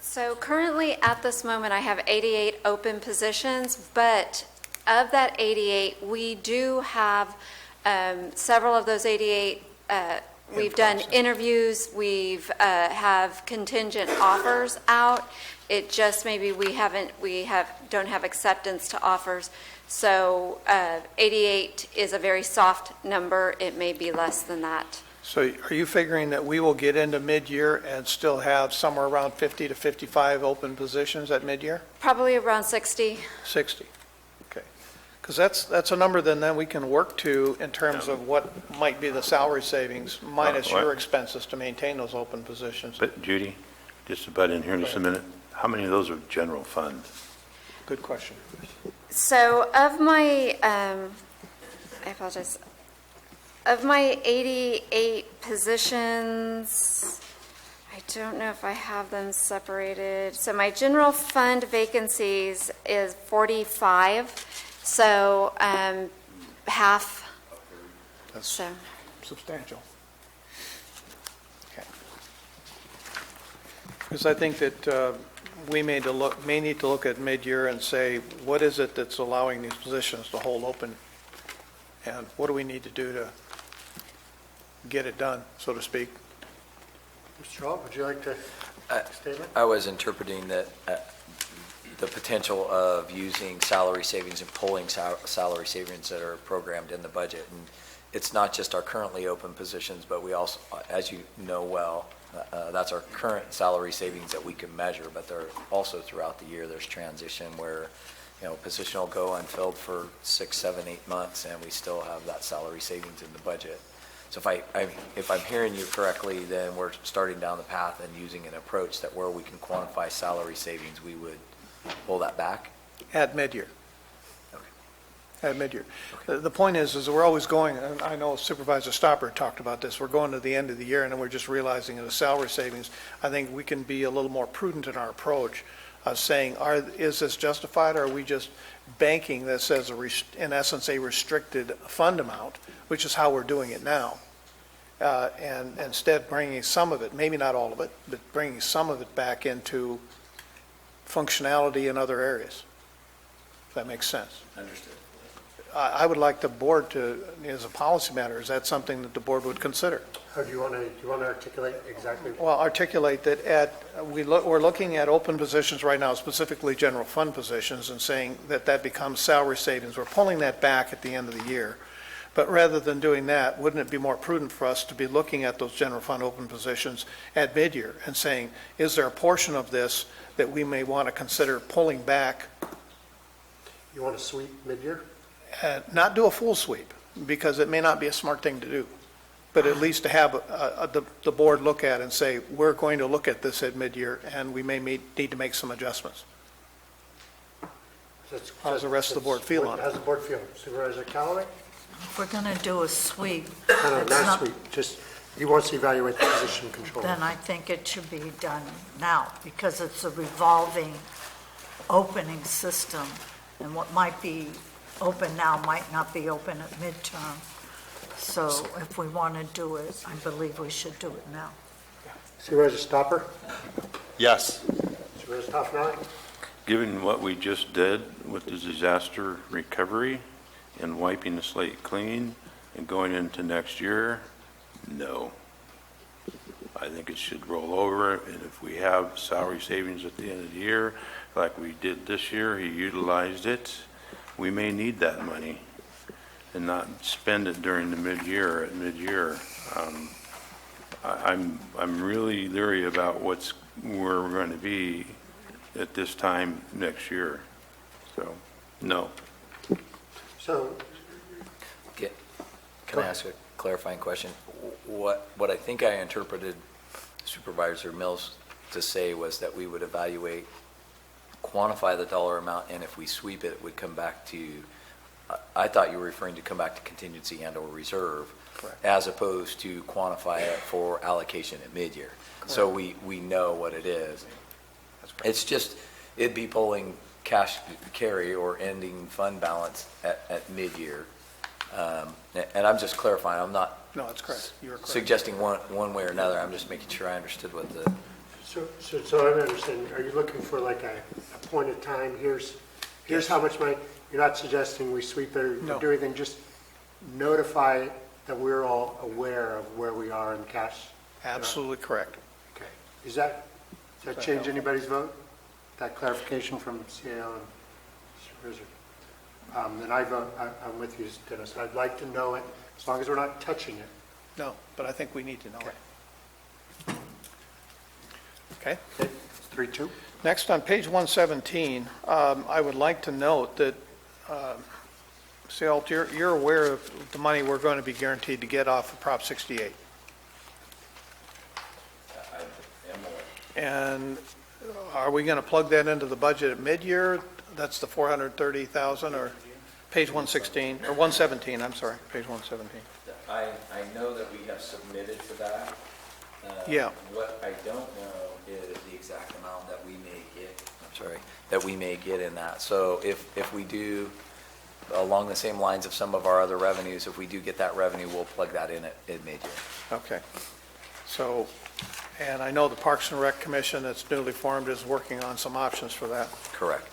Speaker 14: So currently, at this moment, I have 88 open positions, but of that 88, we do have several of those 88, we've done interviews, we've have contingent offers out. It just maybe we don't have acceptance to offers. So 88 is a very soft number. It may be less than that.
Speaker 12: So are you figuring that we will get into mid-year and still have somewhere around 50 to 55 open positions at mid-year?
Speaker 14: Probably around 60.
Speaker 12: 60, okay. Because that's a number then we can work to in terms of what might be the salary savings minus your expenses to maintain those open positions.
Speaker 10: But Judy, just to butt in here in just a minute, how many of those are general fund?
Speaker 12: Good question.
Speaker 14: So of my, I apologize, of my 88 positions, I I don't know if I have them separated. So my general fund vacancies is 45, so half,
Speaker 12: That's
Speaker 14: so.
Speaker 12: substantial. Okay. Because I think that we may need to look at mid-year and say, what is it that's allowing these positions to hold open? And what do we need to do to get it done, so to speak?
Speaker 1: Mr. Hall, would you like to statement?
Speaker 3: I was interpreting that the potential of using salary savings and pulling salary savings that are programmed in the budget. And it's not just our currently open positions, but we also, as you know well, that's our current salary savings that we can measure, but there are also throughout the year, there's transition where, you know, a position will go unfilled for 6, 7, 8 months, and we still have that salary savings in the budget. So if I'm hearing you correctly, then we're starting down the path and using an approach that where we can quantify salary savings, we would pull that back?
Speaker 12: At mid-year.
Speaker 3: Okay.
Speaker 12: At mid-year. The point is we're always going, and I know Supervisor Stopper talked about this, we're going to the end of the year and then we're just realizing the salary savings. I think we can be a little more prudent in our approach of saying, is this justified, or are we just banking this as, in essence, a restricted fund amount, which is how we're doing it now. And instead bringing some of it, maybe not all of it, but bringing some of it back into functionality in other areas. If that makes sense.
Speaker 3: Understood.
Speaker 12: I would like the board to, as a policy matter, is that something that the board would consider?
Speaker 1: Or do you want to articulate exactly?
Speaker 12: Well, articulate that we're looking at open positions right now, specifically general fund positions, and saying that becomes salary savings. We're pulling that back at the end of the year. But rather than doing that, wouldn't it be more prudent for us to be looking at those general fund open positions at mid-year and saying, is there a portion of this that we may want to consider pulling back?
Speaker 1: You want to sweep mid-year?
Speaker 12: Not do a full sweep, because it may not be a smart thing to do, but at least to have the board look at and say, we're going to look at this at mid-year, and we may need to make some adjustments. How does the rest of the board feel on it?
Speaker 1: How's the board feel? Supervisor Callaway?
Speaker 7: If we're going to do a sweep,
Speaker 1: No,
Speaker 7: it's
Speaker 1: not
Speaker 7: not-
Speaker 1: sweep, just, he wants to evaluate the position control.
Speaker 7: then I think it should be done now, because it's a revolving opening system, and what might be open now might not be open at midterm. So if we want to do it, I believe we should do it now.
Speaker 1: Supervisor Stopper?
Speaker 5: Yes.
Speaker 1: Supervisor Toffenali?
Speaker 10: Given what we just did with the disaster recovery and wiping the slate clean and going into next year, no. I think it should roll over, and if we have salary savings at the end of the year, like we did this year, he utilized it, we may need that money and not spend it during the mid-year. I'm really leery about where we're going to be at this time next year. So, no.
Speaker 1: So,
Speaker 3: Can I ask a clarifying question? What I think I interpreted Supervisor Mills to say was that we would evaluate, quantify the dollar amount, and if we sweep it, it would come back to, I thought you were referring to come back to contingency and or reserve,
Speaker 12: Correct.
Speaker 3: as opposed to quantify it for allocation at mid-year. So we know what it is. It's just, it'd be pulling cash carry or ending fund balance at mid-year. And I'm just clarifying, I'm not
Speaker 12: No, that's correct. You're correct.
Speaker 3: suggesting one way or another, I'm just making sure I understood what the,
Speaker 1: so I'm understanding, are you looking for like a point of time, here's how much money, you're not suggesting we sweep it or
Speaker 12: No.
Speaker 1: do anything, just notify that we're all aware of where we are in cash?
Speaker 12: Absolutely correct.
Speaker 1: Okay. Does that change anybody's vote? That clarification from CAO and Supervisor? Then I vote, I'm with you, Dennis. I'd like to know it, as long as we're not touching it.
Speaker 12: No, but I think we need to know it. Okay.
Speaker 1: Okay, 3-2?
Speaker 12: Next, on page 117, I would like to note that, Sealt, you're aware of the money we're going to be guaranteed to get off of Prop 68. And are we going to plug that into the budget at mid-year? That's the 430,000, or page 116, or 117, I'm sorry, page 117.
Speaker 3: I know that we have submitted for that.
Speaker 12: Yeah.
Speaker 3: What I don't know is the exact amount that we may get, that we may get in that. So if we do, along the same lines of some of our other revenues, if we do get that revenue, we'll plug that in at mid-year.
Speaker 12: Okay. So, and I know the Parks and Rec Commission that's newly formed is working on some options for that.
Speaker 3: Correct.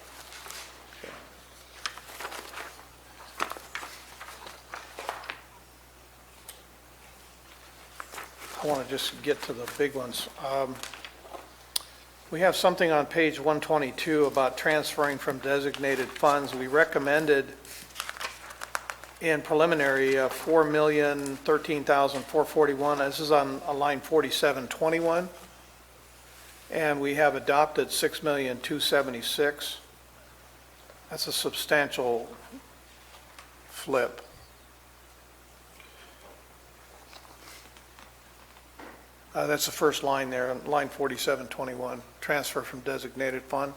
Speaker 12: I want to just get to the big ones. We have something on page 122 about transferring from designated funds. We recommended in preliminary, $4,013,441. This is on line 4721. And we have adopted $6,276,000. That's a substantial flip. That's the first line there, on line 4721, transfer from designated fund.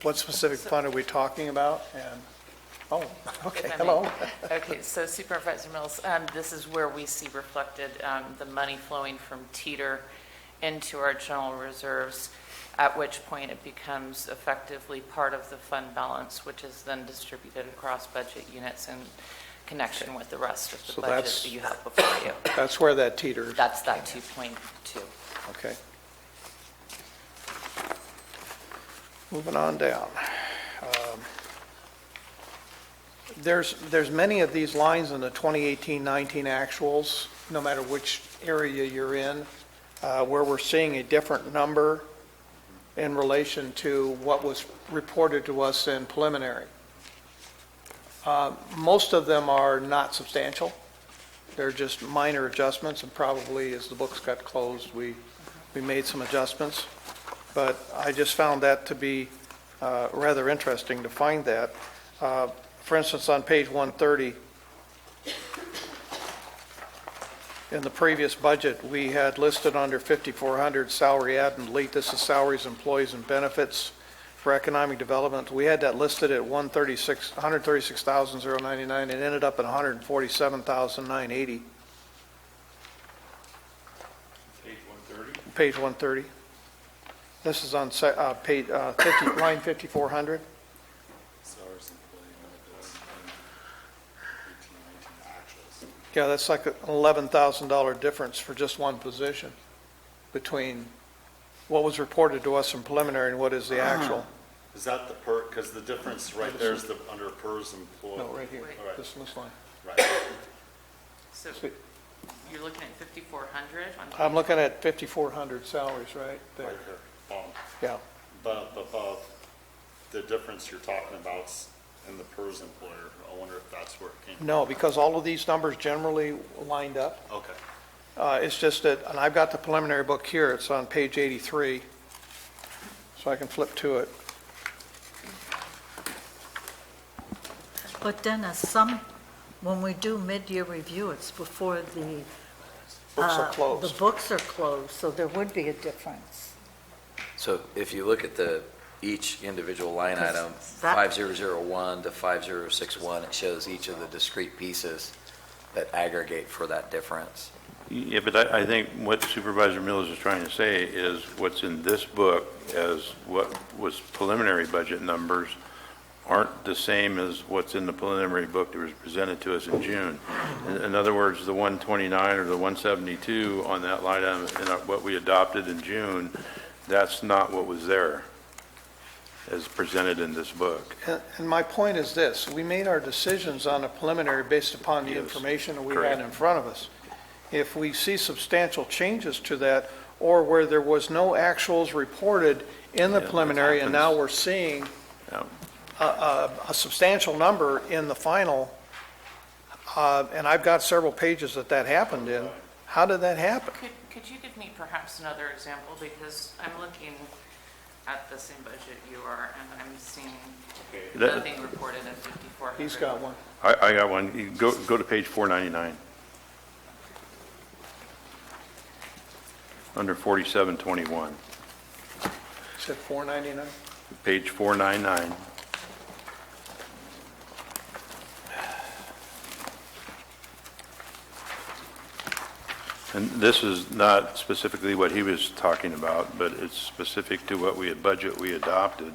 Speaker 12: What specific fund are we talking about? And, oh, okay,
Speaker 8: If I may.
Speaker 12: hello.
Speaker 8: Okay, so Supervisor Mills, this is where we see reflected the money flowing from Teeter into our general reserves, at which point it becomes effectively part of the fund balance, which is then distributed across budget units in connection with the rest of the
Speaker 12: So
Speaker 8: budget
Speaker 12: that's-
Speaker 8: that you have before you.
Speaker 12: That's where that teeters.
Speaker 8: That's that 2.2.
Speaker 12: Okay. Moving on down. There's many of these lines in the 2018-19 actuals, no matter which area you're in, where we're seeing a different number in relation to what was reported to us in preliminary. Most of them are not substantial. They're just minor adjustments, and probably as the books got closed, we made some adjustments. But I just found that to be rather interesting to find that. For instance, on page 130, in the previous budget, we had listed under 5,400 salary add and delete. This is salaries, employees, and benefits for economic development. We had that listed at 136,099. It ended up at 147,980.
Speaker 10: Page 130?
Speaker 12: Page 130. This is on page 50, line 5,400. Yeah, that's like an $11,000 difference for just one position between what was reported to us in preliminary and what is the actual.
Speaker 11: Is that the because the difference right there is the under PERS employee?
Speaker 12: No, right here,
Speaker 11: All right.
Speaker 12: this line.
Speaker 11: Right.
Speaker 8: So you're looking at 5,400 on.
Speaker 12: I'm looking at 5,400 salaries right there.
Speaker 11: Right there.
Speaker 12: Yeah,
Speaker 11: But above, the difference you're talking about in the PERS employer, I wonder if that's where it came from.
Speaker 12: no, because all of these numbers generally lined up.
Speaker 11: Okay.
Speaker 12: It's just that, and I've got the preliminary book here, it's on page 83, so I can flip to it.
Speaker 7: But Dennis, when we do mid-year review, it's before the.
Speaker 12: Books are
Speaker 7: The
Speaker 12: closed.
Speaker 7: books are closed, so there would be a difference.
Speaker 3: So if you look at each individual line
Speaker 7: Because
Speaker 3: item,
Speaker 7: that-
Speaker 3: 5001 to 5061, it shows each of the discrete pieces that aggregate for that difference.
Speaker 10: Yeah, but I think what Supervisor Mills is trying to say is what's in this book as what was preliminary budget numbers aren't the same as what's in the preliminary book that was presented to us in June. In other words, the 129 or the 172 on that line item and what we adopted in June, that's not what was there as presented in this book.
Speaker 12: And my point is this, we made our decisions on a preliminary based upon the
Speaker 10: Yes,
Speaker 12: information that we
Speaker 10: correct.
Speaker 12: had in front of us. If we see substantial changes to that, or where there was no actuals reported in the
Speaker 10: Yeah, that
Speaker 12: preliminary, and now
Speaker 10: happens.
Speaker 12: we're seeing
Speaker 10: Yeah.
Speaker 12: a substantial number in the final, and I've got several pages that happened in, how did that happen?
Speaker 8: Could you give me perhaps another example? Because I'm looking at the same budget you are, and I'm seeing
Speaker 10: That-
Speaker 8: nothing reported at 5,400.
Speaker 12: He's got one.
Speaker 10: I got one. You go to page 499. Under 4721,
Speaker 12: Said 499?
Speaker 10: page 499. And this is not specifically what he was talking about, but it's specific to what we adopted,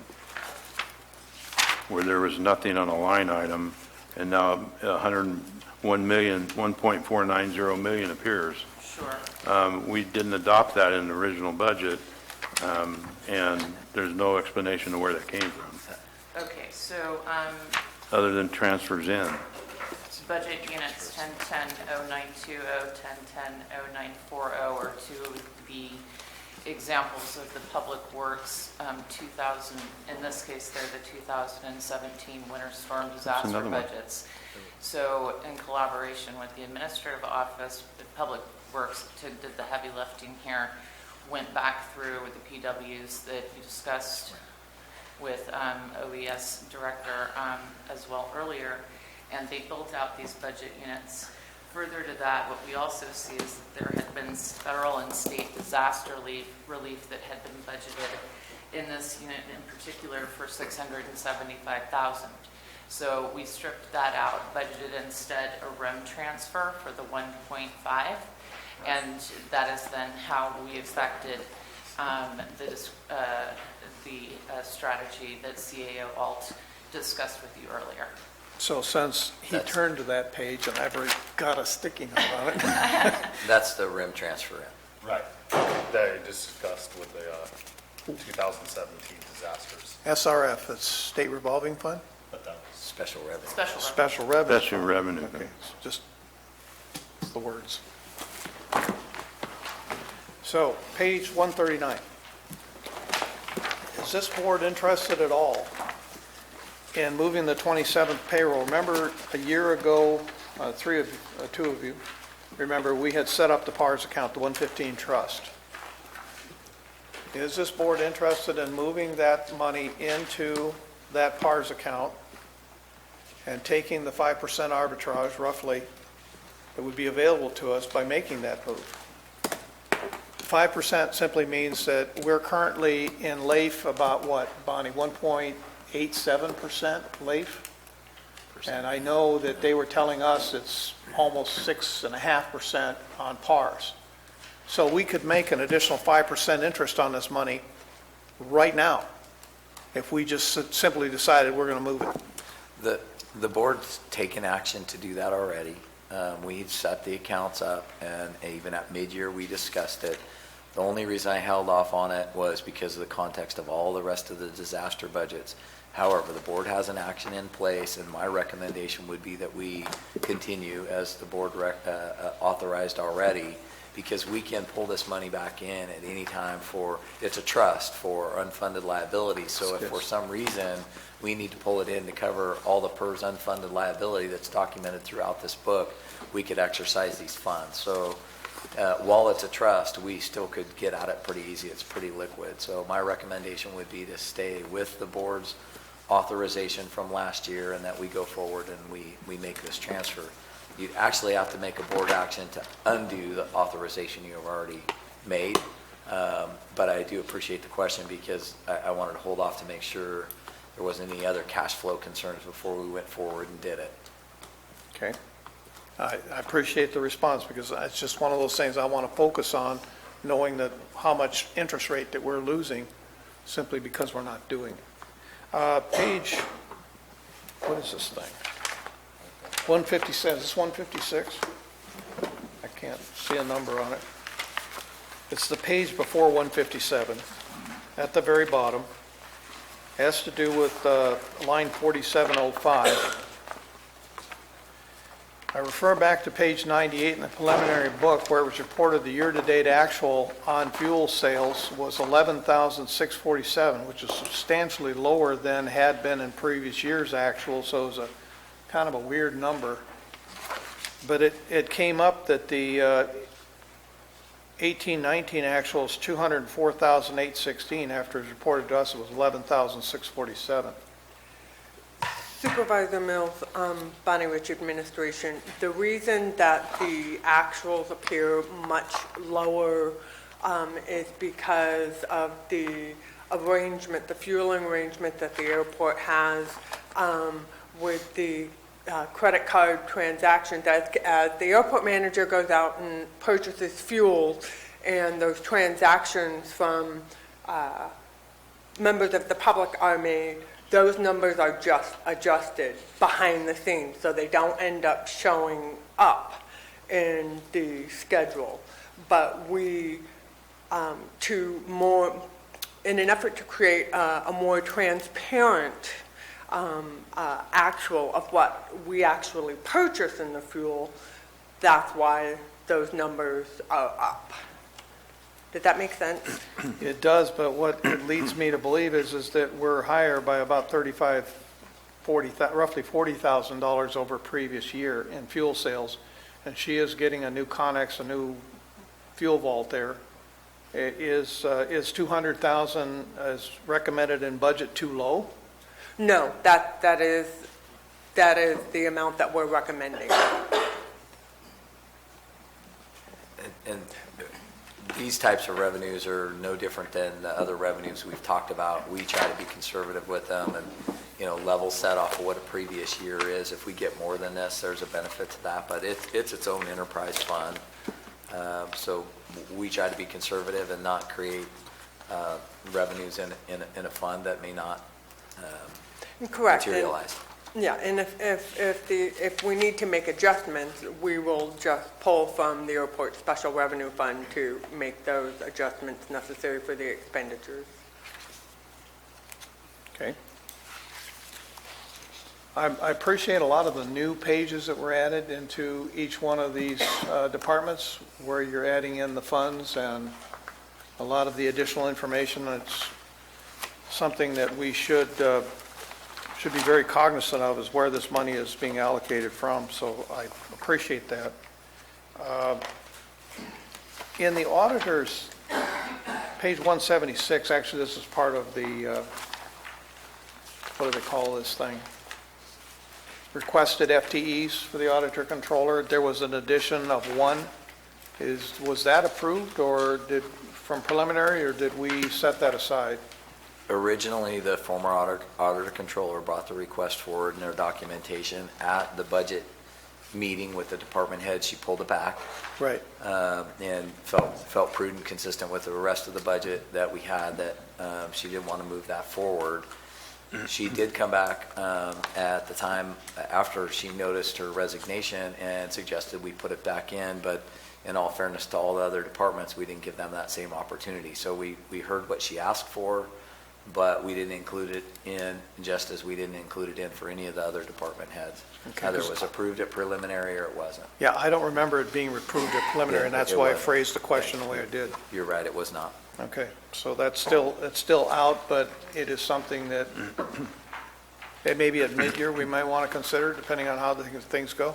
Speaker 10: where there was nothing on a line item, and now 1.490 million appears.
Speaker 8: Sure.
Speaker 10: We didn't adopt that in the original budget, and there's no explanation of where that came from,
Speaker 8: Okay, so
Speaker 10: other than transfers in.
Speaker 8: budget units 1010-0920, 1010-0940 are two of the examples of the Public Works 2000, in this case, they're the 2017 winter storm disaster
Speaker 10: another one.
Speaker 8: budgets. So in collaboration with the Administrative Office, the Public Works did the heavy lifting here, went back through with the PWs that you discussed with OES Director as well earlier, and they built out these budget units. Further to that, what we also see is that there had been federal and state disaster relief that had been budgeted in this unit in particular for $675,000. So we stripped that out, budgeted instead a REM transfer for the 1.5, and that is then how we affected the strategy that CAO Alt discussed with you earlier.
Speaker 12: So since he turned to that page and I've already got a sticky note on it.
Speaker 3: That's the RIM transfer in.
Speaker 5: Right. That I discussed with the 2017 disasters.
Speaker 12: SRF, that's State Revolving Fund?
Speaker 5: But that was
Speaker 3: Special revenue.
Speaker 12: Special revenue.
Speaker 10: Special revenue.
Speaker 12: Okay, it's just it's the words. So, page 139. Is this board interested at all in moving the 27th payroll? Remember, a year ago, two of you, remember, we had set up the PARS account, the 115 trust. Is this board interested in moving that money into that PARS account and taking the 5% arbitrage, roughly, that would be available to us by making that move? 5% simply means that we're currently in LAIF about what, Bonnie, 1.87% LAIF? And I know that they were telling us it's almost 6.5% on PARS. So we could make an additional 5% interest on this money right now if we just simply decided we're going to move it.
Speaker 3: The board's taken action to do that already. We've set the accounts up, and even at mid-year, we discussed it. The only reason I held off on it was because of the context of all the rest of the disaster budgets. However, the board has an action in place, and my recommendation would be that we continue as the board authorized already, because we can pull this money back in at any time it's a trust for unfunded liability. So if for some reason we need to pull it in to cover all the PERS unfunded liability that's documented throughout this book, we could exercise these funds. So while it's a trust, we still could get at it pretty easy. It's pretty liquid. So my recommendation would be to stay with the board's authorization from last year, and that we go forward and we make this transfer. You actually have to make a board action to undo the authorization you have already made. But I do appreciate the question, because I wanted to hold off to make sure there wasn't any other cash flow concerns before we went forward and did it.
Speaker 12: Okay. I appreciate the response, because it's just one of those things I want to focus on, knowing that how much interest rate that we're losing simply because we're not doing it. Page, what is this thing? 157, is this 156? I can't see a number on it. It's the page before 157, at the very bottom. It has to do with line 4705. I refer back to page 98 in the preliminary book, where it was reported the year-to-date actual on fuel sales was 11,647, which is substantially lower than had been in previous years' actual, so it was a kind of a weird number. But it came up that the 18-19 actual is 204,816. After it was reported to us, it was 11,647.
Speaker 15: Supervisor Mills, Bonnie Rich Administration, the reason that the actuals appear much lower is because of the arrangement, the fueling arrangement that the airport has with the credit card transactions as the airport manager goes out and purchases fuel, and those transactions from members of the public are made, those numbers are just adjusted behind the scenes, so they don't end up showing up in the schedule. But we, in an effort to create a more transparent actual of what we actually purchase in the fuel, that's why those numbers are up. Did that make sense?
Speaker 12: It does, but what it leads me to believe is that we're higher by about roughly $40,000 over previous year in fuel sales, and she is getting a new Connex, a new fuel vault there. Is 200,000 as recommended in budget too low?
Speaker 15: No, that is the amount that we're recommending.
Speaker 3: And these types of revenues are no different than the other revenues we've talked about. We try to be conservative with them and, level set off of what a previous year is. If we get more than this, there's a benefit to that, but it's its own enterprise fund. So we try to be conservative and not create revenues in a fund that may not
Speaker 15: Correct.
Speaker 3: materialize.
Speaker 15: Yeah, and if we need to make adjustments, we will just pull from the airport special revenue fund to make those adjustments necessary for the expenditures.
Speaker 12: Okay. I appreciate a lot of the new pages that were added into each one of these departments where you're adding in the funds and a lot of the additional information. It's something that we should be very cognizant of, is where this money is being allocated from, so I appreciate that. In the auditors, page 176, actually this is part of the, what do they call this thing? Requested FTEs for the auditor controller. There was an addition of one. Was that approved or from preliminary, or did we set that aside?
Speaker 3: Originally, the former auditor controller brought the request forward in their documentation. At the budget meeting with the department head, she pulled it back.
Speaker 12: Right.
Speaker 3: And felt prudent, consistent with the rest of the budget that we had, that she didn't want to move that forward. She did come back at the time after she noticed her resignation and suggested we put it back in, but in all fairness to all the other departments, we didn't give them that same opportunity. So we heard what she asked for, but we didn't include it in, just as we didn't include it in for any of the other department heads.
Speaker 12: Okay.
Speaker 3: Either it was approved at preliminary or it wasn't.
Speaker 12: Yeah, I don't remember it being approved at preliminary, and that's why I phrased the question the way I did.
Speaker 3: You're right, it was not.
Speaker 12: Okay, so it's still out, but it is something that maybe at mid-year we might want to consider, depending on how things go.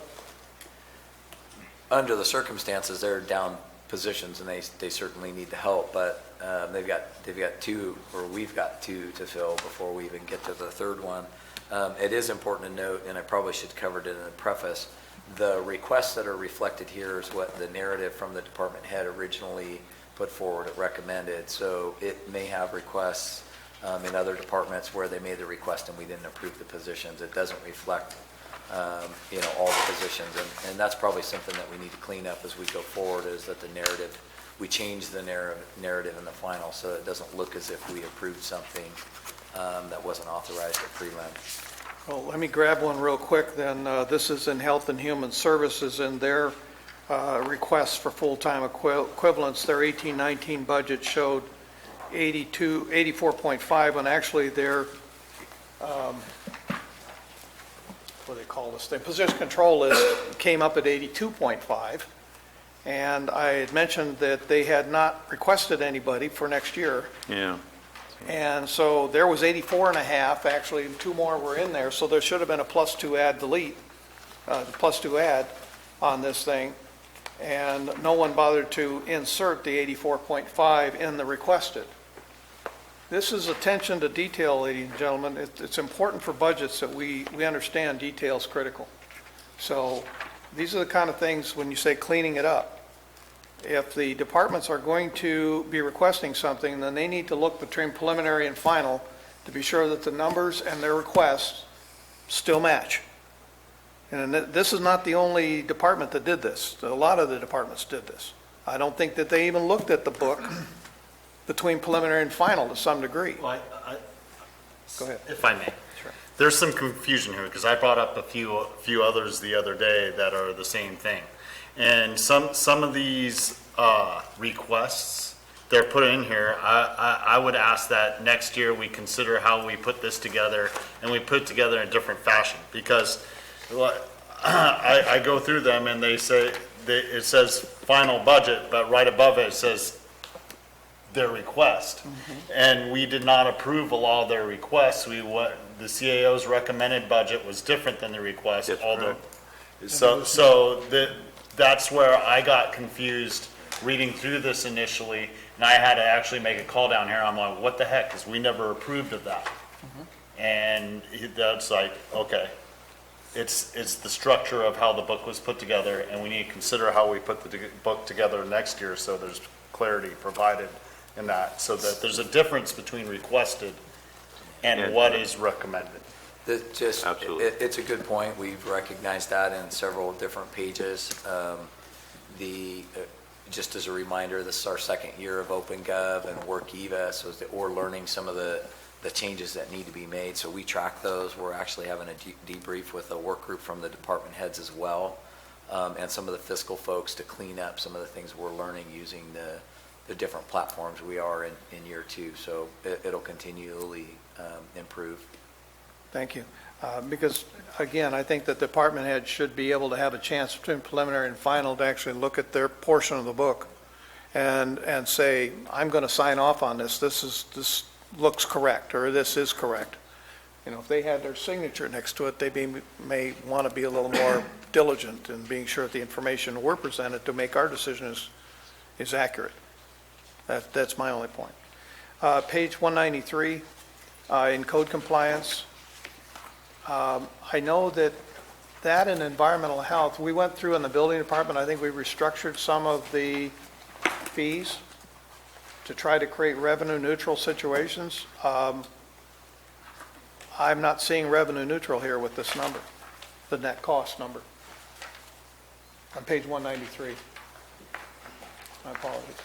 Speaker 3: Under the circumstances, they're down positions and they certainly need the help, but they've got two, or we've got two to fill before we even get to the third one. It is important to note, and I probably should have covered it in the preface, the requests that are reflected here is what the narrative from the department head originally put forward, it recommended. So it may have requests in other departments where they made the request and we didn't approve the positions. It doesn't reflect all the positions, and that's probably something that we need to clean up as we go forward, is that the narrative, we change the narrative in the final so it doesn't look as if we approved something that wasn't authorized at prelim.
Speaker 12: Well, let me grab one real quick then. This is in Health and Human Services, and their requests for full-time equivalents. Their 18-19 budget showed 84.5, and actually their what do they call this thing? Position control list came up at 82.5, and I had mentioned that they had not requested anybody for next year.
Speaker 10: Yeah.
Speaker 12: And so there was 84.5, actually, two more were in there, so there should have been a +2 add delete, +2 add on this thing, and no one bothered to insert the 84.5 in the requested. This is attention to detail, ladies and gentlemen. It's important for budgets that we understand detail's critical. So these are the kind of things, when you say cleaning it up, if the departments are going to be requesting something, then they need to look between preliminary and final to be sure that the numbers and their requests still match. And this is not the only department that did this. A lot of the departments did this. I don't think that they even looked at the book between preliminary and final to some degree.
Speaker 11: Well,
Speaker 12: Go ahead.
Speaker 11: if I may. There's some confusion here, because I brought up a few others the other day that are the same thing. And some of these requests, they're put in here. I would ask that next year we consider how we put this together, and we put it together in a different fashion, because I go through them and they say, it says final budget, but right above it says their request. And we did not approve a lot of their requests. The CAO's recommended budget was different than the request,
Speaker 10: That's
Speaker 11: although,
Speaker 10: right.
Speaker 11: that's where I got confused reading through this initially, and I had to actually make a call down here. I'm like, what the heck, because we never approved of that. And that's like, okay, it's the structure of how the book was put together, and we need to consider how we put the book together next year, so there's clarity provided in that, so that there's a difference between requested and what is recommended.
Speaker 10: Absolutely.
Speaker 3: It's a good point. We've recognized that in several different pages. Just as a reminder, this is our second year of OpenGov and WorkEva, so that we're learning some of the changes that need to be made. So we track those. We're actually having a debrief with a work group from the department heads as well, and some of the fiscal folks to clean up some of the things we're learning using the different platforms we are in year two. So it'll continually improve.
Speaker 12: Thank you. Because, again, I think that the department head should be able to have a chance between preliminary and final to actually look at their portion of the book and say, I'm going to sign off on this. This looks correct, or this is correct. You know, if they had their signature next to it, they may want to be a little more diligent in being sure that the information we're presented to make our decision is accurate. That's my only point. Page 193, in code compliance. I know that in environmental health, we went through in the building department, I think we restructured some of the fees to try to create revenue neutral situations. I'm not seeing revenue neutral here with this number, the net cost number, on page 193. My apologies.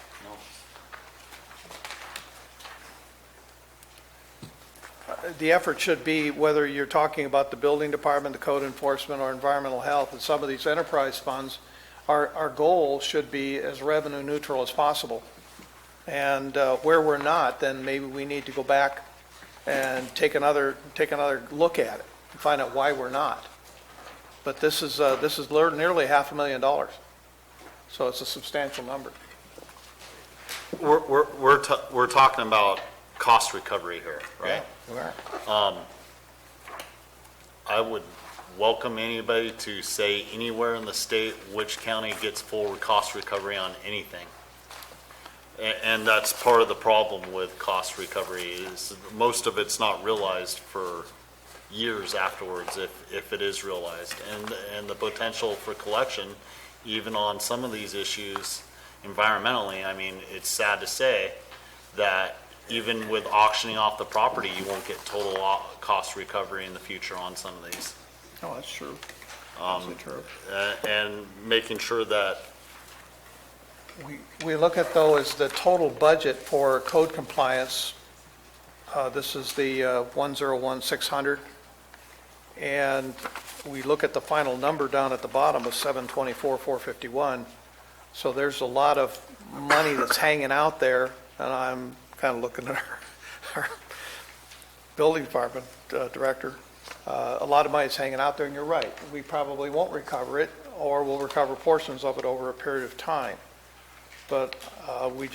Speaker 12: The effort should be, whether you're talking about the building department, the code enforcement, or environmental health, and some of these enterprise funds, our goal should be as revenue neutral as possible. And where we're not, then maybe we need to go back and take another look at it and find out why we're not. But this is nearly $500,000, so it's a substantial number.
Speaker 11: We're talking about cost recovery here, right?
Speaker 12: Yeah, we are.
Speaker 11: I would welcome anybody to say anywhere in the state which county gets full cost recovery on anything. And that's part of the problem with cost recovery, is most of it's not realized for years afterwards, if it is realized. And the potential for collection, even on some of these issues environmentally, I mean, it's sad to say that even with auctioning off the property, you won't get total cost recovery in the future on some of these.
Speaker 12: Oh, that's true. Absolutely true.
Speaker 11: And making sure that
Speaker 12: We look at, though, as the total budget for code compliance. This is the 101,600. And we look at the final number down at the bottom of 724,451. So there's a lot of money that's hanging out there, and I'm kind of looking at our building department director. A lot of money is hanging out there, and you're right. We probably won't recover it, or we'll recover portions of it over a period of time. But I'm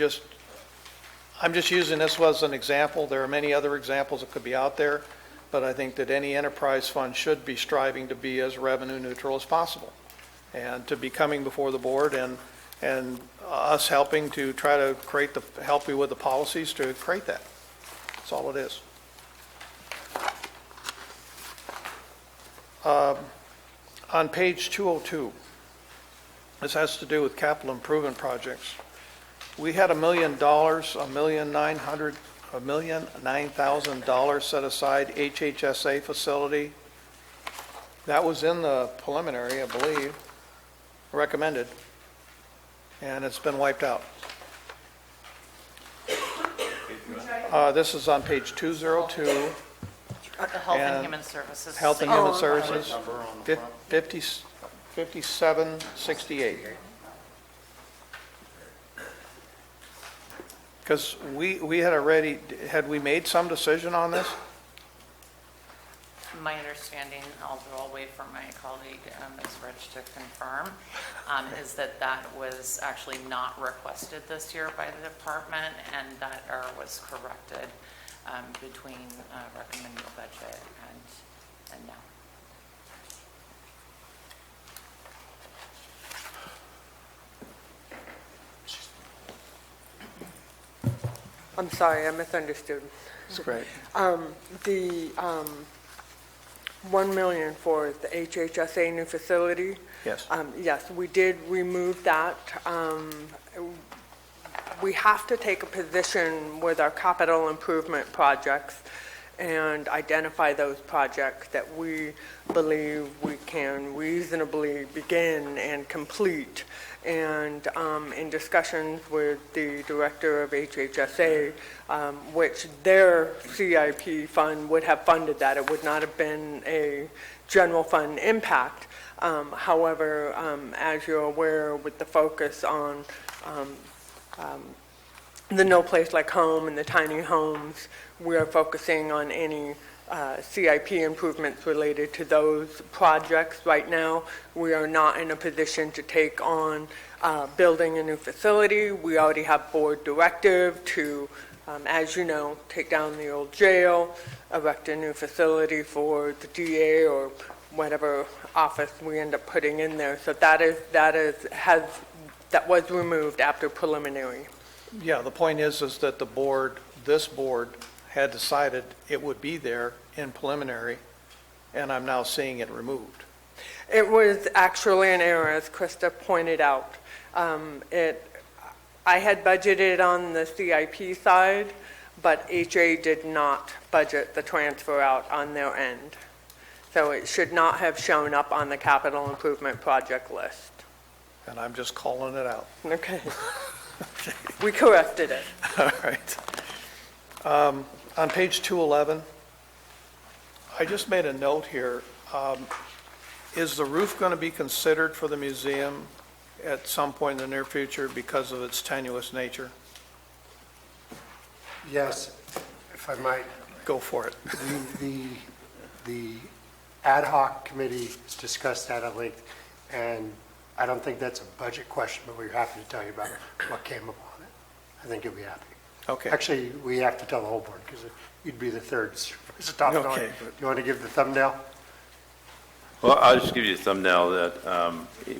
Speaker 12: just using this as an example. There are many other examples that could be out there, but I think that any enterprise fund should be striving to be as revenue neutral as possible, and to be coming before the board and us helping to try to help you with the policies to create that. That's all it is. On page 202, this has to do with capital improvement projects. We had $1 million, $1,009,000 set aside HHSA facility That was in the preliminary, I believe, recommended, and it's been wiped out. This is on page 202,
Speaker 8: The Health and
Speaker 12: And
Speaker 8: Human Services.
Speaker 12: Health and
Speaker 8: Oh,
Speaker 12: Human Services, 5768. Because we had already, had we made some decision on this?
Speaker 8: My understanding, although I'll wait for my colleague, Ms. Rich, to confirm, is that that was actually not requested this year by the department, and that error was corrected between recommended budget and now.
Speaker 15: I'm sorry, I misunderstood.
Speaker 12: That's great.
Speaker 15: The 1 million for the HHSA new facility,
Speaker 12: Yes.
Speaker 15: yes, we did remove that. We have to take a position with our capital improvement projects and identify those projects that we believe we can reasonably begin and complete. And in discussions with the director of HHSA, which their CIP fund would have funded that, it would not have been a general fund impact. However, as you're aware, with the focus on the No Place Like Home and the tiny homes, we are focusing on any CIP improvements related to those projects. Right now, we are not in a position to take on building a new facility. We already have board directive to, as you know, take down the old jail, erect a new facility for the DA or whatever office we end up putting in there. So that was removed after preliminary.
Speaker 12: Yeah, the point is that the board, this board, had decided it would be there in preliminary, and I'm now seeing it removed.
Speaker 15: It was actually an error, as Krista pointed out. I had budgeted on the CIP side, but HA did not budget the transfer out on their end. So it should not have shown up on the capital improvement project list.
Speaker 12: And I'm just calling it out.
Speaker 15: Okay. We corrected it.
Speaker 12: All right. On page 211, I just made a note here. Is the roof going to be considered for the museum at some point in the near future because of its tenuous nature?
Speaker 1: Yes, if I might.
Speaker 12: Go for it.
Speaker 1: The ad hoc committee has discussed that at length, and I don't think that's a budget question, but we're happy to tell you about what came upon it. I think you'll be happy.
Speaker 12: Okay.
Speaker 1: Actually, we have to tell the whole board, because you'd be the third. It's a top
Speaker 12: Okay,
Speaker 1: knowing.
Speaker 12: but-
Speaker 1: Do you want to give the thumbnail?
Speaker 10: Well, I'll just give you a thumbnail that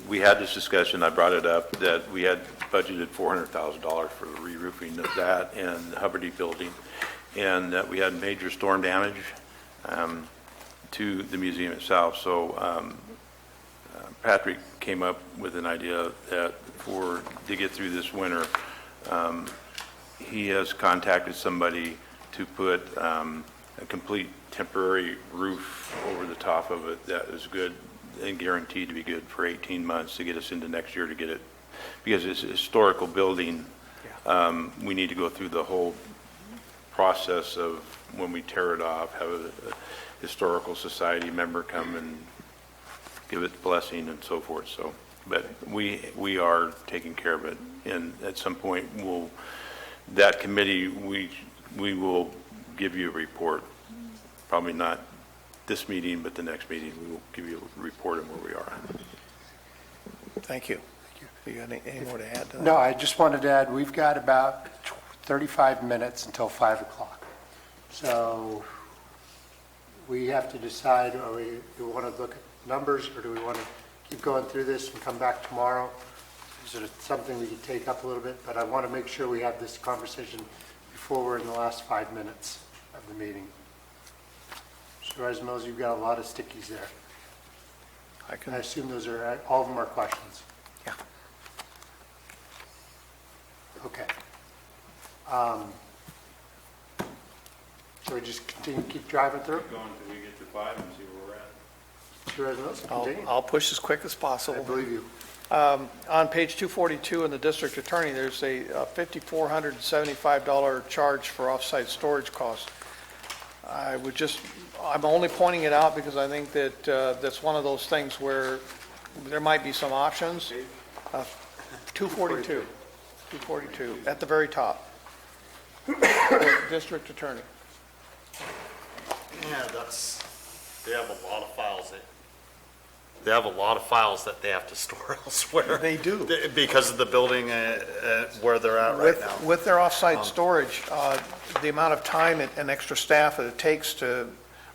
Speaker 10: we had this discussion, I brought it up, that we had budgeted $400,000 for the re-roofing of that and the Hubbard building, and that we had major storm damage to the museum itself. So Patrick came up with an idea that to get through this winter, he has contacted somebody to put a complete temporary roof over the top of it that is good and guaranteed to be good for 18 months to get us into next year to get it, because it's a historical building. We need to go through the whole process of when we tear it off, have a historical society member come and give it the blessing and so forth. So, but we are taking care of it, and at some point that committee, we will give you a report. Probably not this meeting, but the next meeting, we will give you a report on where we are.
Speaker 12: Thank you. Do you have any more to add to that?
Speaker 1: No, I just wanted to add, we've got about 35 minutes until 5 o'clock. So we have to decide, do we want to look at numbers, or do we want to keep going through this and come back tomorrow? Is it something we could take up a little bit? But I want to make sure we have this conversation before we're in the last 5 minutes of the meeting. Supervisor Mills, you've got a lot of stickies there. I assume those are, all of them are questions?
Speaker 12: Yeah.
Speaker 1: Okay. Shall we just continue, keep driving through?
Speaker 10: Going until we get to 5 and see where we're at.
Speaker 1: Supervisor Mills, continue.
Speaker 12: I'll push as quick as
Speaker 1: I
Speaker 12: possible.
Speaker 1: believe you.
Speaker 12: On page 242 in the district attorney, there's a $5,475 charge for off-site storage costs. I'm only pointing it out because I think that that's one of those things where there might be some options. 242, at the very top. District attorney.
Speaker 11: Yeah, they have a lot of files. They have a lot of files that they have to store elsewhere.
Speaker 12: They do.
Speaker 11: Because of the building where they're at right now.
Speaker 12: With their off-site storage, the amount of time and extra staff that it takes to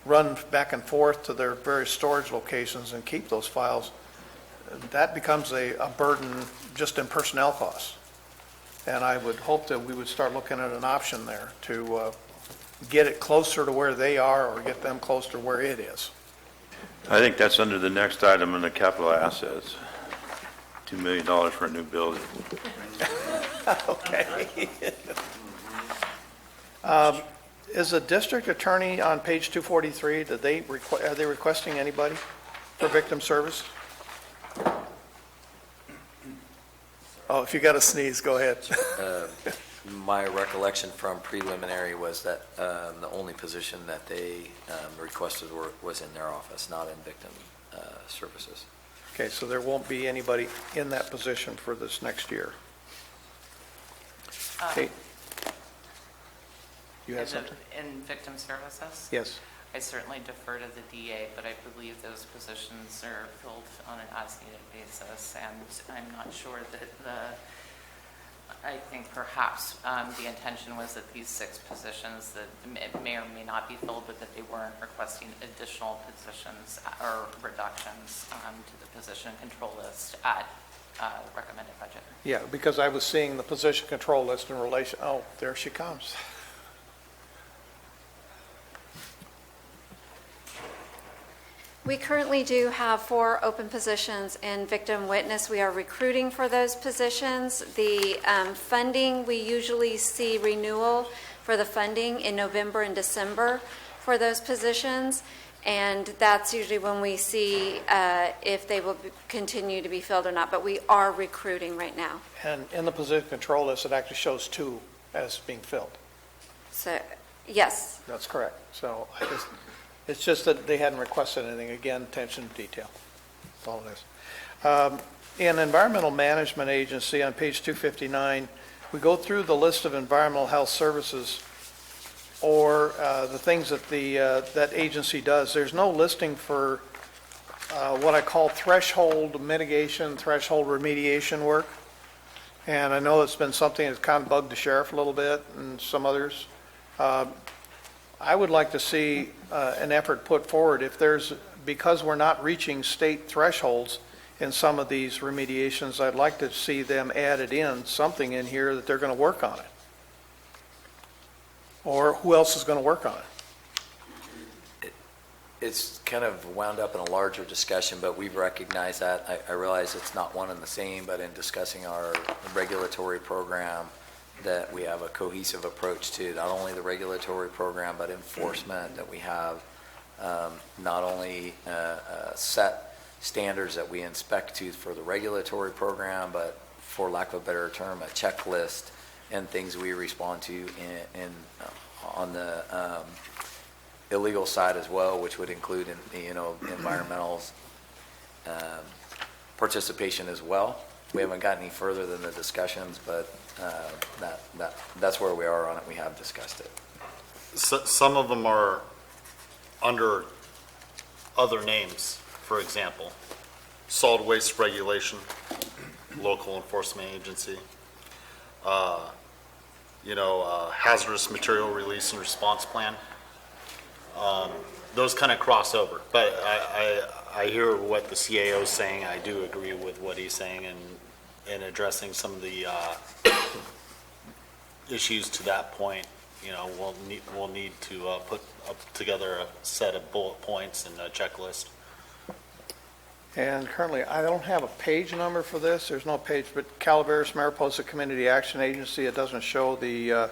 Speaker 12: run back and forth to their various storage locations and keep those files, that becomes a burden just in personnel costs. And I would hope that we would start looking at an option there to get it closer to where they are or get them closer to where it is.
Speaker 10: I think that's under the next item in the capital assets. $2 million for a new building.
Speaker 12: Okay. Is the district attorney on page 243, are they requesting anybody for victim service? Oh, if you got to sneeze, go ahead.
Speaker 3: My recollection from preliminary was that the only position that they requested was in their office, not in victim services.
Speaker 12: Okay, so there won't be anybody in that position for this next year. Okay. You had something?
Speaker 8: In victim services?
Speaker 12: Yes.
Speaker 8: I certainly defer to the DA, but I believe those positions are filled on an as-needed basis, and I'm not sure that I think perhaps the intention was that these 6 positions that may or may not be filled, but that they weren't requesting additional positions or reductions to the position control list at recommended budget.
Speaker 12: Yeah, because I was seeing the position control list in relation, oh, there she comes.
Speaker 14: We currently do have 4 open positions in victim witness. We are recruiting for those positions. The funding, we usually see renewal for the funding in November and December for those positions. And that's usually when we see if they will continue to be filled or not. But we are recruiting right now.
Speaker 12: And in the position control list, it actually shows 2 as being filled.
Speaker 14: So, yes.
Speaker 12: That's correct. So it's just that they hadn't requested anything. Again, attention to detail. That's all it is. In Environmental Management Agency on page 259, we go through the list of environmental health services or the things that that agency does. There's no listing for what I call threshold mitigation, threshold remediation work. And I know it's been something that's kind of bugged the sheriff a little bit and some others. I would like to see an effort put forward because we're not reaching state thresholds in some of these remediations, I'd like to see them added in, something in here that they're going to work on it. Or who else is going to work on it?
Speaker 3: It's kind of wound up in a larger discussion, but we've recognized that. I realize it's not one and the same, but in discussing our regulatory program, that we have a cohesive approach to not only the regulatory program, but enforcement, that we have not only set standards that we inspect to for the regulatory program, but for lack of a better term, a checklist and things we respond to on the illegal side as well, which would include environmental participation as well. We haven't gotten any further than the discussions, but that's where we are on it. We have discussed it.
Speaker 11: Some of them are under other names. For example, solid waste regulation, local enforcement agency, hazardous material release and response plan. Those kind of cross over. But I hear what the CAO is saying. I do agree with what he's saying in addressing some of the issues to that point. We'll need to put together a set of bullet points and a checklist.
Speaker 12: And currently, I don't have a page number for this. There's no page, but Calaveras Mariposa Community Action Agency, it doesn't show the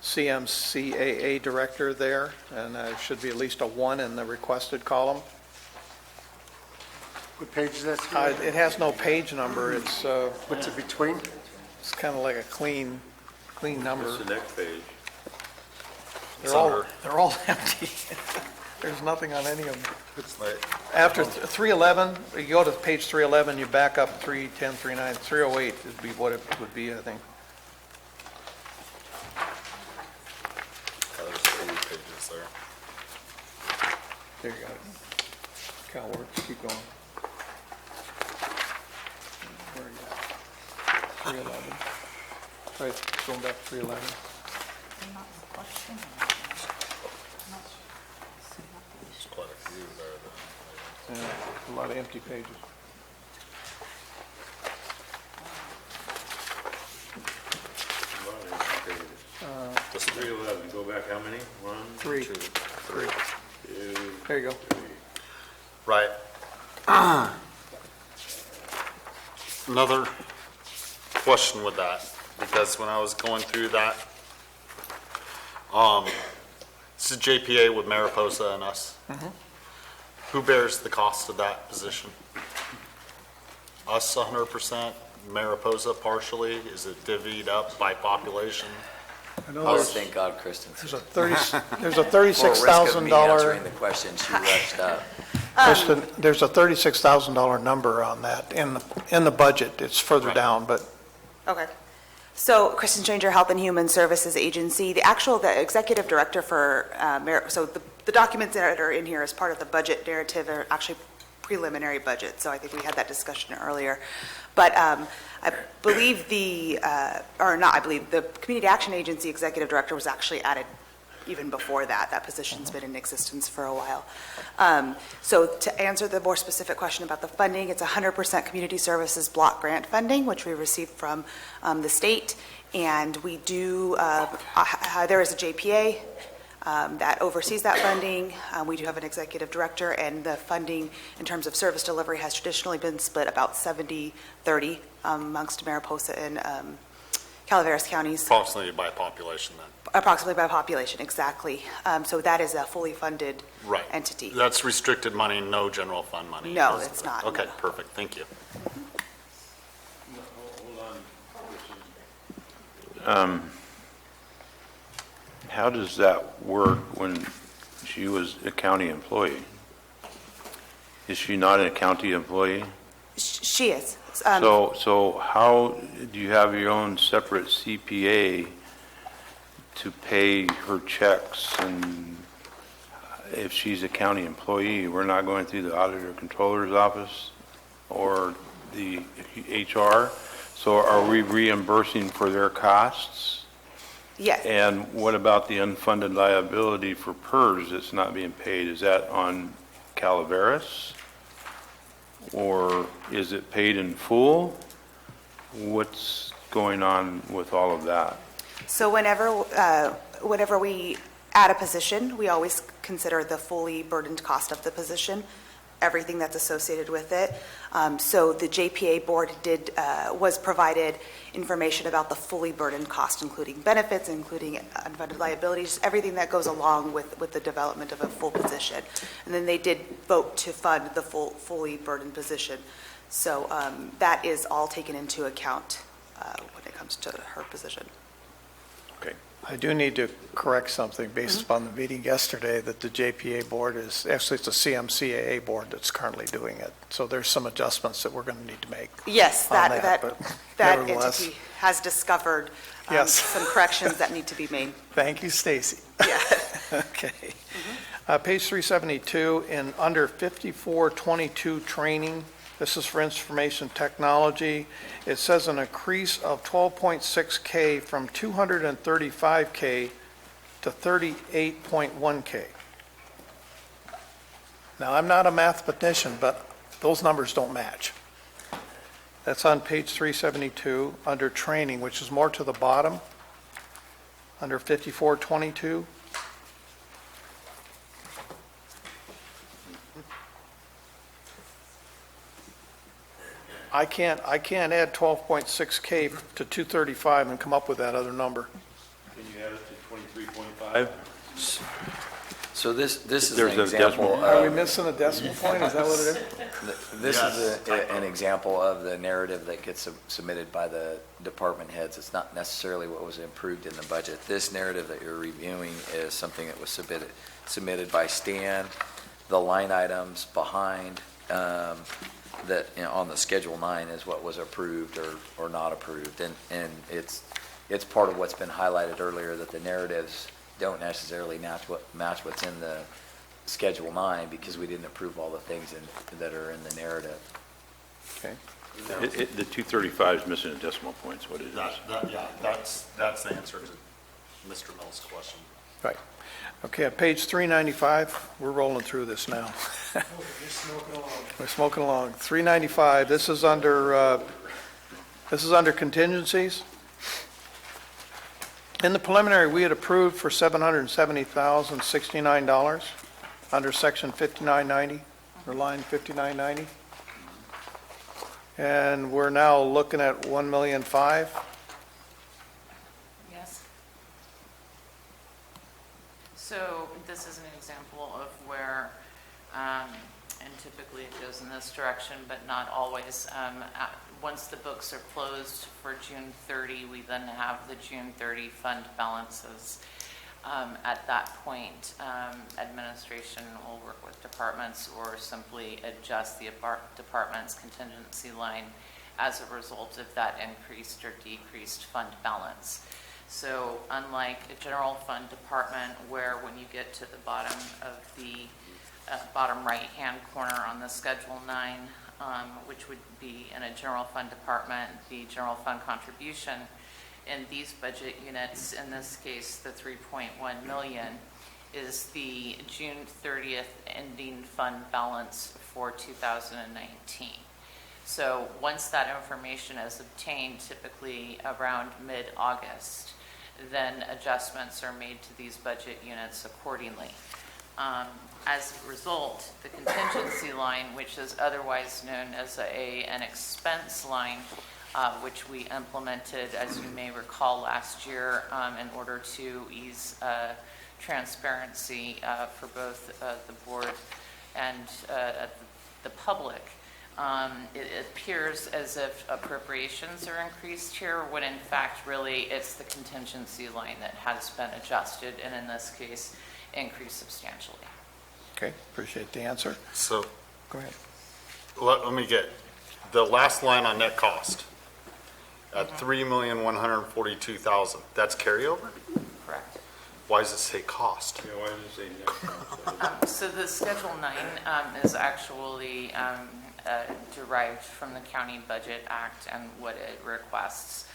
Speaker 12: CMCAA director there, and there should be at least a 1 in the requested column.
Speaker 1: What page is that? Steve?
Speaker 12: It has no page number.
Speaker 1: What's it between?
Speaker 12: It's kind of like a clean number.
Speaker 10: What's the next page?
Speaker 12: They're all empty. There's nothing on any of them. After 311, you go to page 311, you back up 310, 309, 308 would be what it would be, I think.
Speaker 5: There's 80 pages there.
Speaker 12: There you go. Cal works, keep going. Where are you at? 311. Right, going back to 311.
Speaker 5: There's quite a few there.
Speaker 12: Yeah, a lot of empty pages.
Speaker 10: Just 311, go back how many? One,
Speaker 12: Three.
Speaker 10: two,
Speaker 12: Three.
Speaker 10: two,
Speaker 12: There you go.
Speaker 5: Right. Another question with that, because when I was going through that, this is JPA with Mariposa and us. Who bears the cost of that position? Us 100%, Mariposa partially? Is it divvied up by population?
Speaker 12: I know
Speaker 3: Oh,
Speaker 12: there's
Speaker 3: thank God Kristen.
Speaker 12: there's a $36,000.
Speaker 3: For risk of me answering the question, she rushed up.
Speaker 12: Kristen, there's a $36,000 number on that in the budget. It's further
Speaker 5: Right.
Speaker 12: down, but
Speaker 16: Okay. So Kristen Stranger, Health and Human Services Agency, the executive director for, so the documents that are in here as part of the budget narrative are actually preliminary budget, so I think we had that discussion earlier. But I believe the Community Action Agency executive director was actually added even before that. That position's been in existence for a while. So to answer the more specific question about the funding, it's 100% community services block grant funding, which we received from the state. And we do, there is a JPA that oversees that funding. We do have an executive director, and the funding in terms of service delivery has traditionally been split about 70-30 amongst Mariposa and Calaveras counties.
Speaker 5: Approximately by population then?
Speaker 16: Approximately by population, exactly. So that is a fully funded
Speaker 5: Right.
Speaker 16: entity.
Speaker 5: That's restricted money, no general fund money?
Speaker 16: No,
Speaker 5: is it?
Speaker 16: it's not,
Speaker 5: Okay,
Speaker 16: no.
Speaker 5: perfect, thank you.
Speaker 10: How does that work when she was a county employee? Is she not a county employee?
Speaker 16: She is.
Speaker 10: So how, do you have your own separate CPA to pay her checks? And if she's a county employee, we're not going through the auditor controller's office or the HR? So are we reimbursing for their costs?
Speaker 16: Yes.
Speaker 10: And what about the unfunded liability for PERS that's not being paid? Is that on Calaveras? Or is it paid in full? What's going on with all of that?
Speaker 16: So whenever we add a position, we always consider the fully burdened cost of the position, everything that's associated with it. So the JPA board was provided information about the fully burdened cost, including benefits, including unfunded liabilities, everything that goes along with the development of a full position. And then they did vote to fund the fully burdened position. So that is all taken into account when it comes to her position.
Speaker 10: Okay.
Speaker 12: I do need to correct something based upon the meeting yesterday, that the JPA board is, actually it's the CMCAA board that's currently doing it. So there's some adjustments that we're going to need to make.
Speaker 16: Yes,
Speaker 12: on
Speaker 16: that
Speaker 12: but nevertheless,
Speaker 16: entity has discovered
Speaker 12: Yes.
Speaker 16: some corrections that need to be made.
Speaker 12: Thank you, Stacy.
Speaker 16: Yeah.
Speaker 12: Okay. Page 372, in under 5422 training, this is for information technology. It says an increase of 12.6K from 235K to 38.1K. Now, I'm not a mathematician, but those numbers don't match. That's on page 372, under training, which is more to the bottom, under 5422. I can't add 12.6K to 235 and come up with that other number.
Speaker 10: Can you add it to 23.5?
Speaker 3: So this is
Speaker 10: There's
Speaker 3: an
Speaker 10: a
Speaker 3: example
Speaker 10: decimal.
Speaker 12: Are we
Speaker 3: of,
Speaker 12: missing a decimal point? Is that what it is?
Speaker 3: this is an example of the narrative that gets submitted by the department heads. It's not necessarily what was improved in the budget. This narrative that you're reviewing is something that was submitted by Stan. The line items behind that, on the Schedule 9 is what was approved or not approved. And it's part of what's been highlighted earlier, that the narratives don't necessarily match what's in the Schedule 9 because we didn't approve all the things that are in the narrative.
Speaker 12: Okay.
Speaker 10: The 235 is missing a decimal point, is what it is.
Speaker 11: Yeah, that's the answer to Mr. Mill's question.
Speaker 12: Right. Okay, at page 395, we're rolling through this now. We're smoking along. 395, this is under contingencies. In the preliminary, we had approved for $770,069 under section 5990, or line 5990. And we're now looking at $1,000,005.
Speaker 8: Yes. So this is an example of where, and typically it goes in this direction, but not always. Once the books are closed for June 30, we then have the June 30 fund balances. At that point, administration will work with departments or simply adjust the department's contingency line as a result of that increased or decreased fund balance. So unlike a general fund department where when you get to the bottom of the bottom right-hand corner on the Schedule 9, which would be in a general fund department, the general fund contribution, in these budget units, in this case, the 3.1 million, is the June 30th ending fund balance for 2019. So once that information is obtained, typically around mid-August, then adjustments are made to these budget units accordingly. As a result, the contingency line, which is otherwise known as an expense line, which we implemented, as you may recall, last year in order to ease transparency for both the board and the public. It appears as if appropriations are increased here, when in fact, really, it's the contingency line that has been adjusted, and in this case, increased substantially.
Speaker 12: Okay, appreciate the answer.
Speaker 11: So
Speaker 12: Go ahead.
Speaker 11: let me get the last line on net cost at $3,142,000. That's carryover?
Speaker 8: Correct.
Speaker 11: Why does it say cost?
Speaker 10: Yeah, why does it say net?
Speaker 8: So the Schedule 9 is actually derived from the County Budget Act and what it requests.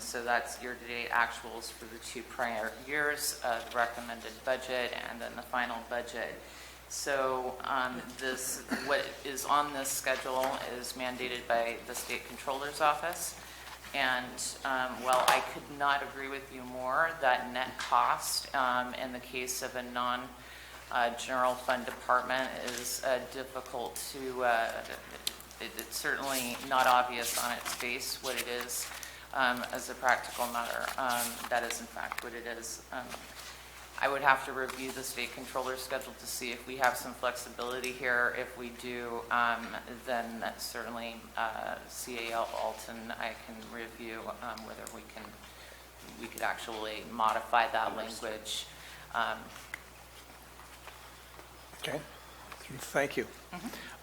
Speaker 8: So that's year-to-date actuals for the 2 prior years, the recommended budget, and then the final budget. So what is on this schedule is mandated by the State Controller's Office. And while I could not agree with you more, that net cost in the case of a non-general fund department is difficult to, it's certainly not obvious on its face what it is. As a practical matter, that is in fact what it is. I would have to review the state controller's schedule to see if we have some flexibility here. If we do, then certainly CAL Alton, I can review whether we could actually modify that language.
Speaker 12: Okay, thank you.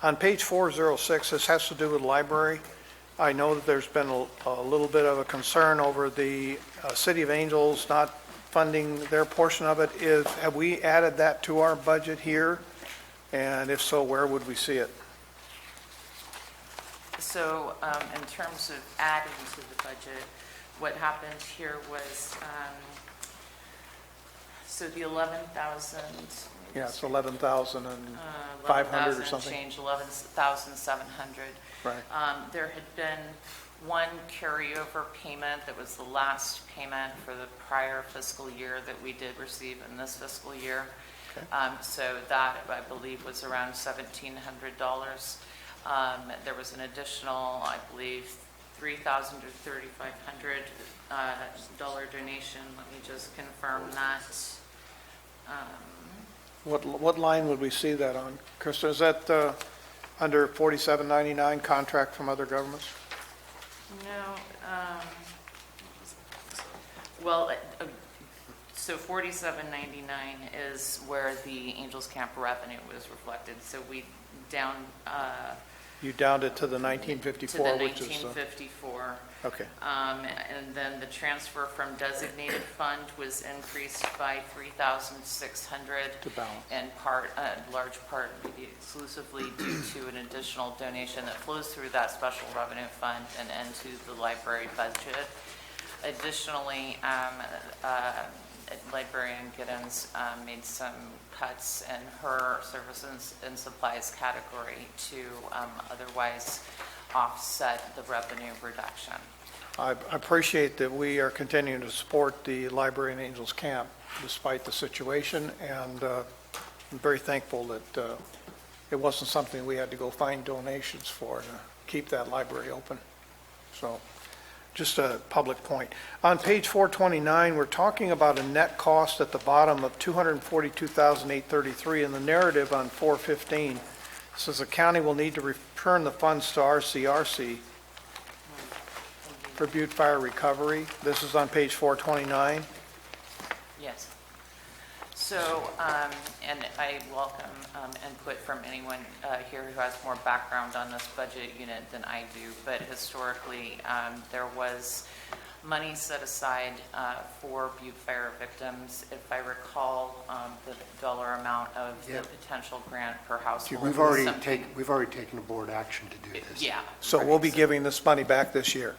Speaker 12: On page 406, this has to do with library. I know that there's been a little bit of a concern over the City of Angels not funding their portion of it. Have we added that to our budget here? And if so, where would we see it?
Speaker 8: So in terms of adding to the budget, what happened here was, so the 11,000.
Speaker 12: Yeah, it's 11,500 or something.
Speaker 8: Change, 11,700.
Speaker 12: Right.
Speaker 8: There had been one carryover payment that was the last payment for the prior fiscal year that we did receive in this fiscal year.
Speaker 12: Okay.
Speaker 8: So that, I believe, was around $1,700. There was an additional, I believe, $3,000 to $3,500 donation. Let me just confirm that.
Speaker 12: What line would we see that on? Krista, is that under 4799, contract from other governments?
Speaker 8: No, well, so 4799 is where the Angels Camp revenue was reflected, so we down,
Speaker 12: You downed it to the
Speaker 8: to
Speaker 12: 1954,
Speaker 8: the
Speaker 12: which is,
Speaker 8: 1954.
Speaker 12: okay.
Speaker 8: And then the transfer from designated fund was increased by 3,600.
Speaker 12: To balance.
Speaker 8: In part, large part, maybe exclusively due to an additional donation that flows through that special revenue fund and into the library budget. Additionally, Librarian Giddens made some cuts in her services and supplies category to otherwise offset the revenue reduction.
Speaker 12: I appreciate that we are continuing to support the Library and Angels Camp despite the situation, and I'm very thankful that it wasn't something we had to go find donations for to keep that library open. So, just a public point. On page 429, we're talking about a net cost at the bottom of $242,833. In the narrative on 415, it says the county will need to return the funds to RCRC for Butte Fire Recovery. This is on page 429.
Speaker 8: Yes. So, and I welcome input from anyone here who has more background on this budget unit than I do, but historically, there was money set aside for Butte Fire victims. If I recall, the dollar amount of the potential grant per household.
Speaker 1: We've already taken a board action to do this.
Speaker 8: Yeah.
Speaker 12: So we'll be giving this money back this year.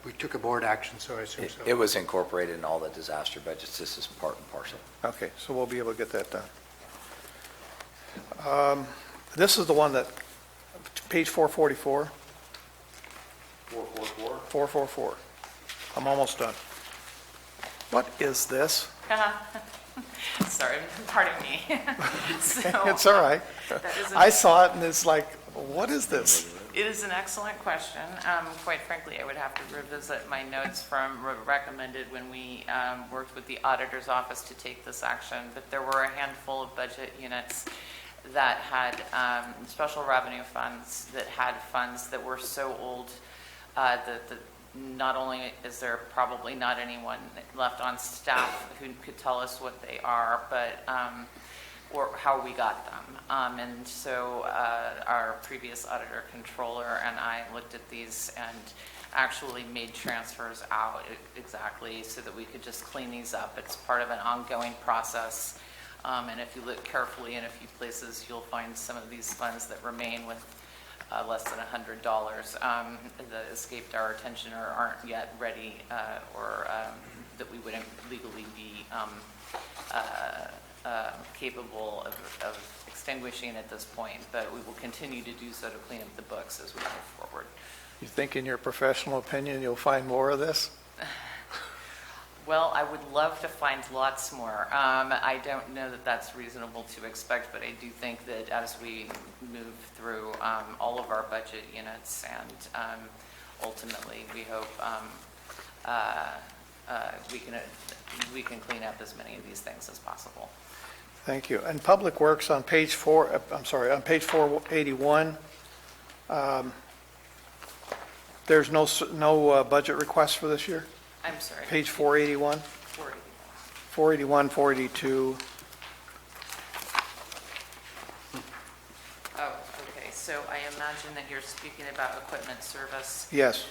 Speaker 1: We took a board action, so I assume so.
Speaker 3: It was incorporated in all the disaster budgets. This is part and parcel.
Speaker 12: Okay, so we'll be able to get that done. This is the one that, page 444.
Speaker 10: 444?
Speaker 12: 444. I'm almost done. What is this?
Speaker 8: Sorry, pardon me. So,
Speaker 12: It's all right.
Speaker 8: that is
Speaker 12: I saw it and it's like, what is this?
Speaker 8: It is an excellent question. Quite frankly, I would have to revisit my notes from recommended when we worked with the auditor's office to take this action, but there were a handful of budget units that had special revenue funds that had funds that were so old that not only is there probably not anyone left on staff who could tell us what they are, but or how we got them. And so our previous auditor controller and I looked at these and actually made transfers out exactly so that we could just clean these up. It's part of an ongoing process. And if you look carefully in a few places, you'll find some of these funds that remain with less than $100 that escaped our attention or aren't yet ready or that we wouldn't legally be capable of extinguishing at this point, but we will continue to do so to clean up the books as we move forward.
Speaker 12: You think in your professional opinion you'll find more of this?
Speaker 8: Well, I would love to find lots more. I don't know that that's reasonable to expect, but I do think that as we move through all of our budget units and ultimately we hope we can clean up as many of these things as possible.
Speaker 12: Thank you. And Public Works on page 481, there's no budget request for this year?
Speaker 8: I'm sorry.
Speaker 12: Page 481? 481, 482.
Speaker 8: Oh, okay. So I imagine that you're speaking about equipment service.
Speaker 12: Yes.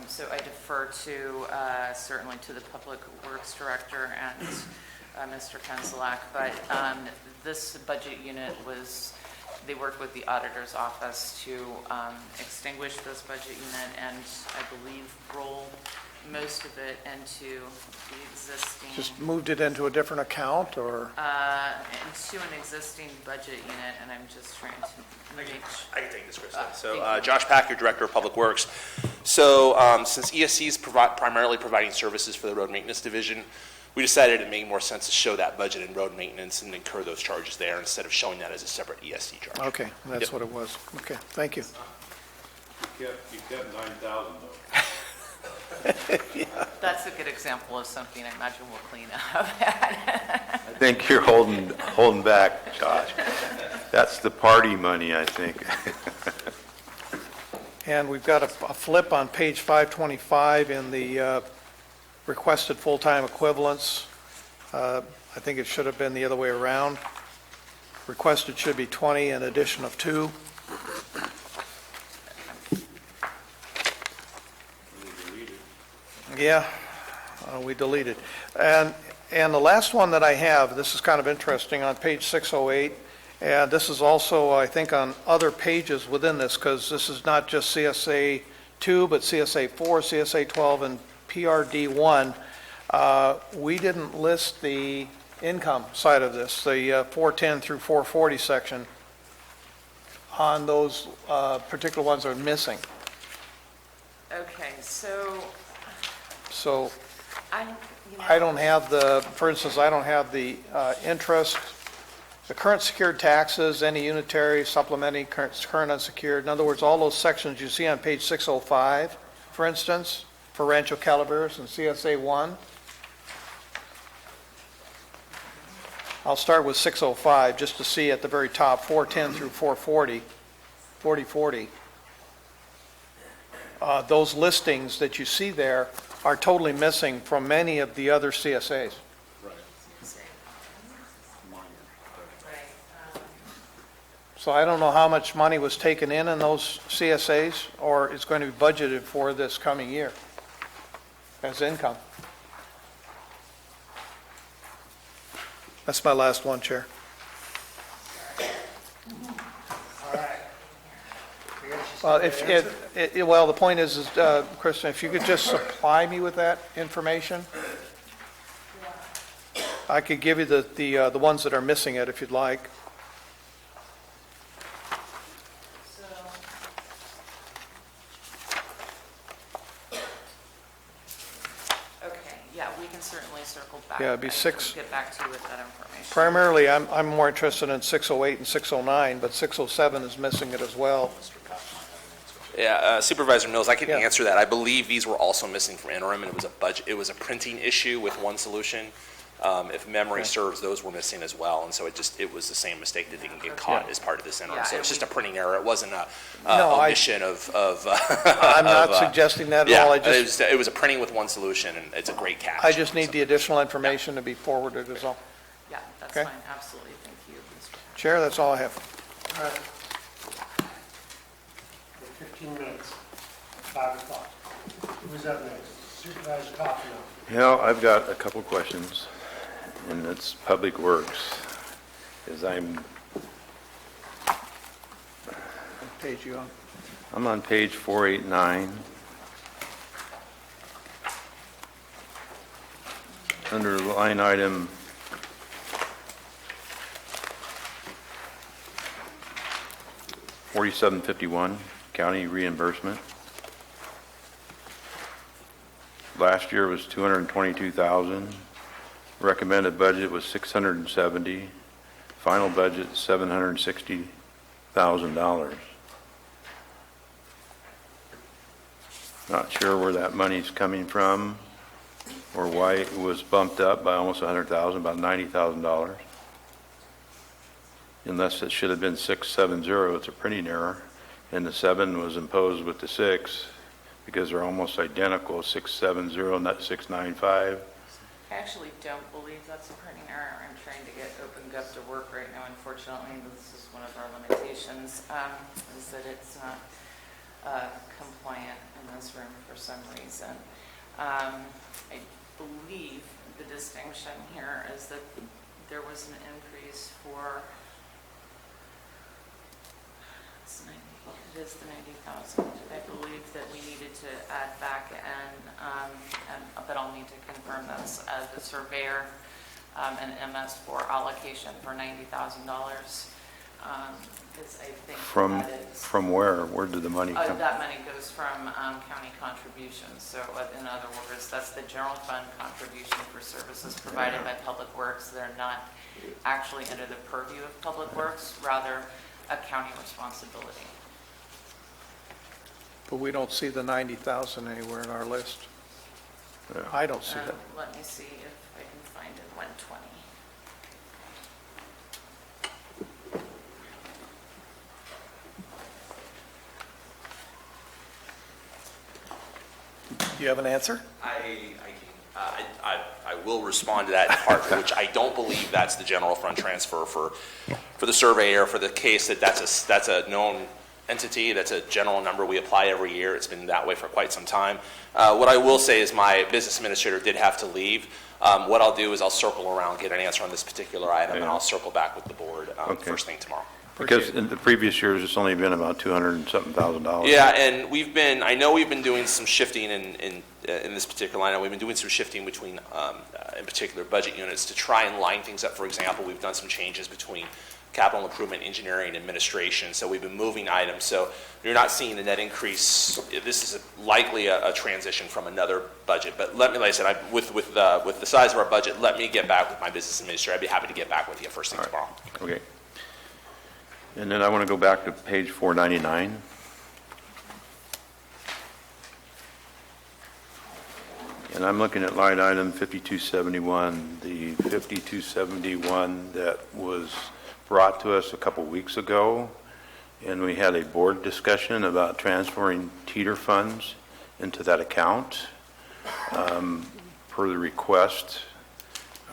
Speaker 8: So I defer to, certainly to the Public Works Director and Mr. Penzelak, but this budget unit they worked with the auditor's office to extinguish this budget unit and I believe roll most of it into the existing.
Speaker 12: Just moved it into a different account or?
Speaker 8: Into an existing budget unit, and I'm just trying to make
Speaker 17: I can take this, Krista. So Josh Packer, Director of Public Works. So since ESC is primarily providing services for the road maintenance division, we decided it made more sense to show that budget in road maintenance and incur those charges there instead of showing that as a separate ESC charge.
Speaker 12: Okay, that's what it was. Okay, thank you.
Speaker 10: You kept 9,000 though.
Speaker 12: Yeah.
Speaker 8: That's a good example of something I imagine we'll clean up.
Speaker 10: I think you're holding back, Josh. That's the party money, I think.
Speaker 12: And we've got a flip on page 525 in the requested full-time equivalents. I think it should have been the other way around. Requested should be 20, an addition of 2. Yeah, we deleted. And the last one that I have, this is kind of interesting, on page 608, and this is also, I think, on other pages within this, because this is not just CSA 2, but CSA 4, CSA 12, and PRD 1. We didn't list the income side of this, the 410 through 440 section. On those particular ones are missing.
Speaker 8: Okay, so
Speaker 12: So
Speaker 8: I
Speaker 12: don't have the, for instance, I don't have the interest, the current secured taxes, any unitary, supplementary, current unsecured. In other words, all those sections you see on page 605, for instance, for Rancho Calaveras and CSA 1. I'll start with 605 just to see at the very top, 410 through 440, 4040. Those listings that you see there are totally missing from many of the other CSAs. So I don't know how much money was taken in those CSAs or is going to be budgeted for this coming year as income. That's my last one, Chair.
Speaker 1: All right.
Speaker 12: Well, the point is, Kristen, if you could just supply me with that information, I could give you the ones that are missing it if you'd like.
Speaker 8: okay, yeah, we can certainly circle back.
Speaker 12: Yeah, it'd be
Speaker 8: I can
Speaker 12: six-
Speaker 8: Get back to you with that information.
Speaker 12: Primarily, I'm more interested in 608 and 609, but 607 is missing it as well.
Speaker 17: Yeah, Supervisor Mills, I can
Speaker 12: Yeah.
Speaker 17: answer that. I believe these were also missing from interim, and it was a budget, it was a printing issue with one solution. If memory serves, those were missing as well, and so it was the same mistake that didn't get caught as part of this interim.
Speaker 8: Yeah,
Speaker 17: So
Speaker 8: and
Speaker 17: it's just a printing error. It wasn't a
Speaker 12: No,
Speaker 17: omission of.
Speaker 12: I'm not suggesting that at all.
Speaker 17: It was a printing with one solution, and it's a great catch.
Speaker 12: I just need the additional information to be forwarded is all.
Speaker 8: Yeah, that's
Speaker 12: Okay.
Speaker 8: fine, absolutely, thank you, Mr.
Speaker 12: Chair, that's all I have.
Speaker 1: All right. 15 minutes, 5 o'clock. Who's up next? Supervisor Kaufman.
Speaker 10: I've got a couple questions, and it's Public Works, is I'm
Speaker 12: Page you on.
Speaker 10: I'm on page 489. Under line item 4751, county reimbursement. Last year was 222,000. Recommended budget was 670. Final budget $760,000. Not sure where that money's coming from or why it was bumped up by almost 100,000, about $90,000. Unless it should have been 670, it's a printing error. And the 7 was imposed with the 6 because they're almost identical, 670, not 695.
Speaker 8: I actually don't believe that's a printing error. I'm trying to get OpenGov to work right now. Unfortunately, this is one of our limitations, is that it's not compliant in this room for some reason. I believe the distinction here is that there was an increase for, it is the 90,000. I believe that we needed to add back but I'll need to confirm this, the surveyor and MS4 allocation for $90,000 is, I think,
Speaker 10: From where? Where did the money come?
Speaker 8: that money goes from county contributions. So in other words, that's the general fund contribution for services provided by Public Works. They're not actually under the purview of Public Works, rather a county responsibility.
Speaker 12: But we don't see the 90,000 anywhere in our list. I don't see it.
Speaker 8: Let me see if I can find it, 120.
Speaker 12: Do you have an answer?
Speaker 17: I will respond to that in part, which I don't believe that's the general fund transfer for the surveyor, for the case that's a known entity, that's a general number we apply every year. It's been that way for quite some time. What I will say is my business administrator did have to leave. What I'll do is I'll circle around, get an answer on this particular item, and I'll circle back with the board first thing tomorrow.
Speaker 10: Because in the previous years, it's only been about $200 and something thousand.
Speaker 17: Yeah, and I know we've been doing some shifting in this particular line. We've been doing some shifting between, in particular, budget units to try and line things up. For example, we've done some changes between capital improvement, engineering, and administration. So we've been moving items. So you're not seeing a net increase. This is likely a transition from another budget. But let me, like I said, with the size of our budget, let me get back with my business administrator. I'd be happy to get back with you first thing tomorrow.
Speaker 10: Okay. And then I want to go back to page 499. And I'm looking at line item 5271, the 5271 that was brought to us a couple weeks ago, and we had a board discussion about transferring teeter funds into that account per the request,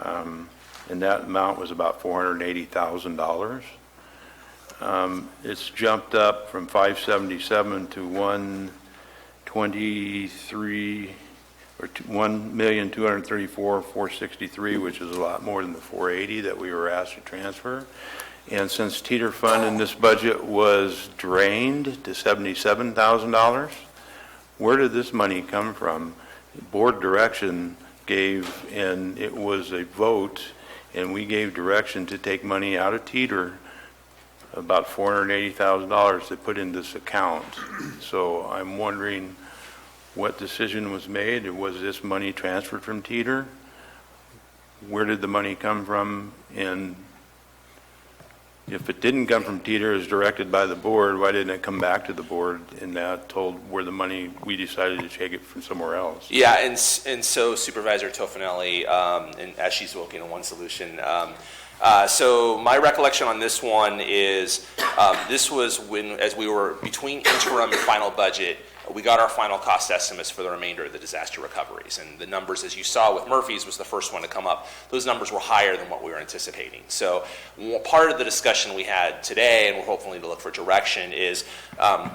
Speaker 10: and that amount was about $480,000. It's jumped up from 577 to 123 or 1,234,463, which is a lot more than the 480 that we were asked to transfer. And since teeter fund in this budget was drained to $77,000, where did this money come from? Board direction gave, and it was a vote, and we gave direction to take money out of teeter, about $480,000 to put in this account. So I'm wondering what decision was made. Was this money transferred from teeter? Where did the money come from? And if it didn't come from teeter as directed by the board, why didn't it come back to the board and that told where the money, we decided to take it from somewhere else?
Speaker 17: Yeah, and so Supervisor Tofinelli, and as she's working on one solution, so my recollection on this one is this was when, as we were between interim and final budget, we got our final cost estimates for the remainder of the disaster recoveries. And the numbers, as you saw with Murphy's, was the first one to come up. Those numbers were higher than what we were anticipating. So part of the discussion we had today, and we're hopefully to look for direction, is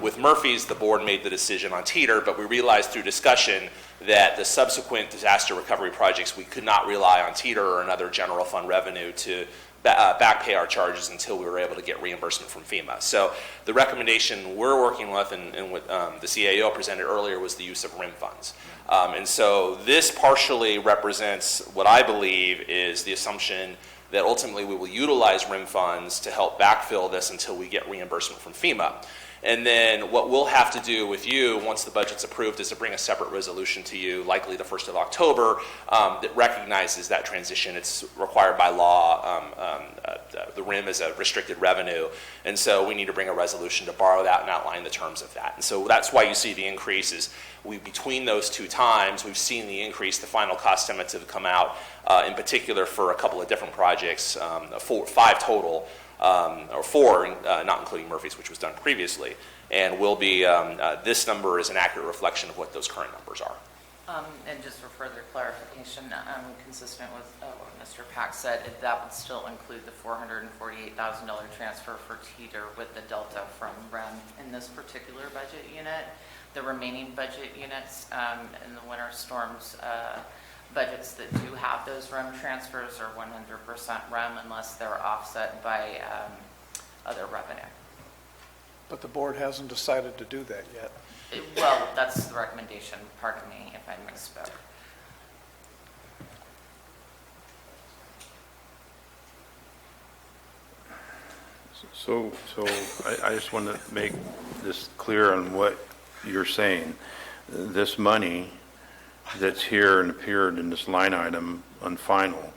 Speaker 17: with Murphy's, the board made the decision on teeter, but we realized through discussion that the subsequent disaster recovery projects, we could not rely on teeter or another general fund revenue to back pay our charges until we were able to get reimbursement from FEMA. So the recommendation we're working with and what the CAO presented earlier was the use of RIM funds. And so this partially represents what I believe is the assumption that ultimately we will utilize RIM funds to help backfill this until we get reimbursement from FEMA. And then what we'll have to do with you once the budget's approved is to bring a separate resolution to you, likely the 1st of October, that recognizes that transition. It's required by law. The RIM is a restricted revenue. And so we need to bring a resolution to borrow that and outline the terms of that. And so that's why you see the increases. Between those two times, we've seen the increase. The final cost estimates have come out, in particular for a couple of different projects, 5 total. Or 4, not including Murphy's, which was done previously, and will be, this number is an accurate reflection of what those current numbers are.
Speaker 8: And just for further clarification, consistent with what Mr. Pack said, that would still include the $448,000 transfer for teeter with the delta from REM in this particular budget unit. The remaining budget units in the winter storms budgets that do have those REM transfers are 100% REM unless they're offset by other revenue.
Speaker 12: But the board hasn't decided to do that yet.
Speaker 8: Well, that's the recommendation. Pardon me if I misspoke.
Speaker 10: So I just want to make this clear on what you're saying. This money that's here and appeared in this line item on final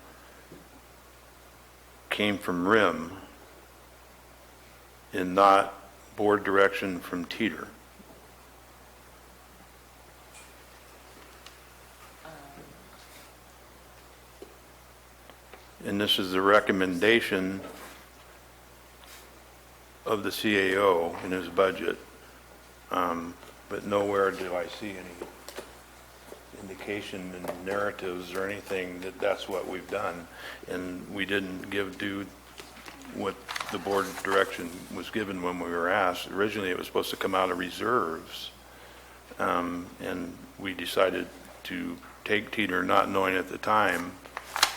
Speaker 10: came from RIM and not board direction from teeter. and this is the recommendation of the CAO in his budget, but nowhere do I see any indication in narratives or anything that that's what we've done, and we didn't give due what the board direction was given when we were asked. Originally, it was supposed to come out of reserves, and we decided to take Teeter, not knowing at the time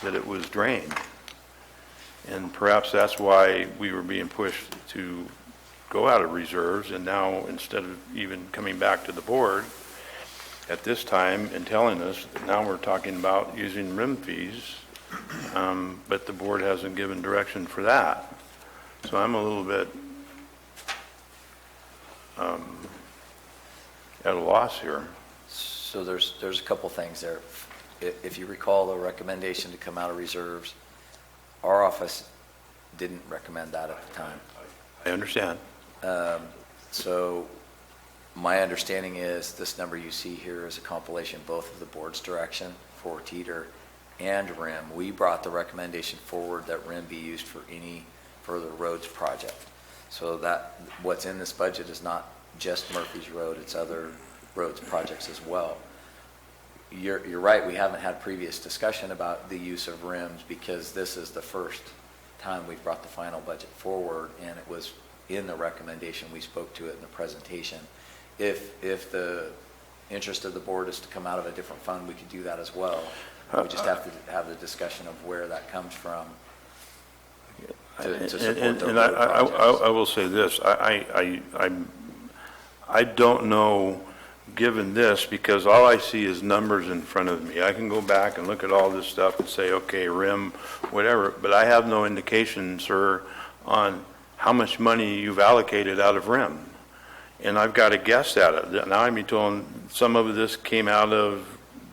Speaker 10: that it was drained. And perhaps that's why we were being pushed to go out of reserves, and now instead of even coming back to the board at this time and telling us, now we're talking about using RIM fees, but the board hasn't given direction for that. So I'm a little bit at a loss here.
Speaker 3: So there's a couple things there. If you recall the recommendation to come out of reserves, our office didn't recommend that at the time.
Speaker 10: I understand.
Speaker 3: So my understanding is this number you see here is a compilation both of the board's direction for Teeter and RIM. We brought the recommendation forward that RIM be used for any further roads project. So that what's in this budget is not just Murphy's Road, it's other roads projects as well. You're right, we haven't had previous discussion about the use of RIMs because this is the first time we've brought the final budget forward, and it was in the recommendation, we spoke to it in the presentation. If the interest of the board is to come out of a different fund, we could do that as well. We just have to have the discussion of where that comes from to support the road projects.
Speaker 10: I will say this, I don't know, given this, because all I see is numbers in front of me. I can go back and look at all this stuff and say, okay, RIM, whatever, but I have no indication, sir, on how much money you've allocated out of RIM. And I've got to guess at it. Now I'm told some of this came out of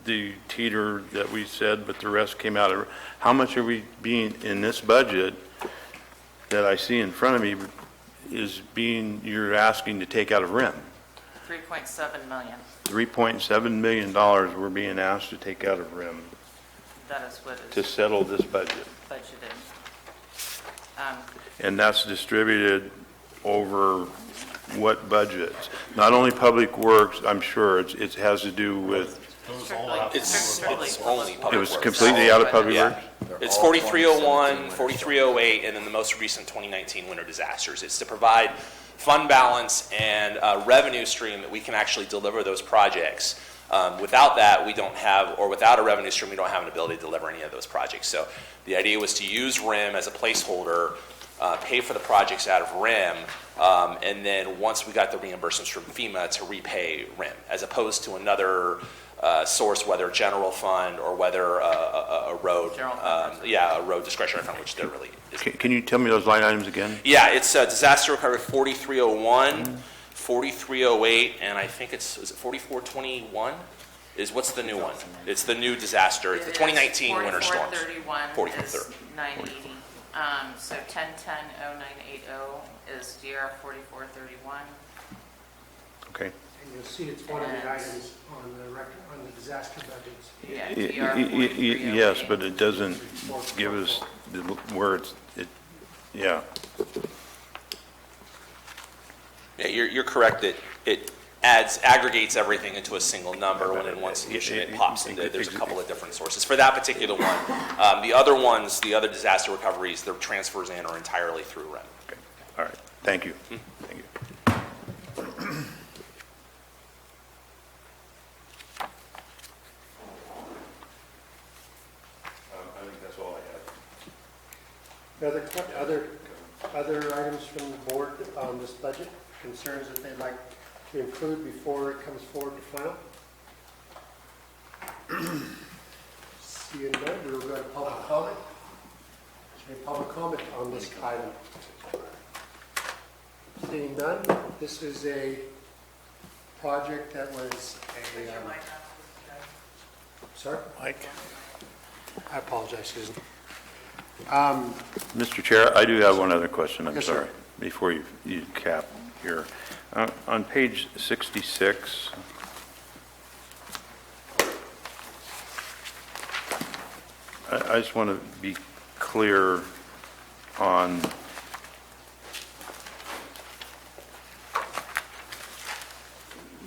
Speaker 10: the Teeter that we said, but the rest came out of, how much are we being, in this budget that I see in front of me, is being, you're asking to take out of RIM?
Speaker 8: 3.7 million.
Speaker 10: $3.7 million we're being asked to take out of RIM
Speaker 8: That is what
Speaker 10: to
Speaker 8: is
Speaker 10: settle this budget.
Speaker 8: budgeted.
Speaker 10: And that's distributed over what budgets? Not only Public Works, I'm sure, it has to do with,
Speaker 17: It's only Public Works.
Speaker 10: it was completely out of Public
Speaker 17: Yeah.
Speaker 10: Works?
Speaker 17: It's 4301, 4308, and then the most recent 2019 winter disasters. It's to provide fund balance and a revenue stream that we can actually deliver those projects. Without that, we don't have, or without a revenue stream, we don't have an ability to deliver any of those projects. So the idea was to use RIM as a placeholder, pay for the projects out of RIM, and then once we got the reimbursements from FEMA to repay RIM, as opposed to another source, whether general fund or whether a road, a road discretionary fund, which there really isn't.
Speaker 10: Can you tell me those line items again?
Speaker 17: Yeah, it's disaster recovery 4301, 4308, and I think is it 4421? What's the new one? It's the new disaster. It's the 2019 winter storms.
Speaker 8: 4431 is 980. So 1010-0980 is DR 4431.
Speaker 10: Okay.
Speaker 1: And you'll see it's one of the items on the disaster budgets.
Speaker 8: Yeah, DR 4308.
Speaker 10: Yes, but it doesn't give us where yeah.
Speaker 17: Yeah, you're correct that it aggregates everything into a single number when in one solution it pops into, there's a couple of different sources. For that particular one, the other ones, the other disaster recoveries, the transfers in are entirely through RIM.
Speaker 10: Okay. All right. Thank you. Thank you. I think that's all I have.
Speaker 1: Other items from the board on this budget, concerns that they'd like to include before it comes forward to final? Seeing none, we'll go to public comment. Any public comment on this item? Seeing none, this is a project that was a... Sorry?
Speaker 12: Mike?
Speaker 1: I apologize, Susan.
Speaker 10: Mr. Chair, I do have one other question, I'm
Speaker 1: Yes, sir.
Speaker 10: sorry, before you cap here. On page 66, I just want to be clear on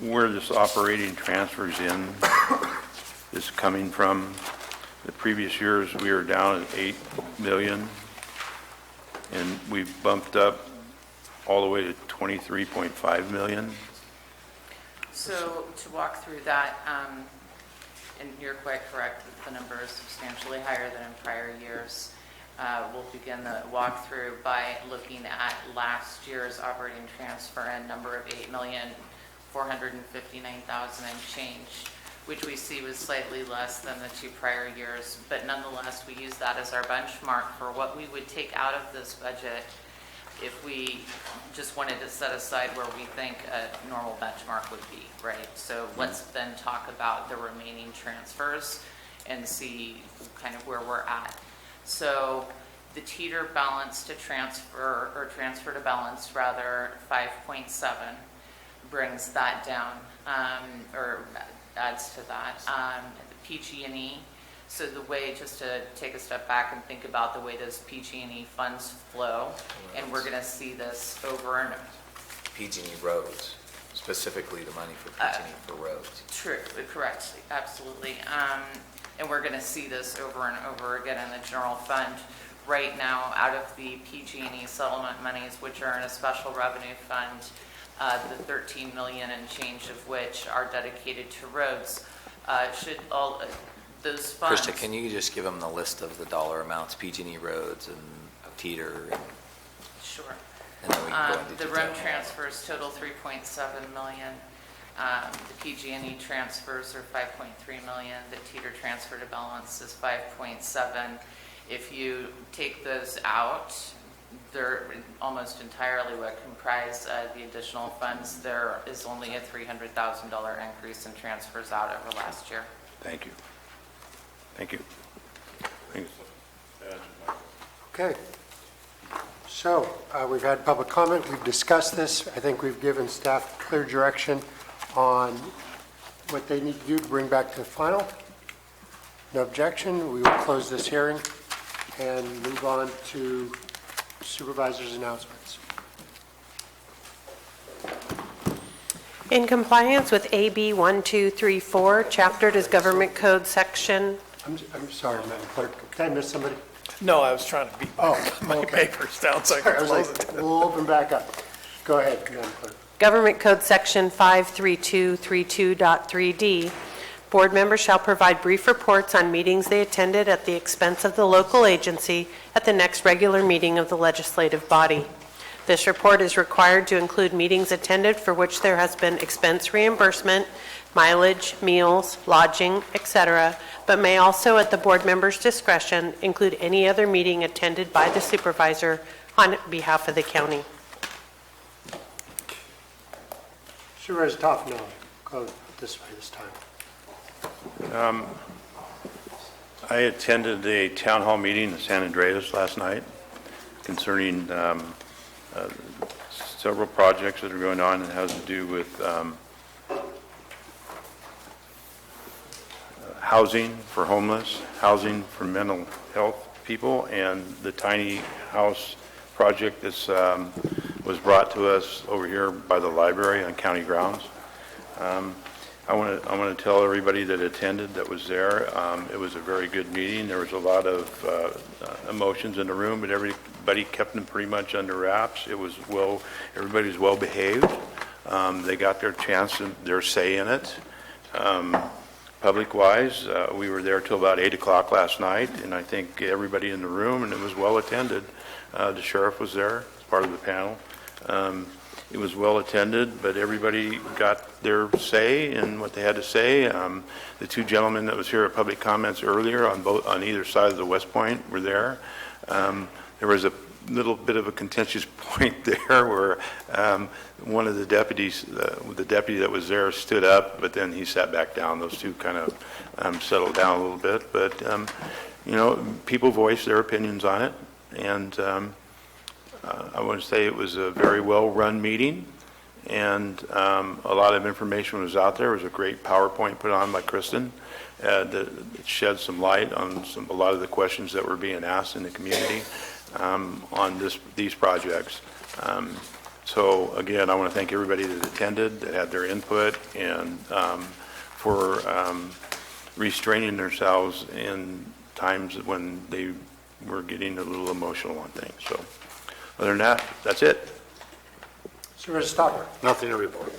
Speaker 10: where this operating transfers in is coming from. The previous years, we were down at 8 million, and we've bumped up all the way to 23.5 million.
Speaker 8: So to walk through that, and you're quite correct that the number is substantially higher than in prior years. We'll begin the walkthrough by looking at last year's operating transfer and number of 8,459,000 and change, which we see was slightly less than the 2 prior years. But nonetheless, we use that as our benchmark for what we would take out of this budget if we just wanted to set aside where we think a normal benchmark would be, right? So let's then talk about the remaining transfers and see kind of where we're at. So the teeter balance to transfer, or transfer to balance rather, 5.7 brings that down, or adds to that. The PG&E, so the way, just to take a step back and think about the way those PG&E funds flow, and we're gonna see this over and
Speaker 3: PG&E roads, specifically the money for PG&E for roads.
Speaker 8: True, correct, absolutely. And we're going to see this over and over again in the general fund. Right now, out of the PG&E settlement monies, which are in a special revenue fund, the 13 million and change of which are dedicated to roads, should all those funds...
Speaker 3: Krista, can you just give them the list of the dollar amounts, PG&E roads and Teeter? And,
Speaker 8: sure.
Speaker 3: And then we can go into
Speaker 8: the
Speaker 3: detail.
Speaker 8: road transfers total 3.7 million. The PG&E transfers are 5.3 million. The teeter transfer to balance is 5.7. If you take those out, they're almost entirely what comprise the additional funds. There is only a $300,000 increase in transfers out over last year.
Speaker 10: Thank you. Thank you. Thanks.
Speaker 1: Okay. So we've had public comment. We've discussed this. I think we've given staff clear direction on what they need to do to bring back to the final. No objection. We will close this hearing and move on to supervisor's announcements.
Speaker 4: In compliance with AB 1234, chaptered as Government Code Section...
Speaker 1: I'm sorry, Madam Clerk. Did I miss somebody?
Speaker 12: No, I was trying to beat my papers down so I could
Speaker 1: I was
Speaker 12: close
Speaker 1: like,
Speaker 12: it.
Speaker 1: we'll open back up. Go ahead, Madam Clerk.
Speaker 4: Government Code Section 53232.3D, board members shall provide brief reports on meetings they attended at the expense of the local agency at the next regular meeting of the legislative body. This report is required to include meetings attended for which there has been expense reimbursement, mileage, meals, lodging, etc., but may also, at the board member's discretion, include any other meeting attended by the supervisor on behalf of the county.
Speaker 1: Supervisor Toffenali, go this way this time.
Speaker 10: I attended a town hall meeting in San Andreas last night concerning several projects that are going on that has to do with housing for homeless, housing for mental health people, and the tiny house project that was brought to us over here by the library on county grounds. I want to tell everybody that attended, that was there, it was a very good meeting. There was a lot of emotions in the room, but everybody kept them pretty much under wraps. It was everybody was well behaved. They got their chance and their say in it. Public-wise, we were there till about 8 o'clock last night, and I think everybody in the room, and it was well attended. The sheriff was there as part of the panel. It was well attended, but everybody got their say in what they had to say. The two gentlemen that was here at public comments earlier on either side of the West Point were there. There was a little bit of a contentious point there where one of the deputies, the deputy that was there, stood up, but then he sat back down. Those two kind of settled down a little bit, but people voiced their opinions on it, and I want to say it was a very well-run meeting, and a lot of information was out there. It was a great PowerPoint put on by Kristen. that shed some light on a lot of the questions that were being asked in the community on these projects. So again, I want to thank everybody that attended, that had their input, and for restraining themselves in times when they were getting a little emotional on things. So other than that, that's it.
Speaker 1: Supervisor Stopper.
Speaker 12: Nothing to report.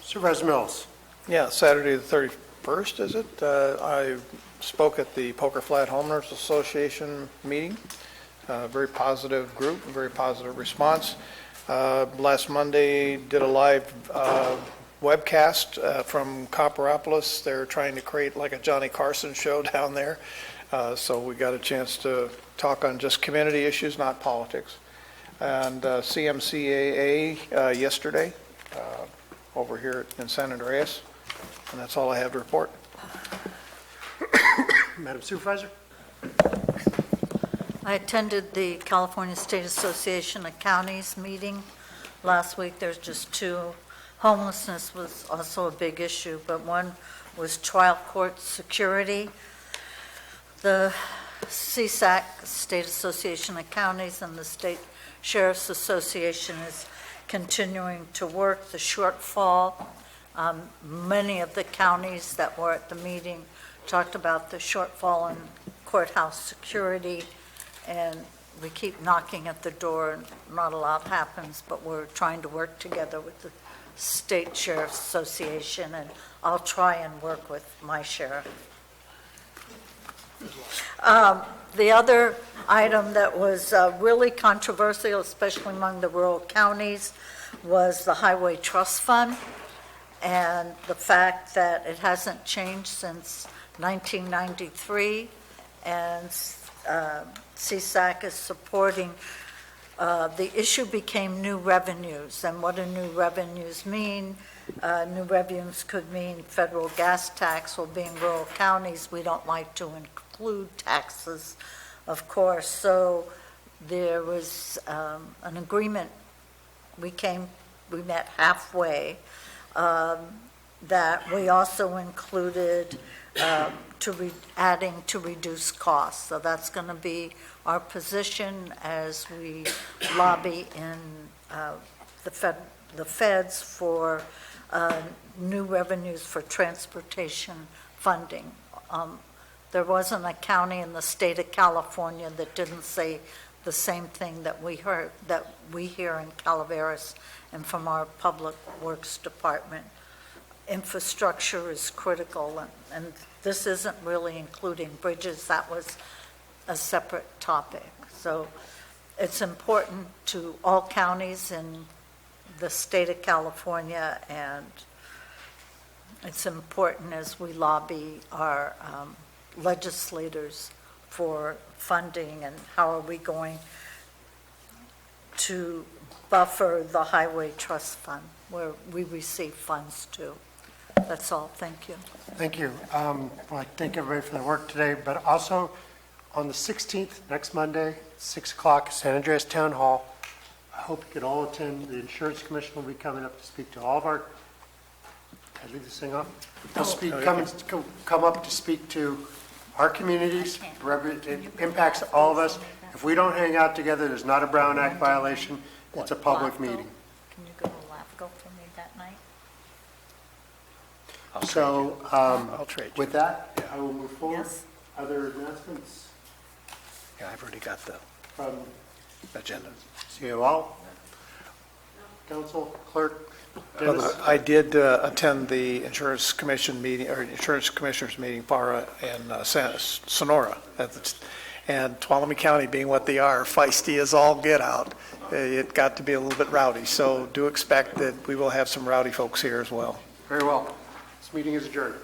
Speaker 1: Supervisor Mills.
Speaker 12: Yeah, Saturday the 31st, is it? I spoke at the Poker Flat Homeowners Association meeting. Very positive group, very positive response. Last Monday, did a live webcast from Copperopolis. They're trying to create like a Johnny Carson show down there. So we got a chance to talk on just community issues, not politics. And CMCAA yesterday over here in San Andreas. And that's all I have to report.
Speaker 1: Madam Supervisor.
Speaker 7: I attended the California State Association of Counties meeting last week. There's just two. Homelessness was also a big issue, but one was trial court security. The CSAC, State Association of Counties, and the State Sheriff's Association is continuing to work the shortfall. Many of the counties that were at the meeting talked about the shortfall in courthouse security, and we keep knocking at the door and not a lot happens, but we're trying to work together with the State Sheriff's Association, and I'll try and work with my sheriff. The other item that was really controversial, especially among the rural counties, was the Highway Trust Fund, and the fact that it hasn't changed since 1993, and CSAC is supporting. The issue became new revenues, and what do new revenues mean? New revenues could mean federal gas tax. Well, being rural counties, we don't like to include taxes, of course. So there was an agreement. We met halfway, that we also included adding to reduce costs. So that's going to be our position as we lobby in the feds for new revenues for transportation funding. There wasn't a county in the state of California that didn't say the same thing that we hear in Calaveras and from our Public Works Department. Infrastructure is critical, and this isn't really including bridges. That was a separate topic. So it's important to all counties in the state of California, and it's important as we lobby our legislators for funding, and how are we going to buffer the Highway Trust Fund where we receive funds too. That's all. Thank you.
Speaker 1: Thank you. I'd like to thank everybody for their work today, but also on the 16th, next Monday, 6 o'clock, San Andreas Town Hall. I hope you can all attend. The Insurance Commission will be coming up to speak to all of our, can I leave this thing off? They'll come up to speak to our communities. It impacts all of us. If we don't hang out together, there's not a Brown Act violation. It's a public meeting.
Speaker 7: Can you go to LAFCO for me that night?
Speaker 1: So
Speaker 12: I'll trade you.
Speaker 1: with that, I will move forward.
Speaker 7: Yes.
Speaker 1: Other announcements
Speaker 12: Yeah, I've already got the
Speaker 1: from
Speaker 12: agenda.
Speaker 1: COL, Council, Clerk, Dennis?
Speaker 12: I did attend the Insurance Commission meeting, or Insurance Commissioners meeting, FARA, in Sonora. And Tuolumne County being what they are, feisty as all get out, it got to be a little bit rowdy. So do expect that we will have some rowdy folks here as well.
Speaker 1: Very well. This meeting is adjourned.